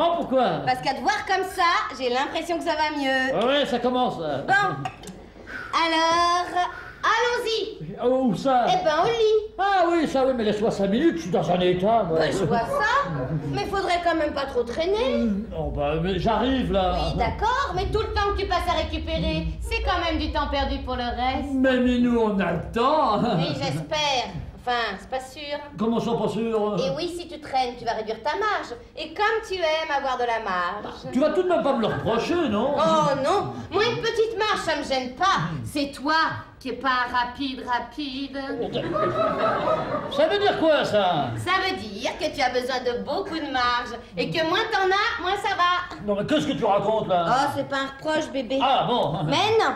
Non, pourquoi? Parce qu'à te voir comme ça, j'ai l'impression que ça va mieux. Ouais, ça commence, là. Bon, alors, allons-y. Où ça? Eh ben, au lit. Ah oui, ça, oui, mais laisse-moi 5 minutes, je suis dans un état, moi. Ben, je vois ça, mais faudrait quand même pas trop traîner. Non, bah, mais j'arrive, là. Oui, d'accord, mais tout le temps que tu passes à récupérer, c'est quand même du temps perdu pour le reste. Mais nous, on a le temps. Oui, j'espère. Enfin, c'est pas sûr. Comment ça, pas sûr? Et oui, si tu traînes, tu vas réduire ta marge. Et comme tu aimes avoir de la marge. Tu vas tout de même pas me le reprocher, non? Oh non, moi une petite marge, ça me gêne pas. C'est toi qui est pas rapide. Ça veut dire quoi, ça? Ça veut dire que tu as besoin de beaucoup de marge. Et que moins t'en as, moins ça va. Non, mais qu'est-ce que tu racontes, là? Oh, c'est pas un reproche, bébé. Ah, bon. Mais non,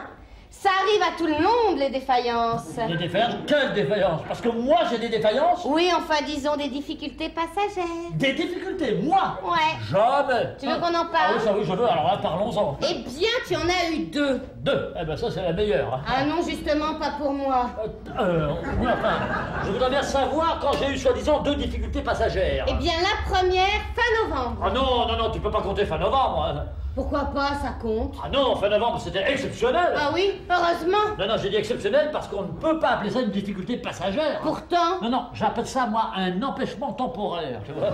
ça arrive à tout le monde, les défaillances. Des défaillances? Quelles défaillances? Parce que moi, j'ai des défaillances? Oui, enfin, disons des difficultés passagères. Des difficultés? Moi? Ouais. Jamais. Tu veux qu'on en Ah parle? oui, ça oui, je veux, alors là, parlons-en. Eh bien, tu en as eu 2. 2. Eh ben ça, c'est la meilleure. Ah non, justement, pas pour moi. Oui, enfin, je voudrais bien savoir quand j'ai eu, soi-disant, 2 difficultés passagères. Eh bien, la première, fin novembre. Ah non, tu peux pas compter fin novembre. Pourquoi pas, ça compte? Ah non, fin novembre, c'était exceptionnel. Ah oui, heureusement. Non, j'ai dit exceptionnel parce qu'on ne peut pas appeler ça une difficulté passagère. Pourtant. Non, j'appelle ça, moi, un empêchement temporaire, tu vois.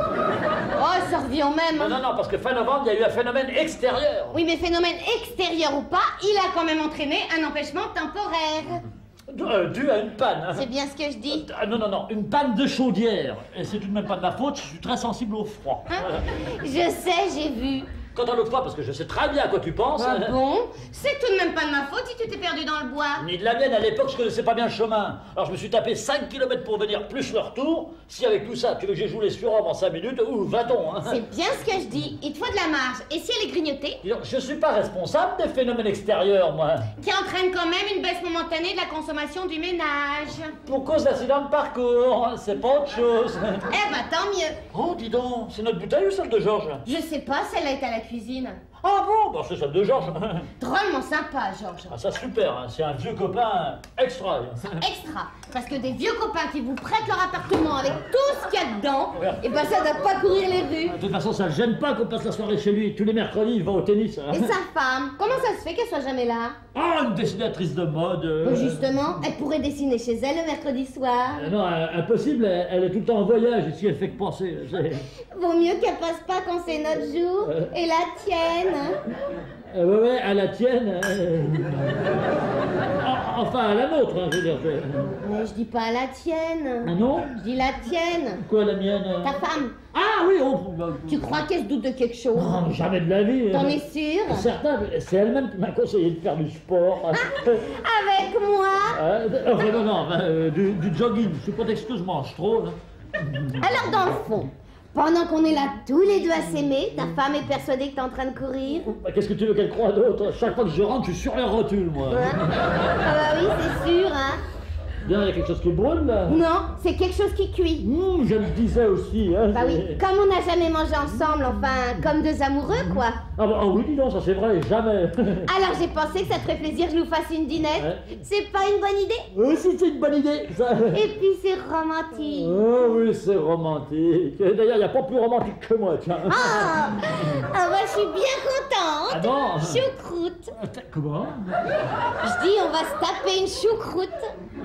Oh, ça revient au même. Non, parce que fin novembre, il y a eu un phénomène extérieur. Oui, mais phénomène extérieur ou pas, il a quand même entraîné un empêchement temporaire. Dû à une panne. C'est bien ce que je dis. Non, une panne de chaudière. Et c'est tout de même pas de ma faute, je suis très sensible au froid. Hein? Je sais, j'ai vu. Quant à l'autre fois, parce que je sais très bien à quoi tu penses. Ah bon? C'est tout de même pas de ma faute si tu t'es perdu dans le bois. Ni de la mienne, à l'époque, je connaissais pas bien le chemin. Alors je me suis tapé 5 km pour venir, plus le retour. Si avec tout ça, tu veux que j'ai joué les surhommes en 5 minutes, ou va-t-on, hein. C'est bien ce que je dis. Il te faut de la marge. Et si elle est grignotée? Dis donc, je suis pas responsable des phénomènes extérieurs, moi. Qui entraîne quand même une baisse momentanée de la consommation du ménage. Pour cause d'accident de parcours, c'est pas autre chose. Eh ben, tant mieux. Oh, dis donc, c'est notre bouteille ou celle de Georges? Je sais pas, celle-là est à la cuisine. Ah bon, bah c'est celle de Georges. Drôlement sympa, Georges. Ah ça super, hein. C'est un vieux copain extra. Extra. Parce que des vieux copains qui vous prêtent leur appartement avec tout ce qu'il y a dedans, et ben ça doit pas courir les rues. De toute façon, ça le gêne pas qu'on passe la soirée chez lui. Tous les mercredis, il va au tennis. Hein. Et sa femme, comment ça se fait qu'elle soit jamais là? Ah, une dessinatrice de mode. Justement, elle pourrait dessiner chez elle le mercredi soir. Non, impossible, elle est tout le temps en voyage ici, elle fait que penser. Vaut mieux qu'elle passe pas quand c'est notre jour, et la tienne. Ouais, à la tienne. Enfin, à la nôtre, hein, je veux dire. Mais je dis pas à la tienne. Ah non? Je dis la tienne. Quoi, la mienne? Ta femme. Ah oui, Tu crois qu'elle se doute de quelque chose? Non, jamais de la vie. T'en es sûr? Certain, c'est elle-même qui m'a conseillé de faire du sport. Avec moi? Non, du jogging, sous prétexte que je mange trop. Hein. Alors dans le fond, pendant qu'on est là tous les deux à s'aimer, ta femme est persuadée que t'es en train de courir? Bah, qu'est-ce que tu veux qu'elle croie d'autre? Chaque fois que je rentre, je suis sur les rotules, moi. Ah bah oui, c'est sûr, hein. Bien, il y a quelque chose qui brûle, là? Non, c'est quelque chose qui cuit. Je me disais aussi, hein. Bah oui, comme on n'a jamais mangé ensemble, enfin, comme deux amoureux, quoi. Ah bah oui, dis donc, ça c'est vrai, jamais. Alors j'ai pensé que ça te ferait plaisir que je nous fasse une dînette. Ouais. C'est pas une bonne idée? Oui, c'est une bonne idée, ça. Et puis c'est romantique. Oh oui, c'est romantique. D'ailleurs, il n'y a pas plus romantique que moi, tiens. Ah, bah je suis bien contente. Ah bon? Choucroute. Comment? Je dis, on va se taper une choucroute.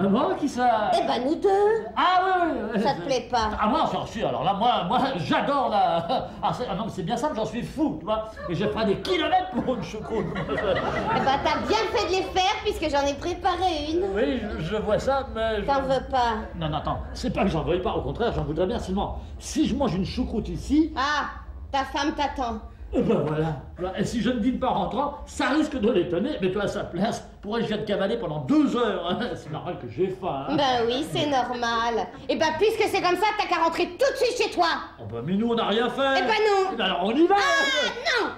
Ah bon, qui ça? Eh ben nous deux. Ah oui. Ça te plaît pas? Ah moi, j'en suis, alors là, moi j'adore la... Ah non, mais c'est bien simple, j'en suis fou, tu vois. Et je ferai des kilomètres pour une choucroute. Eh ben t'as bien fait de les faire puisque j'en ai préparé une. Oui, je vois ça, mais... T'en veux pas? Non, attends, c'est pas que j'en veuille pas, au contraire, j'en voudrais bien seulement. Si je mange une choucroute ici... Ah, ta femme t'attend. Ben voilà. Et si je ne dîne pas en rentrant, ça risque de l'étonner. Mais toi, à sa place, pourrais-je viens de cavaler pendant 2 heures. Hein. C'est normal que j'ai faim. Hein. Ben oui, c'est normal. Et ben puisque c'est comme ça, t'as qu'à rentrer tout de suite chez toi. Oh ben, mais nous, on n'a rien fait. Eh ben non. Eh ben alors, on y va. Ah non.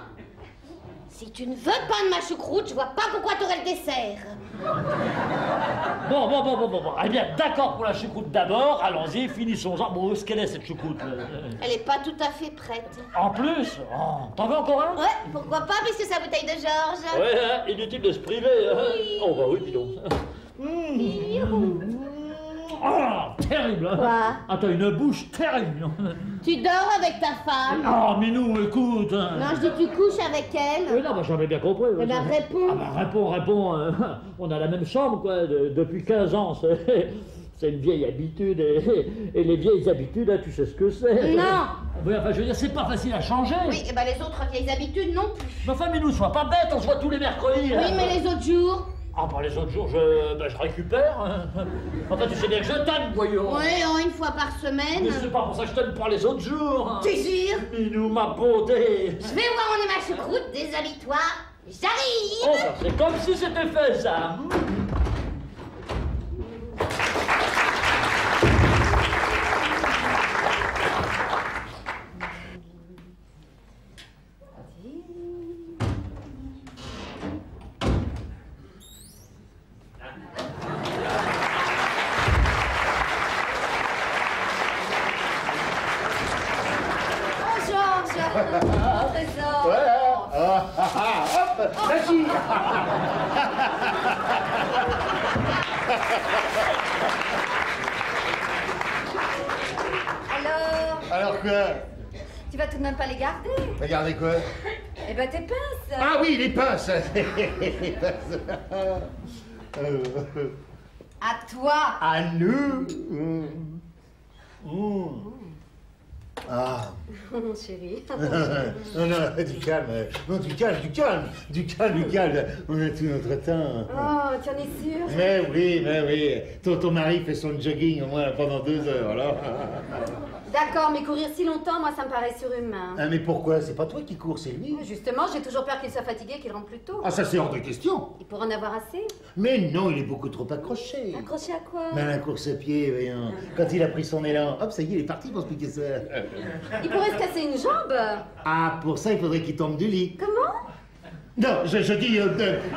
Si tu ne veux pas de ma choucroute, je vois pas pourquoi t'aurais le dessert. Bon. Eh bien, d'accord pour la choucroute d'abord. Allons-y, finissons-en. Bon, où est-ce qu'elle est, cette choucroute? Elle est pas tout à fait prête. En plus? Oh, t'en veux encore un? Ouais, pourquoi pas, puisque c'est la bouteille de Georges. Ouais, hein, inutile de se priver. Hein. Oui. Oh bah oui, dis donc. Oh, terrible. Quoi? Ah, t'as une bouche terrible. Tu dors avec ta femme? Oh, Minou, écoute. Non, je dis tu couches avec elle. Non, bah, j'avais bien compris. Eh ben, réponds. Ah, bah, réponds. On a la même chambre, quoi, depuis 15 ans. C'est une vieille habitude. Et les vieilles habitudes, tu sais ce que c'est. Non. Oui, enfin, je veux dire, c'est pas facile à changer. Oui, et ben les autres vieilles habitudes non plus. Mais enfin, Minou, sois pas bête, on se voit tous les mercredis. Oui, mais les autres jours? Ah, bah, les autres jours, je récupère. Enfin, tu sais bien que je t'aime, voyons. Oui, une fois par semaine. Mais c'est pas pour ça que je t'aime pas les autres jours. T'es sûr? Minou, ma beauté. Je vais voir où est ma choucroute, déshabille-toi. J'arrive. Oh, bah, c'est comme si c'était fait, ça. Trésor. Ouais, hop, vas-y. Alors quoi? Tu vas tout de même pas les garder? Regardez quoi? Eh ben tes pinces. Ah oui, les pinces. Les pinces. À toi. À nous. Ah. Chérie. Non, non, du calme. Non, du calme. On a tout notre temps. Oh, tu en es sûr? Mais oui. Ton mari fait son jogging au moins pendant 2 heures, alors. D'accord, mais courir si longtemps, moi, ça me paraît surhumain. Ah, mais pourquoi? C'est pas toi qui cours, c'est lui. Justement, j'ai toujours peur qu'il soit fatigué, qu'il rentre plus tôt. Ah, ça c'est hors de question. Il pourra en avoir assez. Mais non, il est beaucoup trop accroché. Accroché à quoi? Mais à la course à pied, voyons. Quand il a pris son élan, hop, ça y est, il est parti pour se piquer ça. Il pourrait se casser une jambe. Ah, pour ça, il faudrait qu'il tombe du lit. Comment? Non, je dis,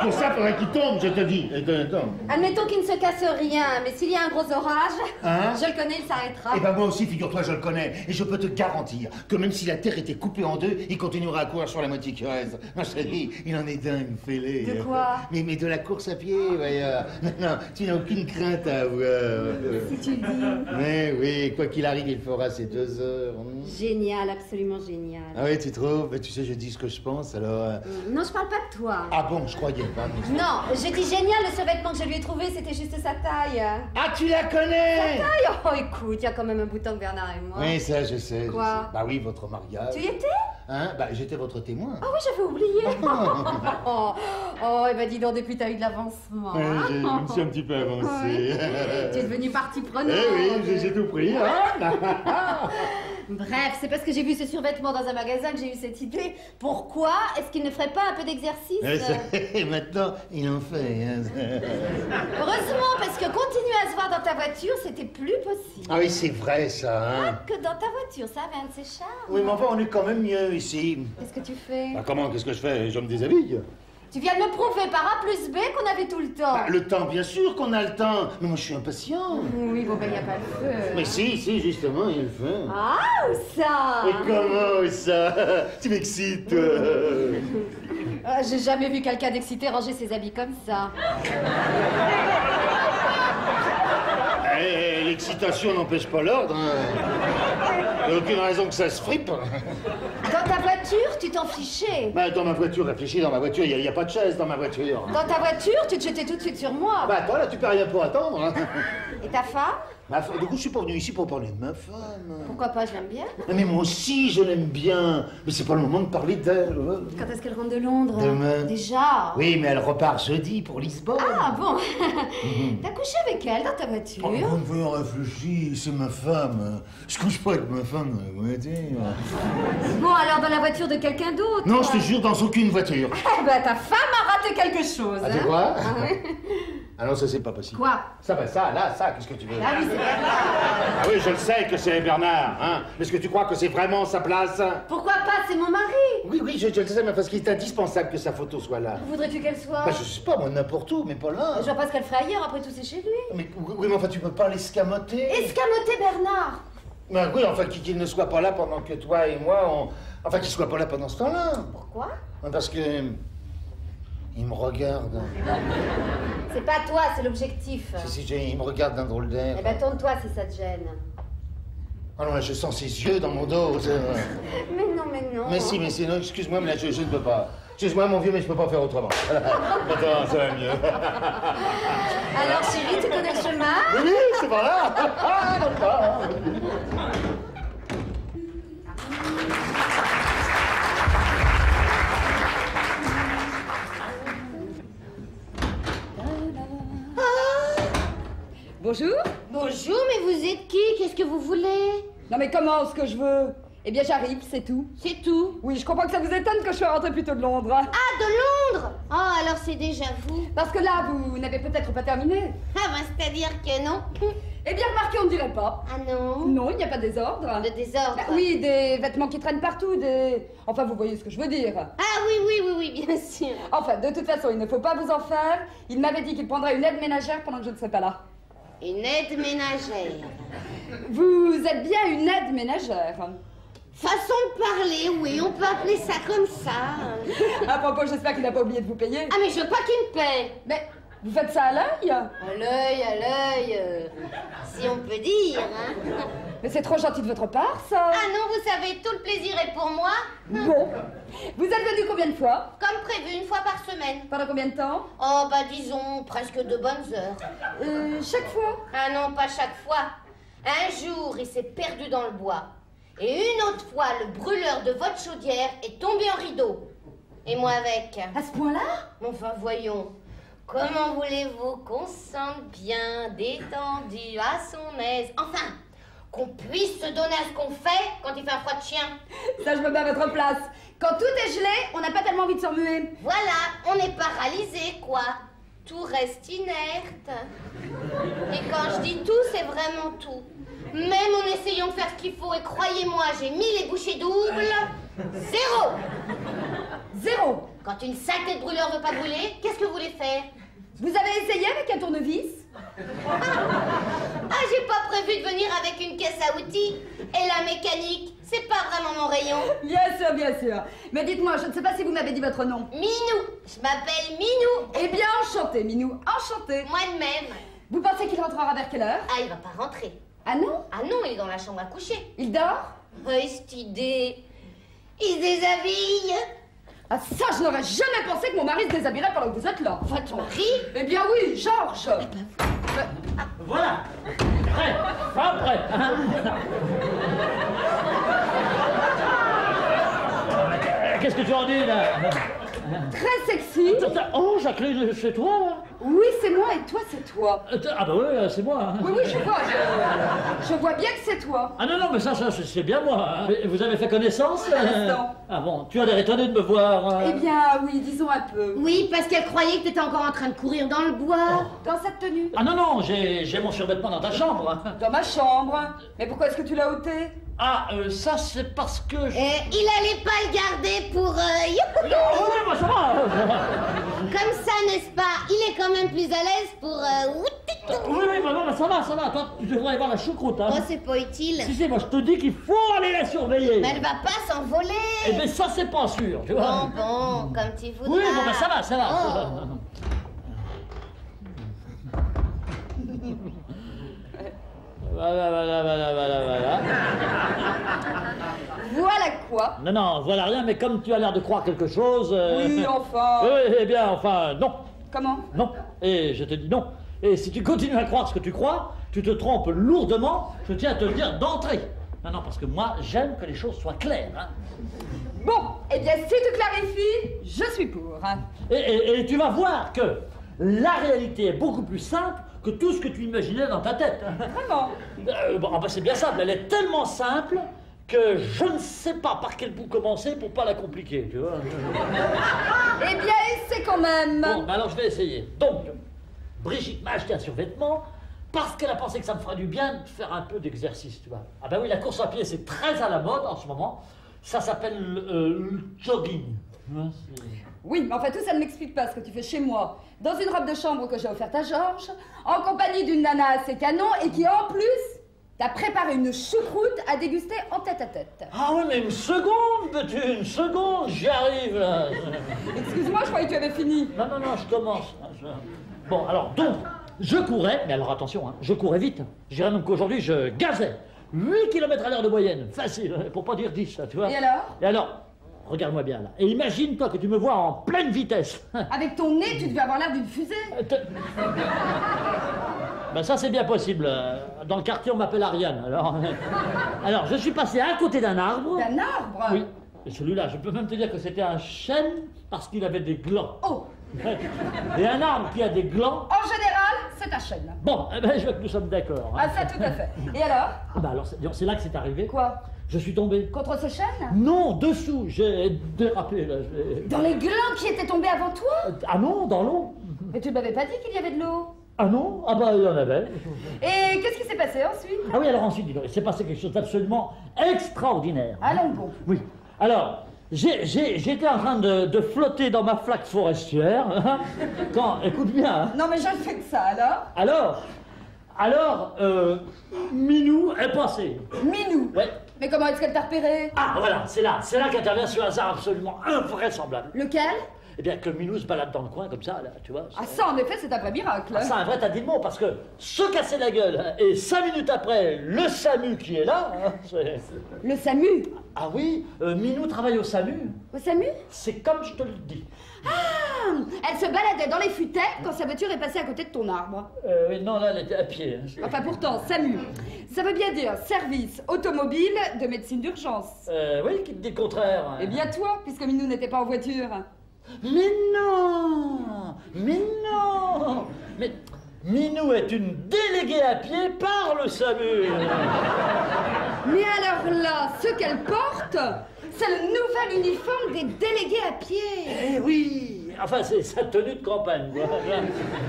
pour ça, il faudrait qu'il tombe, je te dis. Tombe. Admettons qu'il ne se casse rien, mais s'il y a un gros orage, Hein? je le connais, il s'arrêtera. Eh ben moi aussi, figure-toi, je le connais. Et je peux te garantir que même si la Terre était coupée en deux, il continuera à courir sur la moitié qui reste. Non, je te dis, il en est dingue, fais-les. De quoi? Mais de la course à pied, voyons. Non, tu n'as aucune crainte à avoir. Si tu le dis. Mais oui, quoi qu'il arrive, il fera ces 2 heures. Génial, absolument génial. Ah oui, tu trouves? Mais tu sais, je dis ce que je pense, alors... Non, je parle pas de toi. Ah bon, je croyais pas. Mais... Non, j'ai dit génial, le survêtement que je lui ai trouvé, c'était juste sa taille. Ah, tu la connais? Aïe, oh écoute, il y a quand même un bout de temps que Bernard et moi. Oui, ça, je sais. Quoi? Je sais. Bah oui, votre mariage. Tu y étais? Hein? Bah, j'étais votre témoin. Ah oui, j'avais oublié. Oh, et ben dis donc, depuis t'as eu de l'avancement. Je me suis un petit peu avancé. Tu es devenu partie prenante. Eh oui, j'ai tout pris. Hein? Bref, c'est parce que j'ai vu ce survêtement dans un magasin que j'ai eu cette idée. Pourquoi est-ce qu'il ne ferait pas un peu d'exercice? Et maintenant, il en fait. Hein. Heureusement, parce que continuer à se voir dans ta voiture, c'était plus possible. Ah oui, c'est vrai, ça. Hein? Que dans ta voiture, ça avait un de ses charmes. Oui, mais enfin, on est quand même mieux ici. Qu'est-ce que tu fais? Bah, comment? Qu'est-ce que je fais? Je me déshabille. Tu viens de me prouver par A plus B qu'on avait tout le temps. Bah, le temps, bien sûr qu'on a le temps. Mais moi, je suis impatient. Oui, bon, ben, il n'y a pas le feu. Mais si, justement, il y a le feu. Ah, où ça? Et comment ça? Tu m'excites. J'ai jamais vu quelqu'un d'excité ranger ses habits comme ça. L'excitation n'empêche pas l'ordre. Il n'y a aucune raison que ça se fripe. Dans ta voiture, tu t'en fichais. Bah, dans ma voiture, réfléchis, dans ma voiture, il n'y a pas de chaise dans ma voiture. Dans ta voiture, tu te jetais tout de suite sur moi. Bah, toi, là, tu peux rien pour attendre. Hein. Et ta femme? Du coup, je suis pas venu ici pour parler de ma femme. Pourquoi pas, je l'aime bien. Mais moi aussi, je l'aime bien. Mais c'est pas le moment de parler d'elle. Quand est-ce qu'elle rentre de Londres? Demain. Déjà? Oui, mais elle repart jeudi pour Lisbonne. Ah bon. T'as couché avec elle dans ta voiture? Oh, bon, voyons, réfléchis, c'est ma femme. Je couche pas avec ma femme dans la voiture. Bon, alors dans la voiture de quelqu'un d'autre? Non, je te jure, dans aucune voiture. Eh ben, ta femme a raté quelque chose. Ah, tu hein? vois? Ah, oui. Ah non, ça c'est pas possible. Quoi? Ça, bah ça, là, ça, qu'est-ce que tu veux? Ah oui, c'est Bernard. Ah oui, je le sais que c'est Bernard, hein. Mais est-ce que tu crois que c'est vraiment sa place? Pourquoi pas? C'est mon mari. Oui, je le sais, mais parce qu'il est indispensable que sa photo soit là. Voudrais-tu qu'elle soit? Bah, je sais pas, moi, n'importe où, mais pas là. Je vois pas ce qu'elle ferait ailleurs, après tout c'est chez lui. Mais oui, mais enfin, tu peux pas l'escamoter. Escamoter Bernard. Bah oui, enfin, qu'il ne soit pas là pendant que toi et moi, Enfin, qu'il soit pas là pendant ce temps-là. Pourquoi? Parce que... Il me regarde. C'est pas toi, c'est l'objectif. Si, il me regarde d'un drôle d'air. Eh ben, tourne-toi si ça te gêne. Ah non, là, je sens ses yeux dans mon dos. Mais non, mais non. Mais si, non, excuse-moi, mais là, je ne peux pas. Excuse-moi, mon vieux, mais je peux pas faire autrement. Attends, ça va mieux. Alors, chérie, tu connais le chemin? Oui, c'est par là. Bonjour. Bonjour, mais vous êtes qui? Qu'est-ce que vous voulez? Non mais comment, ce que je veux? Eh bien j'arrive, c'est tout. C'est tout? Oui, je comprends que ça vous étonne que je sois rentrée plutôt de Londres. Ah, de Londres? Oh, alors c'est déjà vous. Parce que là, vous n'avez peut-être pas terminé. Ah, ben, c'est-à-dire que non. Eh bien remarquez, on ne dirait pas. Ah non? Non, il n'y a pas de désordre. De désordre? Bah, oui, des vêtements qui traînent partout, des... Enfin, vous voyez ce que je veux dire. Ah oui, bien sûr. Enfin, de toute façon, il ne faut pas vous en faire. Il m'avait dit qu'il prendrait une aide ménagère pendant que je ne serai pas là. Une aide ménagère. Vous êtes bien une aide ménagère. Façon de parler, oui, on peut appeler ça comme ça. À propos, j'espère qu'il n'a pas oublié de vous payer. Ah, mais je veux pas qu'il me paie. Mais vous faites ça à l'œil? À l'œil, si on peut dire, hein. Mais c'est trop gentil de votre part, ça. Ah non, vous savez, tout le plaisir est pour moi. Bon. Vous êtes venu combien de fois? Comme prévu, une fois par semaine. Pendant combien de temps? Oh, bah disons, presque 2 bonnes heures. Chaque fois? Ah non, pas chaque fois. Un jour, il s'est perdu dans le bois. Et une autre fois, le brûleur de votre chaudière est tombé en rideau. Et moi avec. À ce point-là? Enfin, voyons. Comment voulez-vous qu'on se sente bien, détendu, à son aise? Enfin, qu'on puisse se donner à ce qu'on fait quand il fait un froid de chien. Ça, je me mets à votre place. Quand tout est gelé, on n'a pas tellement envie de se remuer. Voilà, on est paralysé, quoi. Tout reste inerte. Et quand je dis tout, c'est vraiment tout. Même en essayant de faire ce qu'il faut, et croyez-moi, j'ai mis les bouchées doubles. 0. 0. Quand une sacrée de brûleur veut pas brûler, qu'est-ce que vous voulez faire? Vous avez essayé avec un tournevis? Ah, j'ai pas prévu de venir avec une caisse à outils. Et la mécanique, c'est pas vraiment mon rayon. Bien sûr, bien sûr. Mais dites-moi, je ne sais pas si vous m'avez dit votre nom. Minou, je m'appelle Minou. Eh bien, enchanté, Minou, enchanté. Moi de même. Vous pensez qu'il rentrera vers quelle heure? Ah, il va pas rentrer. Ah non? Ah non, il est dans la chambre à coucher. Il dort? Oui, cette idée. Il se déshabille. Ah ça, je n'aurais jamais pensé que mon mari se déshabillerait pendant que vous êtes là. Votre mari? Eh bien oui, Georges. Voilà. Prêt. Pas prêt. Hein. Qu'est-ce que tu en dis, là? Très sexy. Oh, Jacqueline, c'est toi, là? Oui, c'est moi, et toi, c'est toi. Ah bah oui, c'est moi. Hein. Oui, je vois. Je vois bien que c'est toi. Ah non, mais ça c'est bien moi. Hein. Mais vous avez fait connaissance? Non. Ah bon, tu as l'air étonné de me voir. Eh bien, oui, disons un peu. Oui, parce qu'elle croyait que t'étais encore en train de courir dans le bois. Dans cette tenue. Ah non, j'ai mon survêtement dans ta chambre. Hein. Dans ma chambre. Mais pourquoi est-ce que tu l'as ôté? Ah, ça c'est parce que je... Il allait pas le garder pour... Non, oui, moi ça va. Comme ça, n'est-ce pas? Il est quand même plus à l'aise pour... Oui, bah non, ça va. Toi, tu devrais aller voir la choucroute. Hein. Oh, c'est pas utile. Si, moi je te dis qu'il faut aller la surveiller. Mais elle va pas s'envoler. Eh bien ça c'est pas sûr, tu vois. Bon, comme tu voudras. Oui, bon, bah ça va. Oh. Voilà. Voilà quoi? Non, voilà rien, mais comme tu as l'air de croire quelque chose... Oui, enfin... Oui, eh bien, enfin, non. Comment? Non. Et je te dis non. Et si tu continues à croire ce que tu crois, tu te trompes lourdement, je tiens à te le dire d'entrée. Non, parce que moi, j'aime que les choses soient claires. Hein. Bon, eh bien, si tu clarifies, je suis pour. Hein. Et tu vas voir que la réalité est beaucoup plus simple que tout ce que tu imaginais dans ta tête. Vraiment? C'est bien simple, elle est tellement simple que je ne sais pas par quel bout commencer pour pas la compliquer, tu vois. Eh bien, c'est quand même... Bon, alors je vais essayer. Donc, Brigitte m'a acheté un survêtement parce qu'elle a pensé que ça me ferait du bien de faire un peu d'exercice, tu vois. Ah ben oui, la course à pied, c'est très à la mode en ce moment. Ça s'appelle le jogging. Oui, mais enfin, tout ça ne m'explique pas ce que tu fais chez moi, dans une robe de chambre que j'ai offerte à Georges, en compagnie d'une nana assez canon et qui, en plus, T'as préparé une choucroute à déguster en tête-à-tête. Ah oui, mais une seconde, une seconde, j'y arrive là. Excuse-moi, je croyais que tu avais fini. Non, je commence. Bon, alors, donc, je courais, mais alors attention, hein, je courais vite. Je dirais même qu'aujourd'hui, je gazais. 8 km à l'heure de moyenne, facile, pour pas dire 10, tu vois. Et alors, regarde-moi bien là, et imagine-toi que tu me vois en pleine vitesse. Avec ton nez, tu devais avoir l'air d'une fusée. Ben ça c'est bien possible. Dans le quartier on m'appelle Ariane. Alors je suis passé à côté d'un arbre. D'un arbre? Oui. Et celui-là, je peux même te dire que c'était un chêne parce qu'il avait des glands. Oh! Et un arbre qui a des glands. En général, c'est un chêne. Bon, eh ben, je vois que nous sommes d'accord. Ah ça tout à fait. Et alors? Ah ben alors c'est là que c'est arrivé. Quoi? Je suis tombé. Contre ce chêne? Non, dessous. J'ai dérapé là. Dans les glands qui étaient tombés avant toi? Ah non, dans l'eau. Mais tu ne m'avais pas dit qu'il y avait de l'eau. Ah non? Ah bah il y en avait. Et qu'est-ce qui s'est passé ensuite? Ah oui, alors ensuite, dis donc, il s'est passé quelque chose d'absolument extraordinaire. Allons bon. Oui. Alors, j'étais en train de flotter dans ma flaque forestière, hein, quand, écoute bien... Hein, non mais je fais que ça, alors? Alors, Minou est passé. Minou? Ouais. Mais comment est-ce qu'elle t'a repéré? Ah voilà, c'est là qu'intervient ce hasard absolument invraisemblable. Lequel? Eh bien, que Minou se balade dans le coin comme ça, là, tu vois. Ah ça, en effet, c'est un vrai miracle. Ah, ça, un vrai, t'as dit le mot, parce que se casser la gueule, hein, et 5 minutes après, le SAMU qui est là... Hein, le SAMU? Ah oui, Minou travaille au SAMU. Au SAMU? C'est comme je te le dis. Ah! Elle se baladait dans les futaies quand sa voiture est passée à côté de ton arbre. Oui, non, là, elle était à pied. Hein. Enfin, pourtant, SAMU, ça veut bien dire service automobile de médecine d'urgence. Oui, qui te dit le contraire. Eh bien toi, puisque Minou n'était pas en voiture. Mais non! Mais Minou est une déléguée à pied par le SAMU. Mais alors là, ce qu'elle porte, c'est le nouvel uniforme des délégués à pied. Eh oui! Enfin, c'est sa tenue de campagne.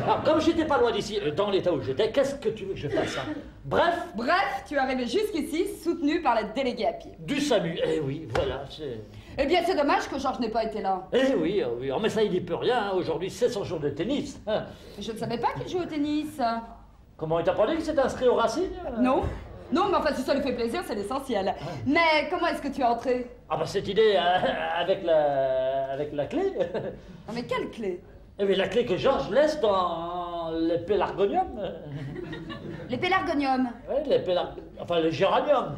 Alors, comme j'étais pas loin d'ici, dans l'état où j'étais, qu'est-ce que tu veux que je fasse? Hein? Bref, tu es arrivé jusqu'ici, soutenu par la déléguée à pied. Du SAMU. Eh oui, voilà, c'est... Eh bien, c'est dommage que Georges n'ait pas été là. Eh oui, oui. Oh, mais ça, il n'y peut rien. Hein. Aujourd'hui, c'est son jour de tennis. Hein. Je ne savais pas qu'il jouait au tennis. Comment il t'a pas dit que c'était inscrit au Racing? Non, mais enfin, si ça lui fait plaisir, c'est l'essentiel. Mais comment est-ce que tu es entré? Ah bah cette idée, avec la clé. Ah, mais quelle clé? Eh bien, la clé que Georges laisse dans les pélargoniums. Les pélargoniums? Oui, enfin les géraniums,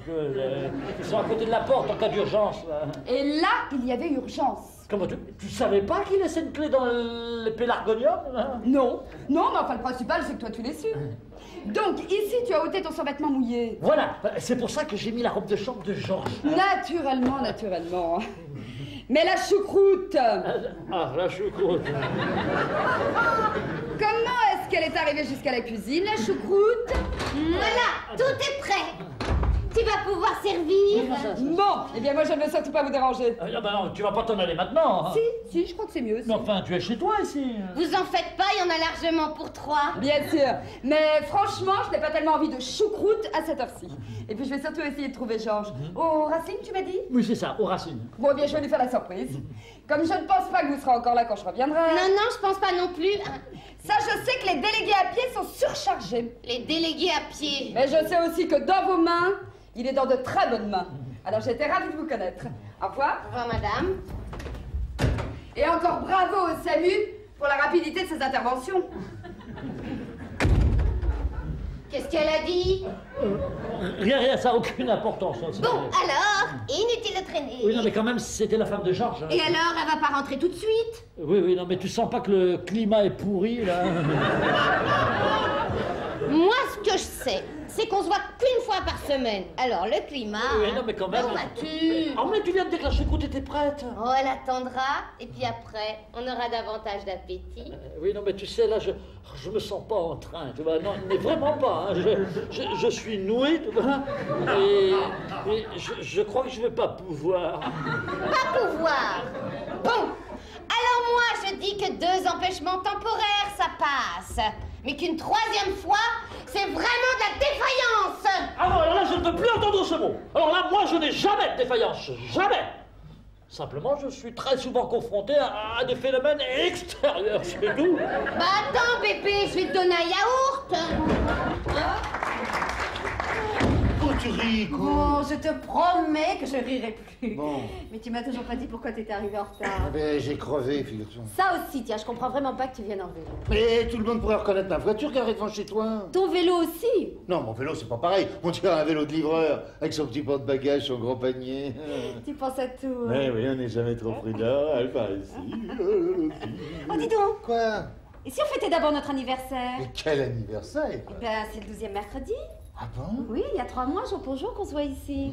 qui sont à côté de la porte en cas d'urgence. Et là, il y avait urgence. Comment tu savais pas qu'il laissait une clé dans les pélargoniums? Hein? Non, mais enfin, le principal, c'est que toi, tu l'es su. Donc, ici, tu as ôté ton survêtement mouillé. Voilà, c'est pour ça que j'ai mis la robe de chambre de Georges. Naturellement. Mais la choucroute... Ah, la choucroute. Comment est-ce qu'elle est arrivée jusqu'à la cuisine, la choucroute? Voilà, tout est prêt. Tu vas pouvoir servir. Bon, eh bien moi je ne veux surtout pas vous déranger. Ah bah non, tu vas pas t'en aller maintenant. Hein. Si, je crois que c'est mieux. Mais enfin, tu es chez toi ici. Vous en faites pas, il y en a largement pour 3. Bien sûr, mais franchement, je n'ai pas tellement envie de choucroute à cette heure-ci. Et puis je vais surtout essayer de trouver Georges. Au Racing, tu m'as dit? Oui, c'est ça, au Racing. Bon, eh bien je vais lui faire la surprise. Comme je ne pense pas que vous serez encore là quand je reviendrai. Non, je pense pas non plus. Ça, je sais que les délégués à pied sont surchargés. Les délégués à pied. Mais je sais aussi que dans vos mains, il est dans de très bonnes mains. Alors j'étais ravie de vous connaître. Au revoir. Au revoir, madame. Et encore bravo au SAMU pour la rapidité de ses interventions. Qu'est-ce qu'elle a dit? Rien, ça n'a aucune importance. Hein, bon, alors, inutile de traîner. Oui, non, mais quand même, c'était la femme de Georges. Hein. Et alors, elle va pas rentrer tout de suite? Oui, non, mais tu sens pas que le climat est pourri, là? Moi, ce que je sais, c'est qu'on se voit qu'une fois par semaine. Alors, le climat... Oui, non, mais quand même... Où vas-tu? Oh, mais tu viens de dire que la choucroute était prête. Oh, elle attendra, et puis après, on aura davantage d'appétit. Oui, non, mais tu sais, là, je me sens pas en train, tu vois, non, mais vraiment pas, hein. Je suis noué, tu vois, et je crois que je vais pas pouvoir. Pas pouvoir? Bon, alors moi, je dis que 2 empêchements temporaires, ça passe. Mais qu'une 3e fois, c'est vraiment de la défaillance. Ah non, alors là, je ne veux plus entendre ce mot. Alors là, moi, je n'ai jamais de défaillance, jamais. Simplement, je suis très souvent confronté à des phénomènes extérieurs chez nous. Bah attends, bébé, je vais te donner un yaourt. tu ris, quoi? Bon, je te promets que je rirai plus. Bon. Mais tu m'as toujours pas dit pourquoi t'étais arrivé en retard. Ah ben, j'ai crevé, figure-toi. Ça aussi, tiens, je comprends vraiment pas que tu viennes en vélo. Mais tout le monde pourrait reconnaître ma voiture garée devant chez toi. Ton vélo aussi? Non, mon vélo, c'est pas pareil. On dirait un vélo de livreur, avec son petit porte-bagages, son gros panier. Tu penses à tout. Mais oui, on n'est jamais trop prudent, elle part ici. Oh, dis donc. Quoi? Et si on fêtait d'abord notre anniversaire? Mais quel anniversaire? Ben, c'est le 12e mercredi. Ah bon? Oui, il y a 3 mois, jour pour jour, qu'on se voit ici.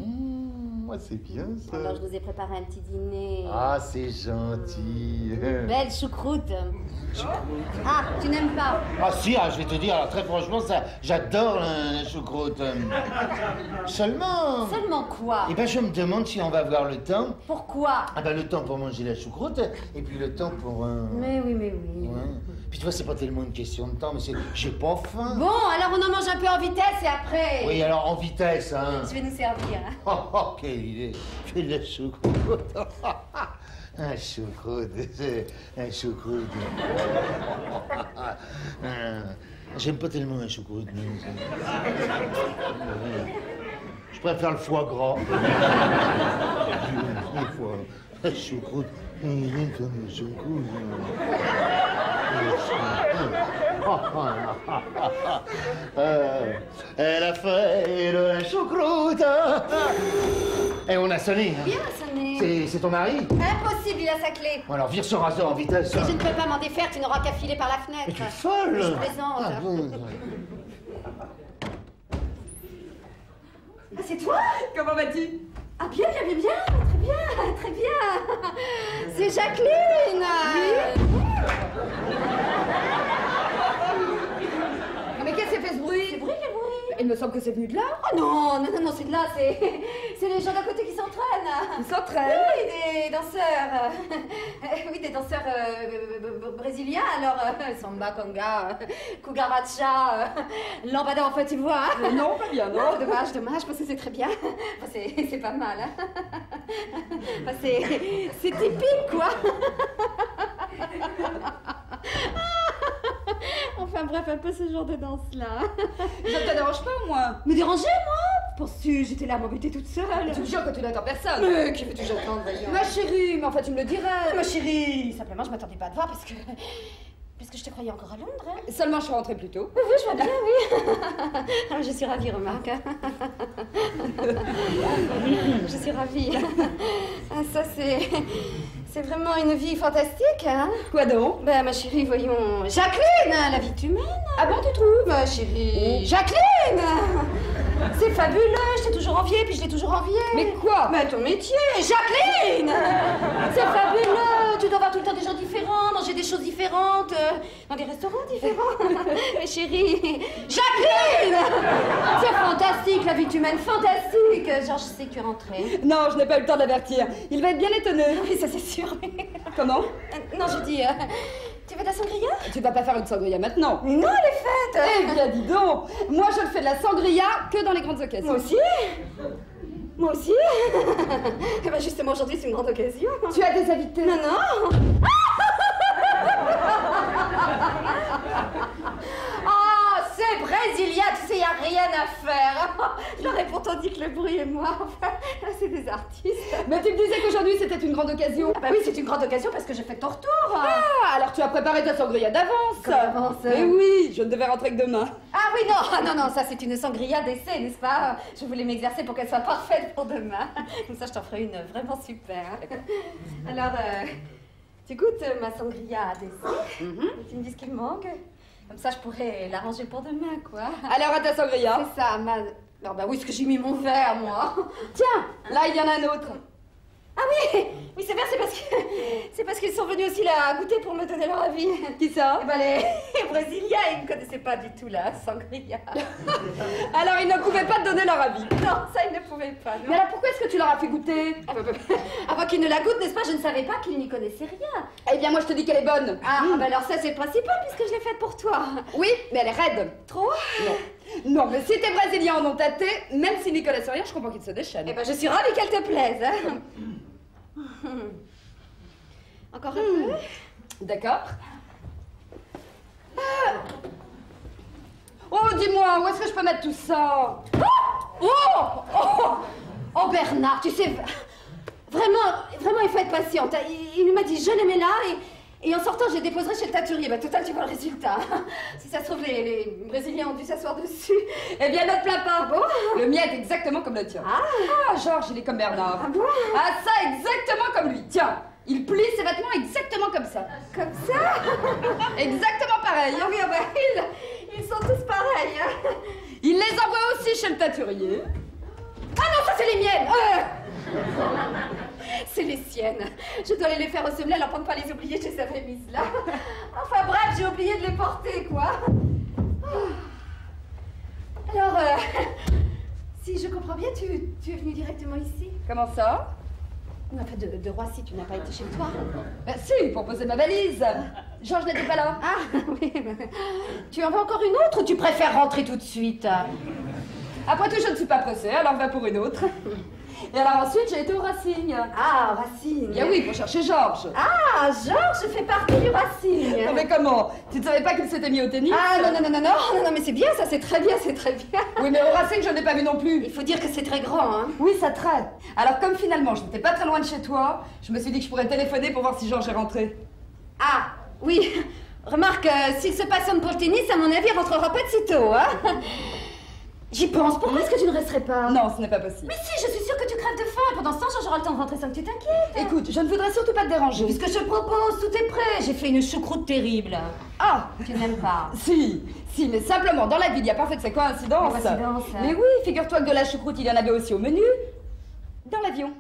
Moi, c'est bien, ça. Alors, je vous ai préparé un petit dîner. Ah, c'est gentil. Belle choucroute. Ah, tu n'aimes pas? Ah si, ah, je vais te dire, alors très franchement, ça, j'adore la choucroute. Seulement... Seulement quoi? Eh ben, je me demande si on va avoir le temps. Pourquoi? Ah ben, le temps pour manger la choucroute, et puis le temps pour... Mais oui. Ouais. Puis tu vois, c'est pas tellement une question de temps, mais c'est... J'ai pas faim. Bon, alors on en mange un peu en vitesse et après... Oui, alors en vitesse, hein. Je vais nous servir. Oh, quelle idée. Fais de la choucroute. Un choucroute, un choucroute. J'aime pas tellement un choucroute, je préfère le foie gras. Le foie, la choucroute. Elle a fait de la choucroute. Et on a sonné. Bien sonné. C'est ton mari? Impossible, il a sa clé. Bon, alors vire ce rasoir en vitesse. Et je ne peux pas m'en défaire, tu n'auras qu'à filer par la fenêtre. Mais tu es folle. Je plaisante. Ah bon? Ah, c'est toi? Comment vas-tu? Ah bien, très bien. C'est Jacqueline. Mais qu'est-ce que c'est fait ce bruit? C'est bruit, quel bruit? Il me semble que c'est venu de là. Oh non, c'est de là, c'est les gens d'à côté qui s'entraînent. Ils s'entraînent. Oui, des danseurs. Oui, des danseurs brésiliens, alors samba, conga, cucaracha, lambada, enfin tu vois. Non, pas bien, non. Non, dommage, parce que c'est très bien. Enfin, c'est pas mal. Hein. Enfin, c'est typique, quoi. Enfin bref, un peu ce genre de danse-là. Ça te dérange pas, moi? Me déranger, moi? Penses-tu, j'étais là à m'embêter toute seule. Tu me jures que tu n'attends personne. Mais qui veux-tu j'attendre, voyons? Ma chérie, mais enfin tu me le dirais. Ma chérie, simplement je m'attendais pas à te voir parce que je te croyais encore à Londres. Hein. Seulement je suis rentrée plus tôt. Oui, je vois bien, oui. Alors, je suis ravie, remarque. Hein. Je suis ravie. Ah, ça, c'est vraiment une vie fantastique, hein? Quoi donc? Ben, ma chérie, voyons... Jacqueline, la vie est humaine. Ah bon, tu trouves? Ma chérie... Jacqueline! C'est fabuleux, je t'ai toujours enviée, puis je l'ai toujours enviée. Mais quoi? Mais ton métier, Jacqueline! C'est fabuleux, tu dois voir tout le temps des gens différents, manger des choses différentes, dans des restaurants différents. Mais chérie, Jacqueline! C'est fantastique, la vie humaine, fantastique. Genre, je sais que tu es rentrée. Non, je n'ai pas eu le temps de l'avertir. Il va être bien étonné. Oui, ça c'est sûr. Comment? Non, je dis, tu veux de la sangria? Tu vas pas faire une sangria maintenant. Mais non, elle est faite. Eh bien, dis donc. Moi, je ne fais de la sangria que dans les grandes occasions. Moi aussi. Moi aussi. Eh ben justement, aujourd'hui, c'est une grande occasion. Tu as des invités? Non, non. Oh, c'est brésilien, tu sais, y a rien à faire. J'aurais pourtant dit que le bruit et moi, enfin, c'est des artistes. Mais tu me disais qu'aujourd'hui, c'était une grande occasion. Ah bah oui, c'est une grande occasion parce que je fais ton retour. Ah, alors tu as préparé ta sangria d'avance. Comme d'avance. Mais oui, je ne devais rentrer que demain. Ah oui, non, ça c'est une sangria d'essai, n'est-ce pas? Je voulais m'exercer pour qu'elle soit parfaite pour demain. Comme ça, je t'en ferai une vraiment super. Alors, tu goûtes ma sangria d'essai et tu me dis ce qu'il me manque. Comme ça, je pourrais l'arranger pour demain, quoi. Alors à ta sangria. C'est ça, ma... Non, bah oui, est-ce que j'ai mis mon verre, moi? Tiens, là il y en a un autre. Ah oui, c'est bien, c'est parce qu'ils sont venus aussi là goûter pour me donner leur avis. Qui ça? Eh ben les Brésiliens, ils ne connaissaient pas du tout la sangria. Alors ils ne pouvaient pas te donner leur avis. Non, ça ils ne pouvaient pas. Non. Mais alors pourquoi est-ce que tu leur as fait goûter? Avant qu'ils ne la goûtent, n'est-ce pas? Je ne savais pas qu'ils n'y connaissaient rien. Eh bien moi je te dis qu'elle est bonne. Ah, bah alors ça c'est le principal puisque je l'ai faite pour toi. Oui, mais elle est raide. Trop? Non. Non, mais si tes Brésiliens en ont tâté, même s'ils n'y connaissent rien, je comprends qu'ils se déchaînent. Eh ben je suis ravie qu'elle te plaise. Hein. Encore un peu? D'accord. Oh, dis-moi, où est-ce que je peux mettre tout ça? Oh, Bernard, tu sais, vraiment, il faut être patiente. Il m'a dit, je les mets là et en sortant, je les déposerai chez le taturier. Bah, total, tu vois le résultat. Si ça se trouve, les Brésiliens ont dû s'asseoir dessus. Eh bien, notre plat pas bon. Le mien est exactement comme le tien. Ah, Georges, il est comme Bernard. Ah bon? Ah, ça, exactement comme lui. Tiens, il plie ses vêtements exactement comme ça. Comme ça? Exactement pareil. Ah oui, ah bah, ils sont tous pareils. Hein. Il les envoie aussi chez le taturier. Ah non, ça, c'est les miennes. C'est les siennes. Je dois aller les faire au semelle alors pour ne pas les oublier, je les avais mises là. Enfin bref, j'ai oublié de les porter, quoi. Alors, si je comprends bien, tu es venu directement ici? Comment ça? Enfin, de Roissy, tu n'as pas été chez toi? Ben si, pour poser ma valise. Georges n'était pas là. Ah, oui. Tu en veux encore une autre ou tu préfères rentrer tout de suite? Après tout, je ne suis pas pressée, alors va pour une autre. Et alors ensuite, j'ai été au Racing. Ah, au Racing. Bien oui, pour chercher Georges. Ah, Georges fait partie du Racing. Non mais comment? Tu ne savais pas qu'il s'était mis au tennis? Ah, non, mais c'est bien, ça, c'est très bien. Oui, mais au Racing, je ne l'ai pas vu non plus. Il faut dire que c'est très grand, hein. Oui, ça traite. Alors comme finalement, je n'étais pas très loin de chez toi, je me suis dit que je pourrais téléphoner pour voir si Georges est rentré. Ah, oui. Remarque, s'il se passionne pour le tennis, à mon avis, il rentrera pas de sitôt, hein. J'y pense. Pourquoi est-ce que tu ne resterais pas? Non, ce n'est pas possible. Mais si, je suis sûre que tu crèves de faim. Pendant ce temps, Georges aura le temps de rentrer sans que tu t'inquiètes. Écoute, je ne voudrais surtout pas te déranger. Puisque je propose, tout est prêt. J'ai fait une choucroute terrible. Ah, tu n'aimes pas? Si, mais simplement, dans la vie, il n'y a pas fait de ces coïncidences. Mais oui, figure-toi que de la choucroute, il y en avait aussi au menu. Dans l'avion.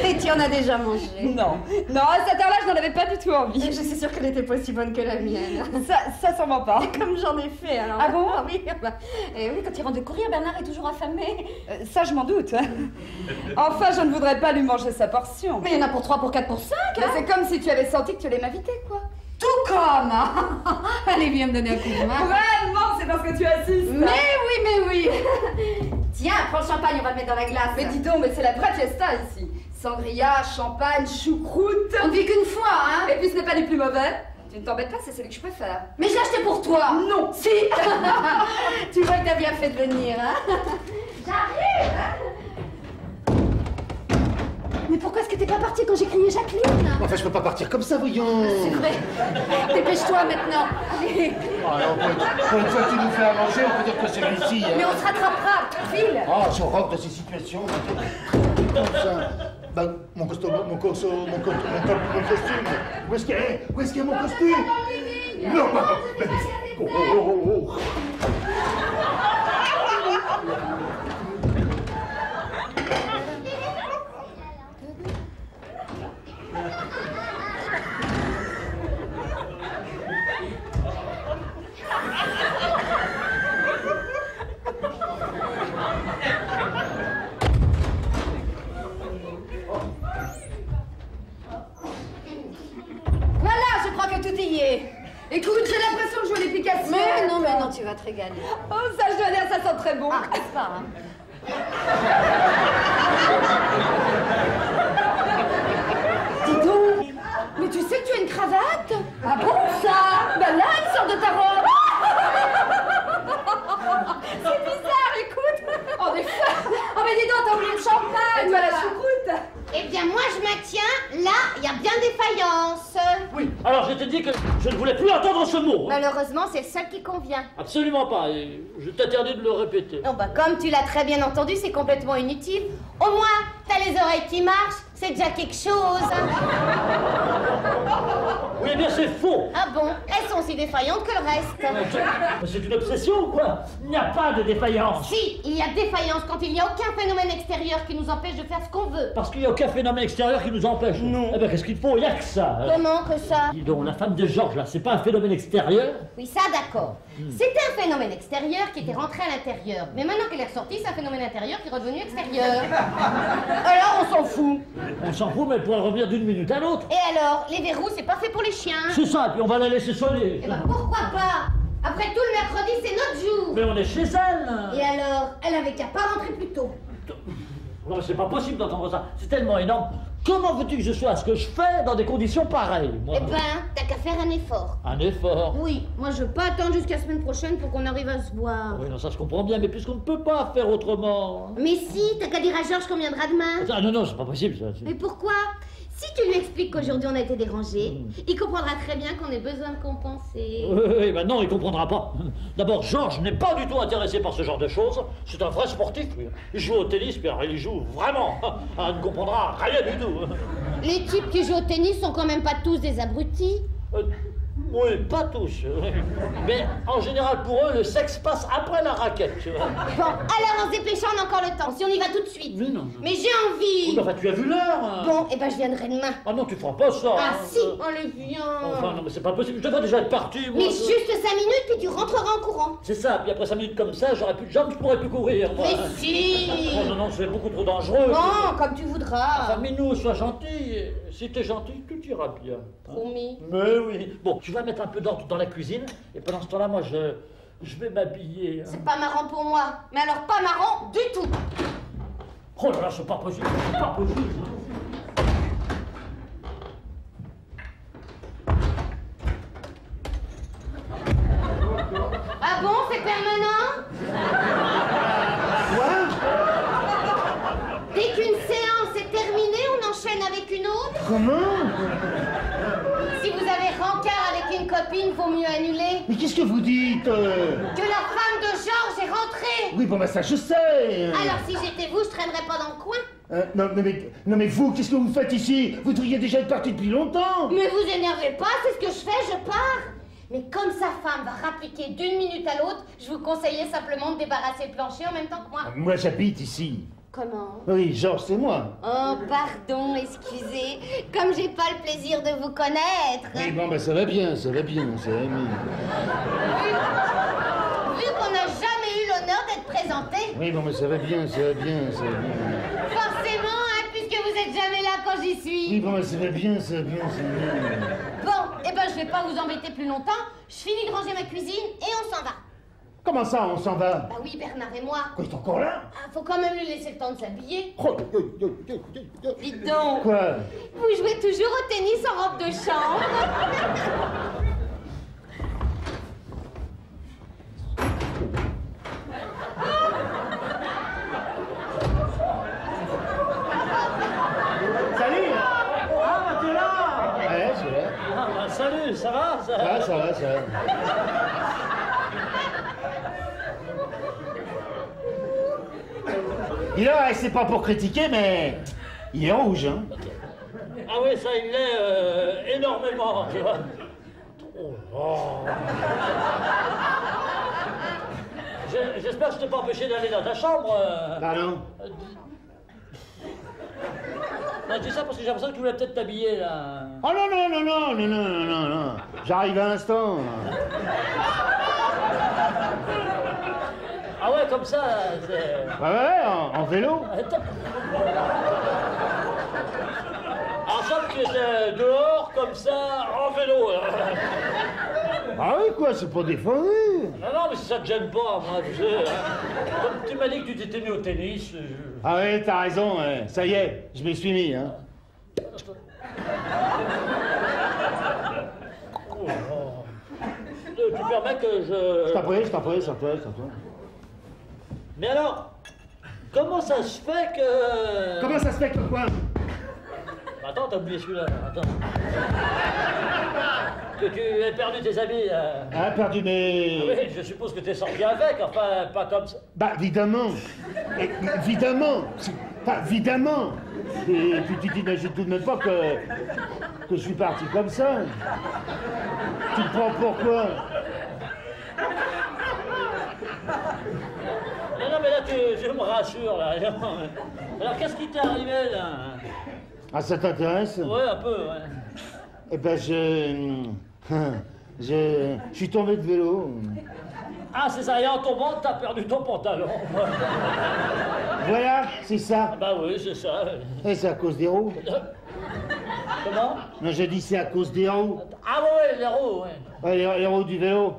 Et tu en as déjà mangé? Non, à cette heure-là, je n'en avais pas du tout envie. Je suis sûre qu'elle n'était pas aussi bonne que la mienne. Ça sûrement pas. Et comme j'en ai fait, alors. Ah bon? Oui, et oui, quand il rentre de courir, Bernard est toujours affamé. Ça, je m'en doute. Enfin, je ne voudrais pas lui manger sa portion. Mais il y en a pour 3, pour 4, pour 5, hein. Mais c'est comme si tu avais senti que tu allais m'inviter, quoi. Tout comme. Allez, viens me donner un coup de main. Vraiment, c'est parce que tu assistes. Mais oui. Tiens, prends le champagne, on va le mettre dans la glace. Mais dis donc, mais c'est la vraie fiesta ici. Sangria, champagne, choucroute. On ne vit qu'une fois, hein. Et puis ce n'est pas les plus mauvais. Tu ne t'embêtes pas, c'est celui que je préfère. Mais je l'ai acheté pour toi. Non. Si. Tu vois que t'as bien fait de venir, hein. J'arrive, hein. Mais pourquoi est-ce que t'es pas partie quand j'ai crié Jacqueline? Enfin, je peux pas partir comme ça, voyons. C'est vrai. Dépêche-toi maintenant. Allez. Alors, pour une fois que tu nous fais à manger, on peut dire que c'est réussi. Mais on se rattrapera. File. Ah, je rock dans ces situations. Comme ça. Ben, mon costume. Où est-ce qu'il y a mon costume? Non, Voilà, je crois que tout y est. Écoute, j'ai l'impression que je vois les Picasso. Mais non, tu vas te régaler. Oh, ça, je dois dire, ça sent très bon. Ah, c'est pas, hein. Dis donc, mais tu sais que tu as une cravate? Ah bon, ça? Ben là, elle sort de ta robe. C'est bizarre, écoute. En effet. Oh mais dis donc, t'as oublié le champagne. Et toi, la choucroute? Eh bien, moi, je maintiens, là, il y a bien défaillance. Oui, alors je te dis que je ne voulais plus entendre ce mot. Malheureusement, c'est le seul qui convient. Absolument pas, et je t'interdis de le répéter. Non, bah, comme tu l'as très bien entendu, c'est complètement inutile. Au moins, t'as les oreilles qui marchent, c'est déjà quelque chose. Oui, eh bien c'est faux. Ah bon? Elles sont aussi défaillantes que le reste. Mais c'est une obsession ou quoi? Il n'y a pas de défaillance. Si, il y a défaillance quand il n'y a aucun phénomène extérieur qui nous empêche de faire ce qu'on veut. Parce qu'il n'y a aucun phénomène extérieur qui nous empêche. Non. Eh bien qu'est-ce qu'il faut? Il n'y a que ça. Comment que ça? Dis donc, la femme de Georges là, c'est pas un phénomène extérieur? Oui, ça d'accord. C'était un phénomène extérieur qui était rentré à l'intérieur. Mais maintenant qu'elle est ressortie, c'est un phénomène intérieur qui est redevenu extérieur. Alors on s'en fout. On s'en fout, mais elle pourrait revenir d'une minute à l'autre. Et alors, les verrous, c'est pas fait pour les chiens. C'est ça, et puis on va la laisser soigner. Eh ben pourquoi pas? Après tout, le mercredi, c'est notre jour. Mais on est chez elle. Et alors, elle avait qu'à pas rentrer plus tôt. Non, mais c'est pas possible d'entendre ça. C'est tellement énorme. Comment veux-tu que je sois ce que je fais dans des conditions pareilles, moi? Eh ben, t'as qu'à faire un effort. Un effort? Oui, moi je veux pas attendre jusqu'à la semaine prochaine pour qu'on arrive à se voir. Oui, non, ça je comprends bien, mais puisqu'on ne peut pas faire autrement... Mais si, t'as qu'à dire à Georges qu'on viendra demain. Ah non, non, c'est pas possible, ça. Mais pourquoi? Si tu lui expliques qu'aujourd'hui on a été dérangé, il comprendra très bien qu'on ait besoin de compenser. Oui, ben non, il comprendra pas. D'abord, Georges n'est pas du tout intéressé par ce genre de choses. C'est un vrai sportif, lui. Il joue au tennis, puis alors il y joue vraiment. Ah, il ne comprendra rien du tout. Les types qui jouent au tennis sont quand même pas tous des abrutis. Oui, pas tous. Mais en général, pour eux, le sexe passe après la raquette, tu vois. Bon, alors en se dépêchant, on a encore le temps, si on y va tout de suite. Mais non. Mais j'ai envie. Enfin, tu as vu l'heure? Bon, eh ben je viendrai demain. Ah non, tu feras pas ça. Ah si, allez viens. Enfin, non, mais c'est pas possible. Je devrais déjà être parti, moi. Mais juste 5 minutes, puis tu rentreras en courant. C'est ça, puis après 5 minutes comme ça, j'aurais plus de jambes, je pourrais plus courir, moi. Mais si. Oh, non, non, c'est beaucoup trop dangereux. Bon, comme tu voudras. Enfin, Minou, sois gentil. Si t'es gentil, tout ira bien. Promis. Mais oui. Bon, tu vas mettre un peu d'ordre dans la cuisine, et pendant ce temps-là, moi, je vais m'habiller. Hein. C'est pas marrant pour moi. Mais alors pas marrant du tout. Oh là là, c'est pas possible, c'est pas possible. Ah bon, c'est permanent? Quoi? Dès qu'une séance est terminée, on enchaîne avec une autre? Comment? Si vous avez rencard avec une copine, vaut mieux annuler. Mais qu'est-ce que vous dites? Que la femme de Georges est rentrée. Oui, bon, ben ça, je sais. Alors si j'étais vous, je traînerais pas dans le coin. Non, mais vous, qu'est-ce que vous faites ici? Vous devriez déjà être parti depuis longtemps. Mais vous énervez pas, c'est ce que je fais, je pars. Mais comme sa femme va rappliquer d'une minute à l'autre, je vous conseillais simplement de débarrasser le plancher en même temps que moi. Moi, j'habite ici. Comment? Oui, Georges, c'est moi. Oh, pardon, excusez. Comme j'ai pas le plaisir de vous connaître. Oui, bon, ben ça va bien, ça va bien, ça va bien. Vu qu'on n'a jamais eu l'honneur d'être présenté. Oui, bon, ben ça va bien, ça va bien, ça va bien. Forcément, hein, puisque vous êtes jamais là quand j'y suis. Oui, bon, ben ça va bien, ça va bien, ça va bien. Bon, eh ben je vais pas vous embêter plus longtemps. Je finis de ranger ma cuisine et on s'en va. Comment ça, on s'en va? Bah oui, Bernard et moi. Quoi, il est encore là? Ah, faut quand même lui laisser le temps de s'habiller. Oh, Dites donc. Quoi? Vous jouez toujours au tennis en robe de chambre? Salut! Ah, t'es là! Ouais, c'est vrai. Ah, bah, salut, ça va? Ça va, ça va, ça va. Il a, c'est pas pour critiquer, mais il est rouge, hein. Ah oui, ça, il l'est énormément, tu vois. Oh. J'espère que je t'ai pas empêché d'aller dans ta chambre. Bah non. Non, je dis ça parce que j'ai l'impression que tu voulais peut-être t'habiller, là. Oh non, non, non, non, non, non, non, non, non. J'arrive à l'instant. Ah ouais, comme ça, c'est... Ouais, en vélo. Attends. En somme, tu étais dehors, comme ça, en vélo. Ah oui, quoi, c'est pas défendu. Non, non, mais si ça te gêne pas, moi, tu sais. Hein. Comme tu m'as dit que tu t'étais mis au tennis... Ah oui, t'as raison, ouais. Ça y est, je m'y suis mis, hein. Oh. Tu permets que je... Je t'en prie, je t'en prie, je t'en prie, je t'en prie. Mais alors, comment ça se fait que... Comment ça se fait que quoi? Attends, t'as oublié celui-là, là. Attends. Que tu aies perdu tes habits, Ah, perdu mes... Ah oui, je suppose que t'es sorti avec, enfin, pas comme ça. Bah, évidemment. Évidemment. Pas évidemment. Et puis tu t'imagines tout de même pas que je suis parti comme ça. Tu te prends pourquoi? Non, mais là, tu me rassures, là. Alors, qu'est-ce qui t'est arrivé, là? Ah, ça t'intéresse? Ouais, un peu, ouais. Eh ben, je suis tombé de vélo. Ah, c'est ça, et en tombant, t'as perdu ton pantalon. Voilà, c'est ça. Ah bah oui, c'est ça. Et c'est à cause des roues. Comment? Non, j'ai dit c'est à cause des roues. Ah ouais, les roues, ouais. Ouais, les roues du vélo.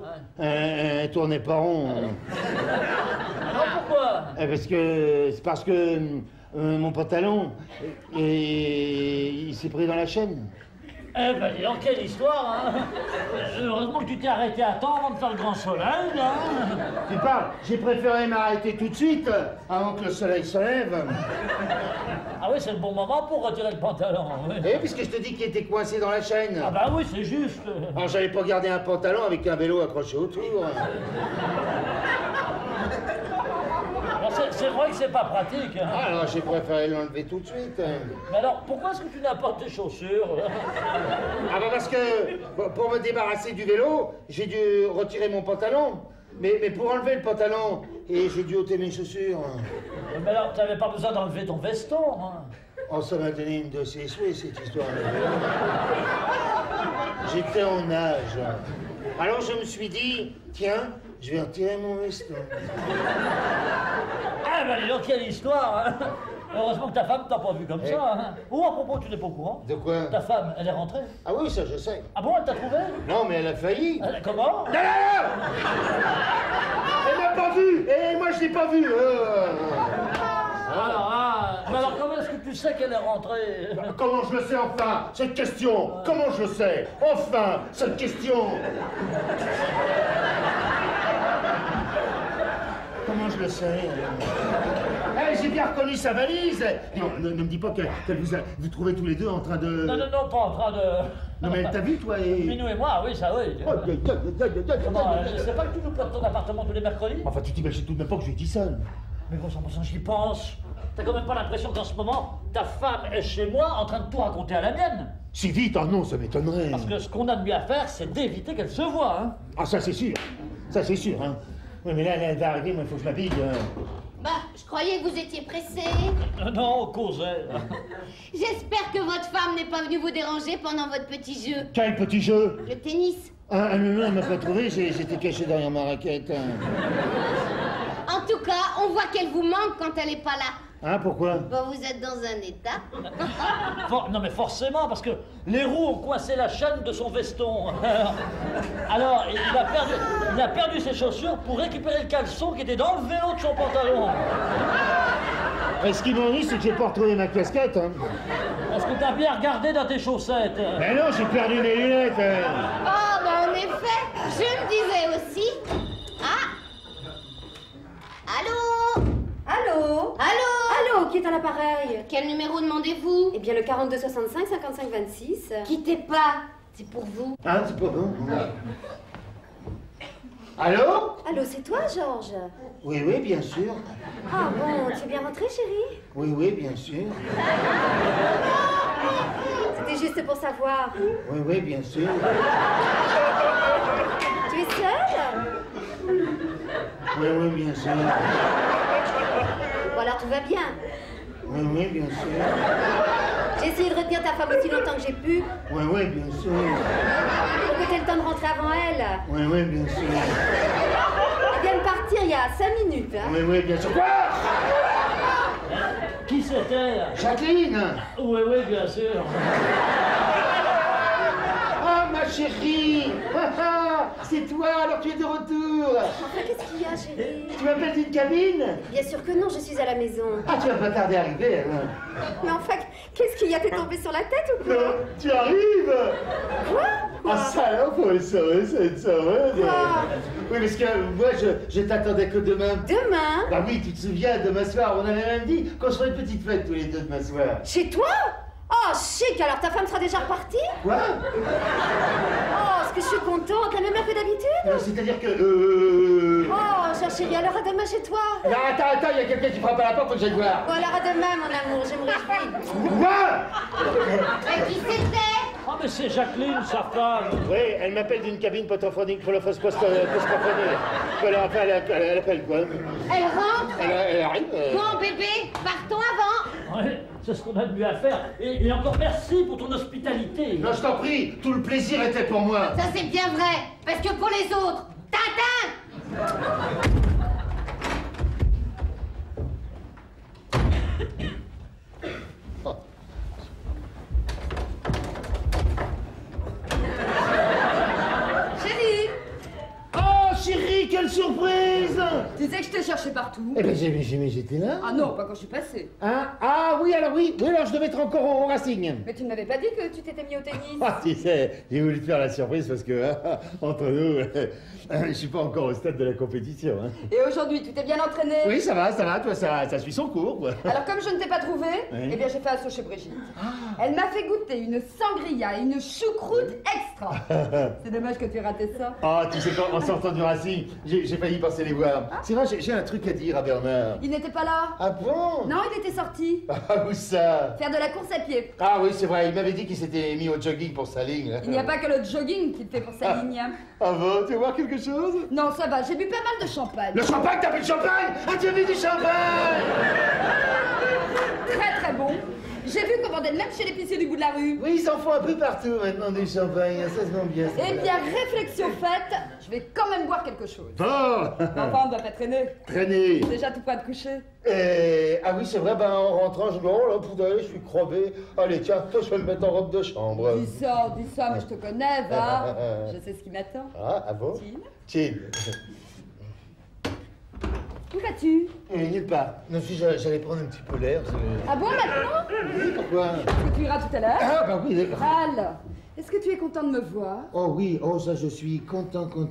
Tournaient pas rond. Alors pourquoi? C'est parce que mon pantalon, et il s'est pris dans la chaîne. Eh ben, dis donc, quelle histoire, hein. Heureusement que tu t'es arrêté à temps avant de faire le grand soleil, hein. Tu parles, j'ai préféré m'arrêter tout de suite, avant que le soleil se lève. Ah oui, c'est le bon moment pour retirer le pantalon, oui. Eh, puisque je te dis qu'il était coincé dans la chaîne. Ah bah oui, c'est juste. Alors j'allais pas garder un pantalon avec un vélo accroché autour. C'est vrai que c'est pas pratique, hein. Ah, alors j'ai préféré l'enlever tout de suite. Mais alors, pourquoi est-ce que tu n'as pas tes chaussures? Ah bah parce que pour me débarrasser du vélo, j'ai dû retirer mon pantalon. Mais pour enlever le pantalon, et j'ai dû ôter mes chaussures. Mais alors, t'avais pas besoin d'enlever ton veston, hein. Oh, ça m'a donné une de ses souhaits, cette histoire. J'étais en nage. Alors je me suis dit, tiens, je vais retirer mon veston. Ah ben dis donc, quelle histoire, hein. Heureusement que ta femme t'a pas vu comme ça, hein. Ou à propos, tu n'es pas au courant? De quoi? Ta femme, elle est rentrée? Ah oui, ça je sais. Ah bon, elle t'a trouvé? Non, mais elle a failli. Comment? Non, non, non! Elle m'a pas vu! Et moi je l'ai pas vu! Mais alors comment est-ce que tu sais qu'elle est rentrée? Comment je le sais enfin? Cette question! Comment je le sais? Enfin, cette question! Comment je le sais? J'ai bien reconnu sa valise! Non, ne me dis pas qu'elle vous trouvez tous les deux en train de... Non, pas en train de... Non, mais elle t'a vu, toi, et... Minou et moi, oui, ça, oui. Comment, je sais pas que tu nous prêtes ton appartement tous les mercredis? Enfin, tu t'imagines tout de même pas que je lui dis ça. Mais bon sang, j'y pense. T'as quand même pas l'impression qu'en ce moment, ta femme est chez moi en train de tout raconter à la mienne? Si vite, oh non, ça m'étonnerait. Parce que ce qu'on a de mieux à faire, c'est d'éviter qu'elle se voie, hein. Ah, ça c'est sûr. Ça c'est sûr, hein. Oui, mais là, elle va arriver, moi, il faut que je m'habille. Bah, je croyais que vous étiez pressé. Non, on causait. J'espère que votre femme n'est pas venue vous déranger pendant votre petit jeu. Quel petit jeu? Le tennis. Ah non, elle m'a pas trouvé, j'étais caché derrière ma raquette. En tout cas, on voit qu'elle vous manque quand elle est pas là. Hein, pourquoi? Bon, vous êtes dans un état. Non mais forcément, parce que les roues ont coincé la chaîne de son veston. Alors, il a perdu ses chaussures pour récupérer le caleçon qui était dans le vélo de son pantalon. Et ce qui m'ennuie, c'est que j'ai pas retrouvé ma casquette, hein. Est-ce que t'as bien regardé dans tes chaussettes? Mais non, j'ai perdu mes lunettes. Oh, bah en effet, je me disais aussi. Ah! Allô? Allô? Allô? Allô, qui est à l'appareil? Quel numéro demandez-vous? Eh bien, le 42 65 55 26. Quittez pas, c'est pour vous. Hein, c'est pas bon. Allô? Allô, c'est toi, Georges? Oui, bien sûr. Ah bon, tu es bien rentrée, chérie? Oui, bien sûr. C'était juste pour savoir. Oui, bien sûr. Tu es seule? Oui, bien sûr. Bon, alors tout va bien. Oui, bien sûr. J'ai essayé de retenir ta femme aussi longtemps que j'ai pu, Oui, bien sûr. pour que tu aies le temps de rentrer avant elle. Oui, bien sûr. Elle vient de partir il y a 5 minutes. Hein. Oui, bien sûr. Quoi? Qui c'était? Jacqueline! Oui, bien sûr. Ah, ma chérie! C'est toi, alors tu es de retour! Enfin, qu'est-ce qu'il y a, chérie? Tu m'appelles d'une cabine? Bien sûr que non, je suis à la maison. Ah, tu vas pas tarder à arriver, alors. Mais enfin, qu'est-ce qu'il y a? T'es tombé sur la tête ou quoi? Non, tu arrives! Quoi? Ah, ça alors, faut le sauver, ça va être sauvé. Oui, parce que moi, je t'attendais que demain. Demain? Bah oui, tu te souviens, demain soir, on avait même dit qu'on se ferait une petite fête tous les deux demain soir. Chez toi? Oh, chic, alors ta femme sera déjà repartie? Quoi? Oh, est-ce que je suis contente, la même heure que d'habitude? C'est-à-dire que, Oh, chère chérie, alors à demain chez toi. Non, attends, il y a quelqu'un qui frappe à la porte, faut que j'aille voir. Bon, alors à demain, mon amour, je me réjouis. Quoi? Qui c'était? Ah mais c'est Jacqueline, sa femme. Oui, elle m'appelle d'une cabine potophonique pour la fausse post-prophonique. Enfin, elle appelle quoi? Elle rentre? Elle arrive. Bon, bébé, partons avant. Ouais, c'est ce qu'on a de mieux à faire. Et encore merci pour ton hospitalité. Non, je t'en prie, tout le plaisir était pour moi. Ça, c'est bien vrai, parce que pour les autres, Tintin! Chérie! Oh, chérie, quelle surprise! Tu sais que je t'ai cherché partout. Eh ben, j'étais là. Ah non, pas quand je suis passée. Hein? Ah oui, alors je devais être encore au Racing. Mais tu ne m'avais pas dit que tu t'étais mis au tennis. Ah, tu sais, j'ai voulu te faire la surprise parce que, entre nous, je suis pas encore au stade de la compétition. Hein. Et aujourd'hui, tu t'es bien entraîné? Oui, ça va, toi, ça suit son cours, quoi. Alors comme je ne t'ai pas trouvé, Oui. eh bien j'ai fait un saut chez Brigitte. Elle m'a fait goûter une sangria et une choucroute extra. C'est dommage que tu aies raté ça. Ah, tu sais quoi, en sortant du Racing, j'ai failli passer les voir. C'est vrai, j'ai un truc à dire à Bernard. Il n'était pas là. Ah bon? Non, il était sorti. Ah, où ça? Faire de la course à pied. Ah oui, c'est vrai, il m'avait dit qu'il s'était mis au jogging pour sa ligne. Il n'y a pas que le jogging qui te fait pour sa ligne. Ah bon, tu veux voir quelque chose? Non, ça va, j'ai bu pas mal de champagne. Le champagne, t'as bu du champagne? Ah, tu as bu du champagne? Très très bon. J'ai vu commander même chez l'épicier du bout de la rue. Oui, ils en font un peu partout maintenant du champagne, ça se vend bien. Eh bien, réflexion faite, je vais quand même boire quelque chose. Bon. Enfin, on ne doit pas traîner. Traîner. Déjà tout point de coucher. Ah oui, c'est vrai, ben en rentrant, je me dis, oh là, putain, je suis crevé. Allez, tiens, toi, je vais me mettre en robe de chambre. Dis ça, mais je te connais, va. Je sais ce qui m'attend. Ah bon? Tim, Tim. où vas-tu? Nulle part. Non, si j'allais prendre un petit peu l'air. Ah bon, maintenant? Oui, pourquoi? Est-ce que tu iras tout à l'heure? Ah, bah oui, d'accord. Alors, est-ce que tu es content de me voir? Oh oui, oh ça, je suis content. Quand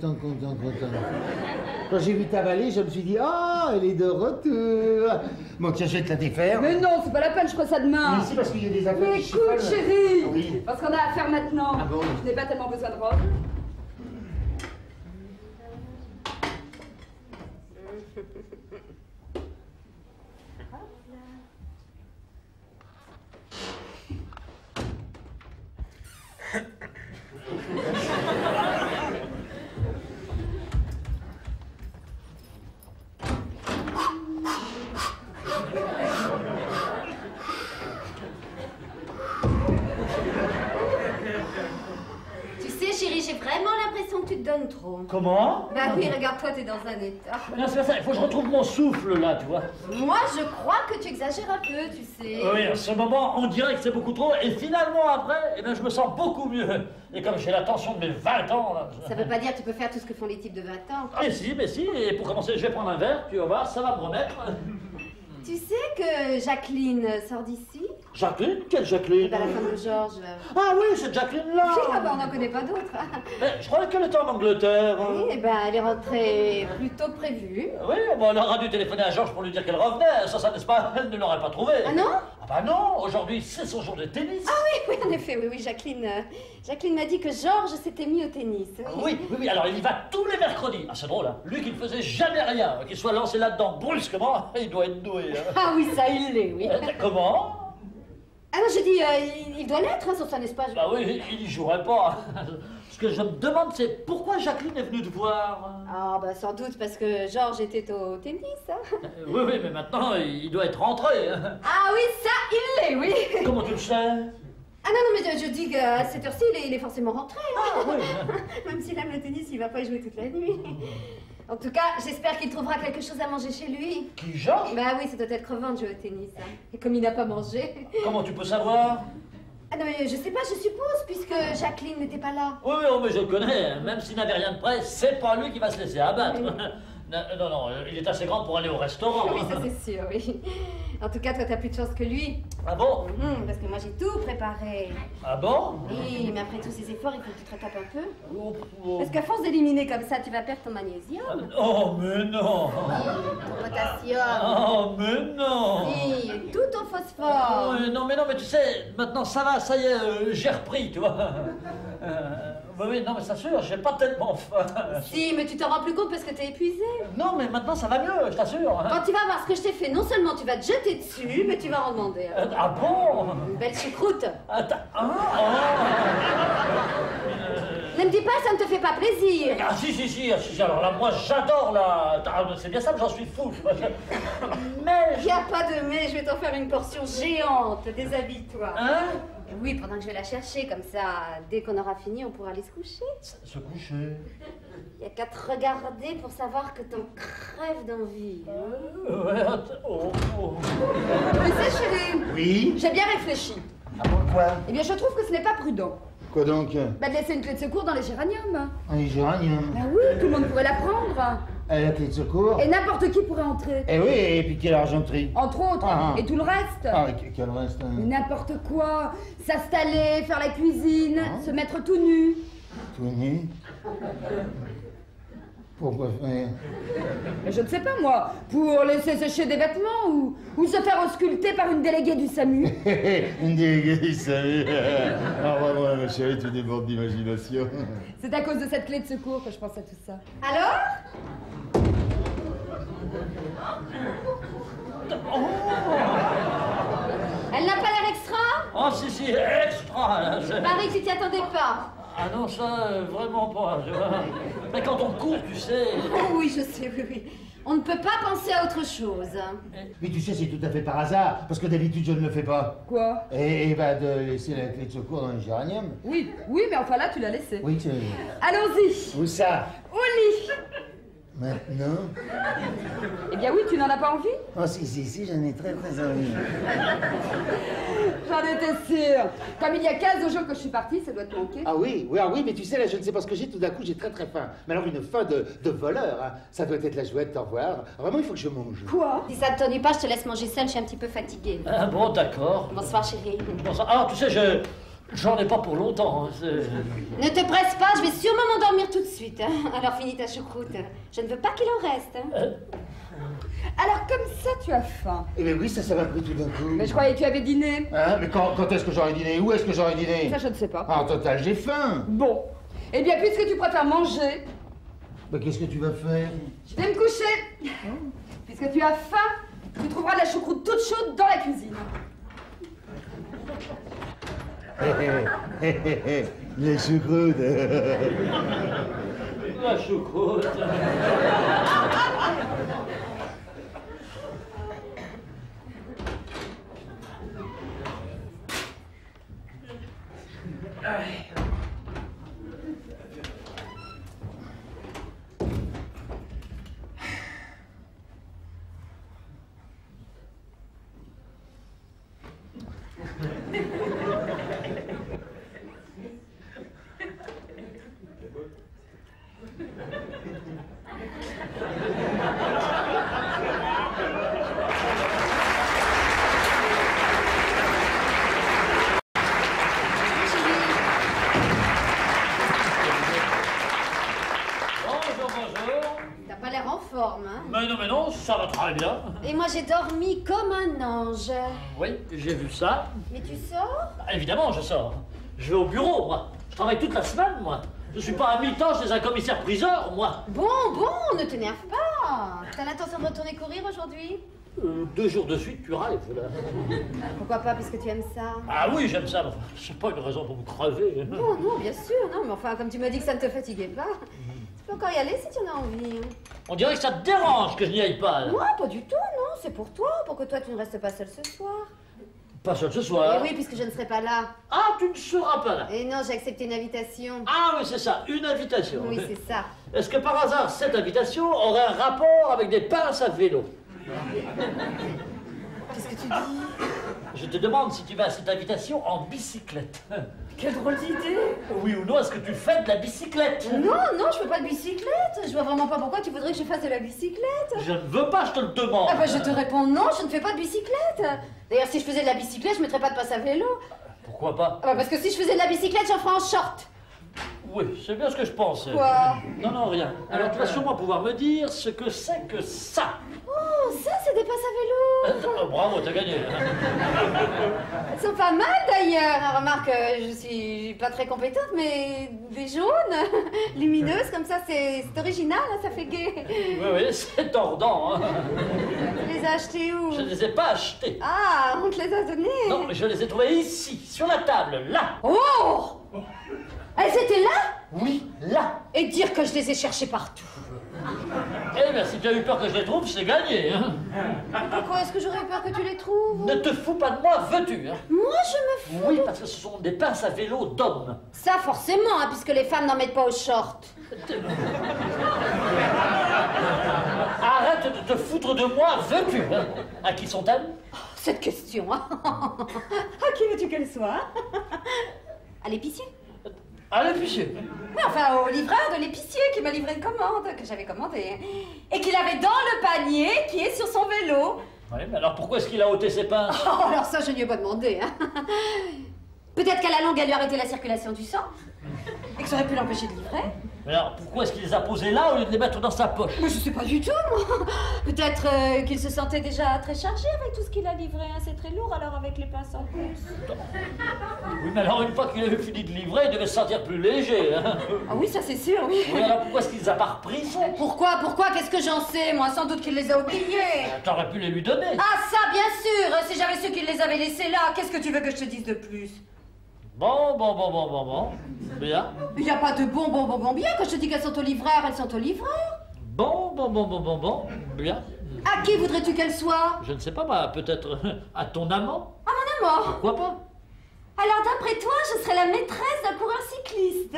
j'ai vu ta valise, je me suis dit, oh, elle est de retour. Bon, tiens, je vais te la défaire. Mais non, c'est pas la peine, je ferai ça demain. Mais si, parce qu'il y a des affaires Mais qui écoute, chiffonnent. chérie, Oui. parce qu'on a affaire maintenant. Ah bon? Je n'ai pas tellement besoin de robe. Tu sais, chérie, j'ai vraiment l'impression que tu te donnes trop. Comment? Bah oui, regarde-toi, t'es dans un état. Non, c'est pas ça, il faut que je retrouve mon souffle là, tu vois. Moi, je crois que tu exagères un peu, tu sais. Oui, à ce moment, on dirait que c'est beaucoup trop, et finalement après, eh ben, je me sens beaucoup mieux. Et comme j'ai la tension de mes 20 ans, là... Ça veut pas dire que tu peux faire tout ce que font les types de 20 ans. Mais si, et pour commencer, je vais prendre un verre, tu vas voir, ça va me remettre. Tu sais que Jacqueline sort d'ici? Jacqueline? Quelle Jacqueline? Bah, la femme de Georges. Ah oui, cette Jacqueline-là. Ah bah, on n'en connaît pas d'autres. Mais je croyais qu'elle était en Angleterre. Oui, eh ben, elle est rentrée plus tôt que prévu. Oui, bon, elle aura dû téléphoner à Georges pour lui dire qu'elle revenait. Ça, n'est-ce pas? Elle ne l'aurait pas trouvé. Ah non? Ah bah non, aujourd'hui, c'est son jour de tennis. Oui, en effet, oui, Jacqueline. Jacqueline m'a dit que Georges s'était mis au tennis. Oui, alors il y va tous les mercredis. Ah, c'est drôle, hein. Lui qui ne faisait jamais rien, qu'il soit lancé là-dedans brusquement, il doit être doué. Hein. Ah oui, ça, il l'est, oui. Comment? Ah non, je dis, il doit l'être, hein, sur ça, n'est-ce pas? Bah oui, il y jouerait pas. Ce que je me demande, c'est pourquoi Jacqueline est venue te voir? Ah bah sans doute parce que Georges était au tennis, hein. Oui, mais maintenant, il doit être rentré. Hein. Ah oui, ça, il l'est, oui. Comment tu le sais? Ah non, mais je dis qu'à cette heure-ci, il est forcément rentré. Ah oui. Même s'il aime le tennis, il va pas y jouer toute la nuit. En tout cas, j'espère qu'il trouvera quelque chose à manger chez lui. Qui, Georges? Bah oui, ça doit être crevant de jouer au tennis, hein. Et comme il n'a pas mangé... Comment tu peux savoir? Ah non, mais je sais pas, je suppose, puisque Jacqueline n'était pas là. Oui, mais je le connais. Même s'il n'avait rien de près, c'est pas lui qui va se laisser abattre. Oui. Non, il est assez grand pour aller au restaurant. Oui, ça c'est sûr, oui. En tout cas, toi, t'as plus de chance que lui. Ah bon? Parce que moi, j'ai tout préparé. Ah bon? Oui, mais après tous ces efforts, il faut que tu te rattrapes un peu. Oh. Parce qu'à force d'éliminer comme ça, tu vas perdre ton magnésium. Oh, mais non! Ton potassium. Oh, mais non! Oui, tout ton phosphore. Non, mais tu sais, maintenant ça va, ça y est, j'ai repris, tu vois. Oui, non, mais c'est sûr, j'ai pas tellement faim. Si, mais tu t'en rends plus compte parce que t'es épuisé. Non, mais maintenant ça va mieux, je t'assure. Quand tu vas voir ce que je t'ai fait, non seulement tu vas te jeter dessus, mais tu vas en demander. Hein. Ah bon? Une belle choucroute. Attends, Ne me dis pas, ça ne te fait pas plaisir. Ah si, alors là, moi j'adore là. C'est bien ça que j'en suis fou. Mais... Y a pas de mais, je vais t'en faire une portion géante. Déshabille-toi. Hein? Oui, pendant que je vais la chercher, comme ça, dès qu'on aura fini, on pourra aller se coucher. Se coucher? Y a qu'à te regarder pour savoir que t'en crèves d'envie. Ouais, attends, Tu sais, chérie, Oui? j'ai bien réfléchi. Ah pourquoi? Eh bien, je trouve que ce n'est pas prudent. Quoi donc? Bah, de laisser une clé de secours dans les géraniums. Un géranium. Bah oui, tout le monde pourrait la prendre. La clé de secours. Et n'importe qui pourrait entrer. Eh oui, et puis quelle argenterie. Entre autres. Ah. Et tout le reste. Ah, quel reste hein. N'importe quoi. S'installer, faire la cuisine, se mettre tout nu. Tout nu. Pourquoi faire? Mais je ne sais pas moi, pour laisser sécher des vêtements ou se faire ausculter par une déléguée du SAMU. Une déléguée du SAMU. Ah vraiment, ma chérie, tu débordes d'imagination. C'est à cause de cette clé de secours que je pense à tout ça. Alors? Elle n'a pas l'air extra? Oh, si, extra, là. Pareil que tu t'y attendais pas. Ah non, ça, vraiment pas, tu vois. Mais quand on court, tu sais... Oh oui, je sais, oui. On ne peut pas penser à autre chose. Mais tu sais, c'est tout à fait par hasard, parce que d'habitude, je ne le fais pas. Quoi? Et bah, de laisser la clé de secours dans les géraniums. Oui, mais enfin là, tu l'as laissé. Oui, tu... Allons-y. Où ça? Au lit. Maintenant? Eh bien oui, tu n'en as pas envie? Oh, si, j'en ai très envie. J'en étais sûre. Comme il y a 15 jours que je suis partie, ça doit te manquer. Ah oui, mais tu sais, là, je ne sais pas ce que j'ai, tout d'un coup, j'ai très faim. Mais alors, une faim de voleur, hein. Ça doit être la jouette, au revoir. Vraiment, il faut que je mange. Quoi? Si ça ne t'ennuie pas, je te laisse manger seule, je suis un petit peu fatiguée. Ah bon, d'accord. Bonsoir, chérie. Bonsoir. Ah, tu sais, j'en ai pas pour longtemps. Hein, Ne te presse pas, je vais sûrement m'endormir tout de suite. Alors finis ta choucroute. Je ne veux pas qu'il en reste. Alors comme ça, tu as faim. Eh bien oui, ça m'a pris tout d'un coup. Mais je croyais que tu avais dîné. Hein? Mais quand est-ce que j'aurais dîné? Où est-ce que j'aurais dîné? Ça, je ne sais pas. Ah, en total, j'ai faim. Bon. Eh bien, puisque tu préfères manger, Bah, qu'est-ce que tu vas faire? je vais me coucher. Puisque tu as faim, tu trouveras de la choucroute toute chaude dans la cuisine. Les choucroutes. La choucroute. T'as pas l'air en forme, hein? Mais non, ça va très bien. Et moi, j'ai dormi comme un ange. Oui, j'ai vu ça. Mais tu sors? Évidemment, je sors. Je vais au bureau, moi. Je travaille toute la semaine, moi. Je suis pas à mi-temps chez un commissaire-priseur, moi. Bon, ne t'énerve pas. T'as l'intention de retourner courir aujourd'hui? 2 jours de suite, tu rêves, là. Pourquoi pas, puisque tu aimes ça? Ah oui, j'aime ça. Mais enfin, c'est pas une raison pour me crever. Non, bien sûr, non, mais enfin, comme tu m'as dit que ça ne te fatiguait pas, tu peux encore y aller si tu en as envie. On dirait que ça te dérange que je n'y aille pas, là. Moi, pas du tout, non, c'est pour toi, pour que toi tu ne restes pas seule ce soir. Pas seul ce Et soir. oui, puisque je ne serai pas là. Ah, tu ne seras pas là. Et non, j'ai accepté une invitation. Ah oui, c'est ça, une invitation. Oui, c'est ça. Est-ce que par hasard, cette invitation aurait un rapport avec des pinces à vélo? Qu'est-ce que tu dis? Je te demande si tu vas à cette invitation en bicyclette. Quelle drôle d'idée! Oui ou non, est-ce que tu fais de la bicyclette? Non, je fais pas de bicyclette. Je vois vraiment pas pourquoi tu voudrais que je fasse de la bicyclette. Je ne veux pas, je te le demande. Ah bah je te réponds non, je ne fais pas de bicyclette. D'ailleurs, si je faisais de la bicyclette, je mettrais pas de passe à vélo. Pourquoi pas? Ah bah parce que si je faisais de la bicyclette, j'en ferais en short. Oui, c'est bien ce que je pense. Quoi? Non, rien. Alors tu vas sûrement pouvoir me dire ce que c'est que ça. Oh, ça, c'est des passes à vélo. Bravo, t'as gagné. Elles sont pas mal d'ailleurs. Remarque, je suis pas très compétente, mais des jaunes, lumineuses comme ça, c'est original, hein, ça fait gai. Oui, c'est tordant. Hein. Tu les as achetées où? Je ne les ai pas achetés. Ah, on te les a données. Non, mais je les ai trouvés ici, sur la table, là. Oh! Elles étaient là? Oui, là. Et dire que je les ai cherchées partout. Eh bien, si tu as eu peur que je les trouve, c'est gagné. Hein. Pourquoi est-ce que j'aurais peur que tu les trouves? Ne te fous pas de moi, veux-tu hein? Moi, je me fous. Oui, parce que ce sont des pinces à vélo d'hommes. Ça, forcément, hein, puisque les femmes n'en mettent pas aux shorts. Arrête de te foutre de moi, veux-tu hein? À qui sont-elles? Cette question, hein. À qui veux-tu qu'elle soit? À l'épicier? À l'épicier. Mais enfin, au livreur de l'épicier qui m'a livré une commande que j'avais commandée. Et qu'il avait dans le panier qui est sur son vélo. Oui, mais alors pourquoi est-ce qu'il a ôté ses pinces? Oh, alors ça, je ne lui ai pas demandé, hein. Peut-être qu'à la longue, elle lui a arrêté la circulation du sang. Et que ça aurait pu l'empêcher de livrer. Mais alors pourquoi est-ce qu'il les a posés là au lieu de les mettre dans sa poche? Mais je sais pas du tout, moi. Peut-être qu'il se sentait déjà très chargé avec tout ce qu'il a livré, hein. C'est très lourd, alors avec les pinces en plus. Oui, mais alors une fois qu'il avait fini de livrer, il devait se sentir plus léger, hein. Ah oui, ça c'est sûr, oui. Oui, alors pourquoi est-ce qu'il les a pas repris? Pourquoi? Qu'est-ce que j'en sais, moi? Sans doute qu'il les a oubliés. T'aurais pu les lui donner. Ah ça, bien sûr. Si j'avais su qu'il les avait laissés là, qu'est-ce que tu veux que je te dise de plus? Bon. Bien. Il n'y a pas de bon, bien. Quand je te dis qu'elles sont au livreur, elles sont au livreur. Bon. Bien. À qui voudrais-tu qu'elles soient? Je ne sais pas, bah, peut-être à ton amant. À mon amant. Pourquoi pas? Alors d'après toi, je serais la maîtresse d'un coureur cycliste.